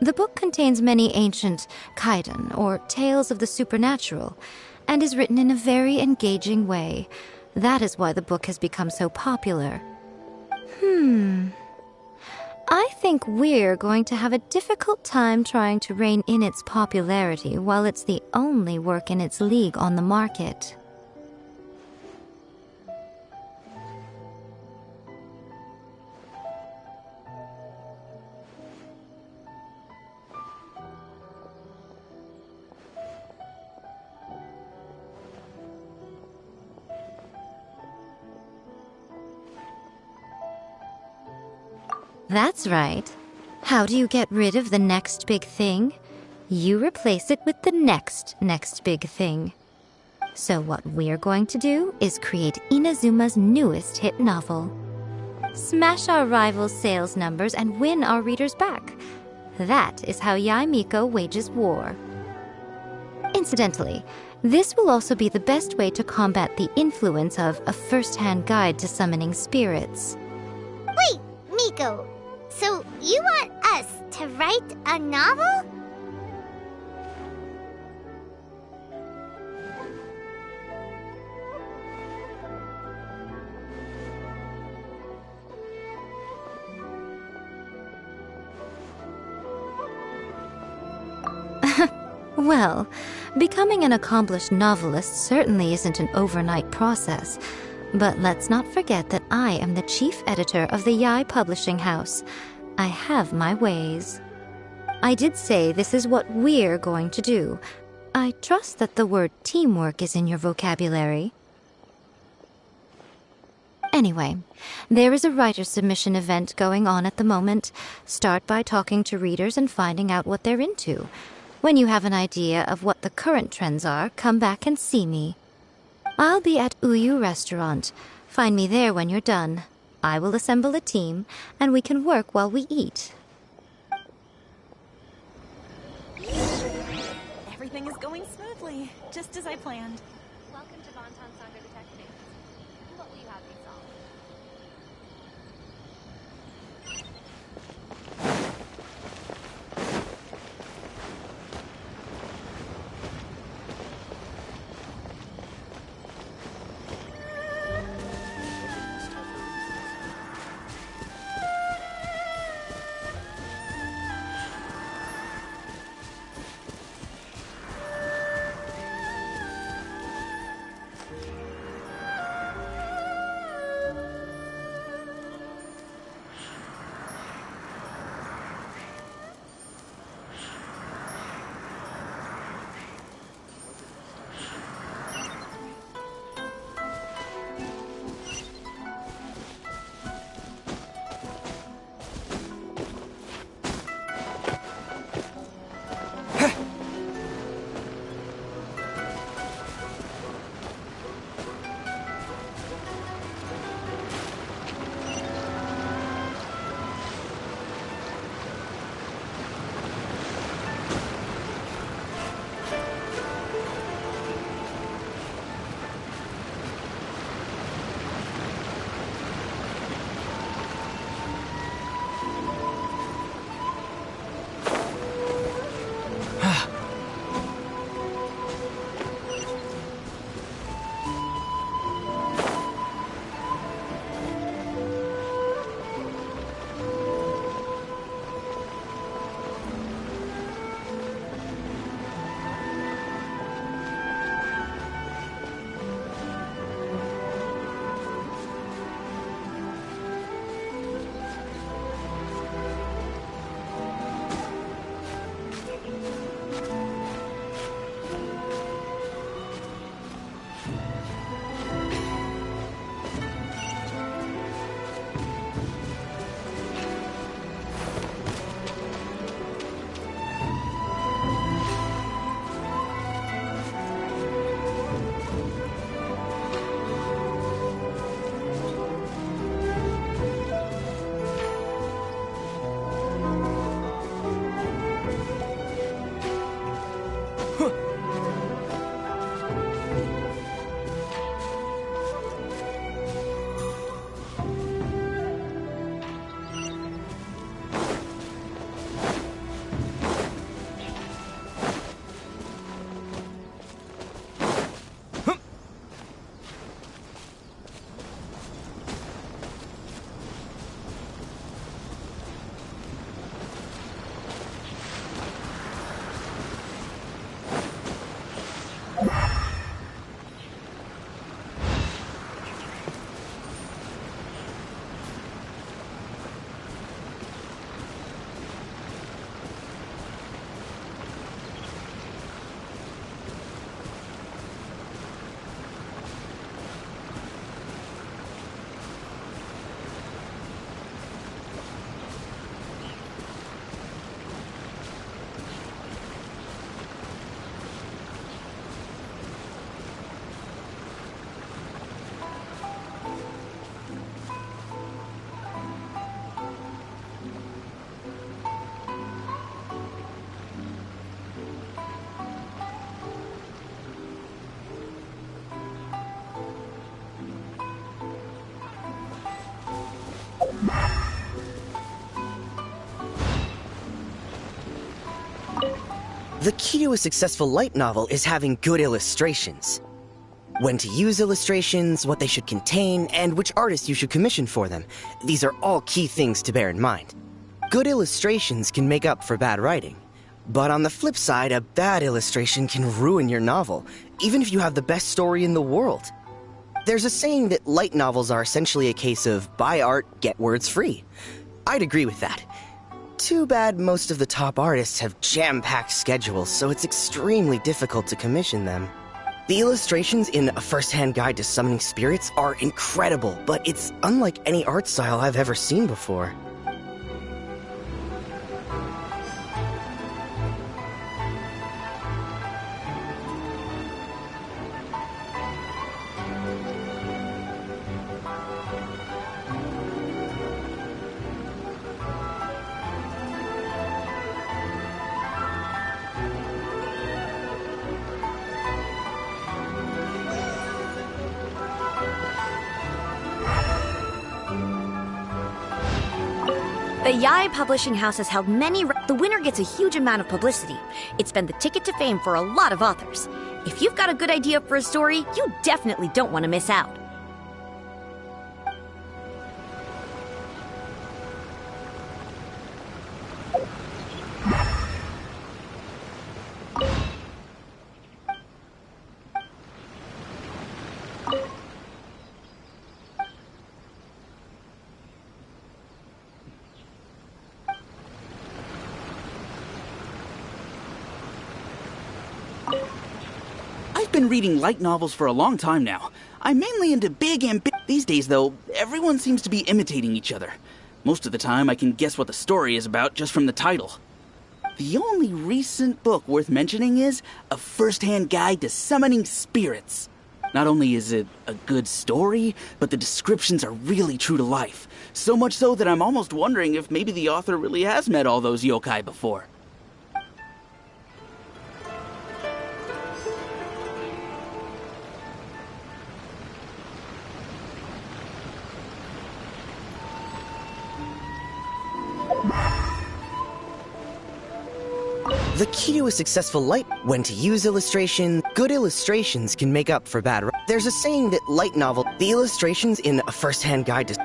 The book contains many ancient kaiden, or tales of the supernatural, and is written in a very engaging way. That is why the book has become so popular. I think we're going to have a difficult time trying to rein in its popularity while it's the only work in its league on the market. That's right. How do you get rid of the next big thing? You replace it with the next big thing. So what we're going to do is create Inazuma's newest hit novel. Smash our rivals' sales numbers and win our readers back. That is how Yai Miko wages war. Incidentally, this will also be the best way to combat the influence of a first-hand guide to summoning spirits. Wait, Miko. So you want us to write a novel? Well, becoming an accomplished novelist certainly isn't an overnight process. But let's not forget that I am the chief editor of the Yai Publishing House. I have my ways. I did say this is what we're going to do. I trust that the word teamwork is in your vocabulary. Anyway, there is a writer submission event going on at the moment. Start by talking to readers and finding out what they're into. When you have an idea of what the current trends are, come back and see me. I'll be at Uyu Restaurant. Find me there when you're done. I will assemble a team, and we can work while we eat. Everything is going smoothly, just as I planned. Welcome to Bonton Saga Detectives. What will you have me solve? The key to a successful light novel is having good illustrations. When to use illustrations, what they should contain, and which artists you should commission for them. These are all key things to bear in mind. Good illustrations can make up for bad writing. But on the flip side, a bad illustration can ruin your novel, even if you have the best story in the world. There's a saying that light novels are essentially a case of buy art, get words free. I'd agree with that. Too bad most of the top artists have jam-packed schedules, so it's extremely difficult to commission them. The illustrations in A First-Hand Guide to Summoning Spirits are incredible, but it's unlike any art style I've ever seen before. The Yai Publishing House has held many. The winner gets a huge amount of publicity. It's been the ticket to fame for a lot of authors. If you've got a good idea for a story, you definitely don't want to miss out. I've been reading light novels for a long time now. I'm mainly into big These days, though, everyone seems to be imitating each other. Most of the time, I can guess what the story is about just from the title. The only recent book worth mentioning is A First-Hand Guide to Summoning Spirits. Not only is it a good story, but the descriptions are really true to life. So much so that I'm almost wondering if maybe the author really has met all those yokai before. The key to a successful light, when to use illustration, good illustrations can make up for bad. There's a saying that light novel, the illustrations in A First-Hand Guide to...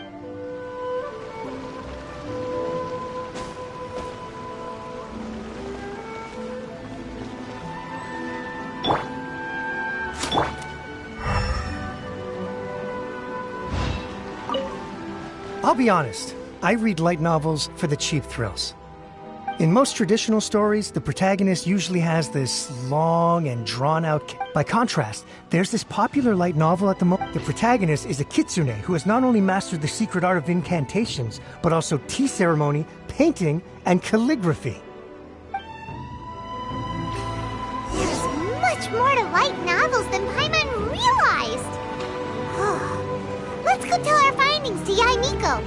I'll be honest, I read light novels for the cheap thrills. In most traditional stories, the protagonist usually has this long and drawn-out... By contrast, there's this popular light novel at the moment. The protagonist is a kitsune who has not only mastered the secret art of incantations, but also tea ceremony, painting, and calligraphy. There's much more to light novels than Paimon realized. Let's go tell our findings to Yai Miko.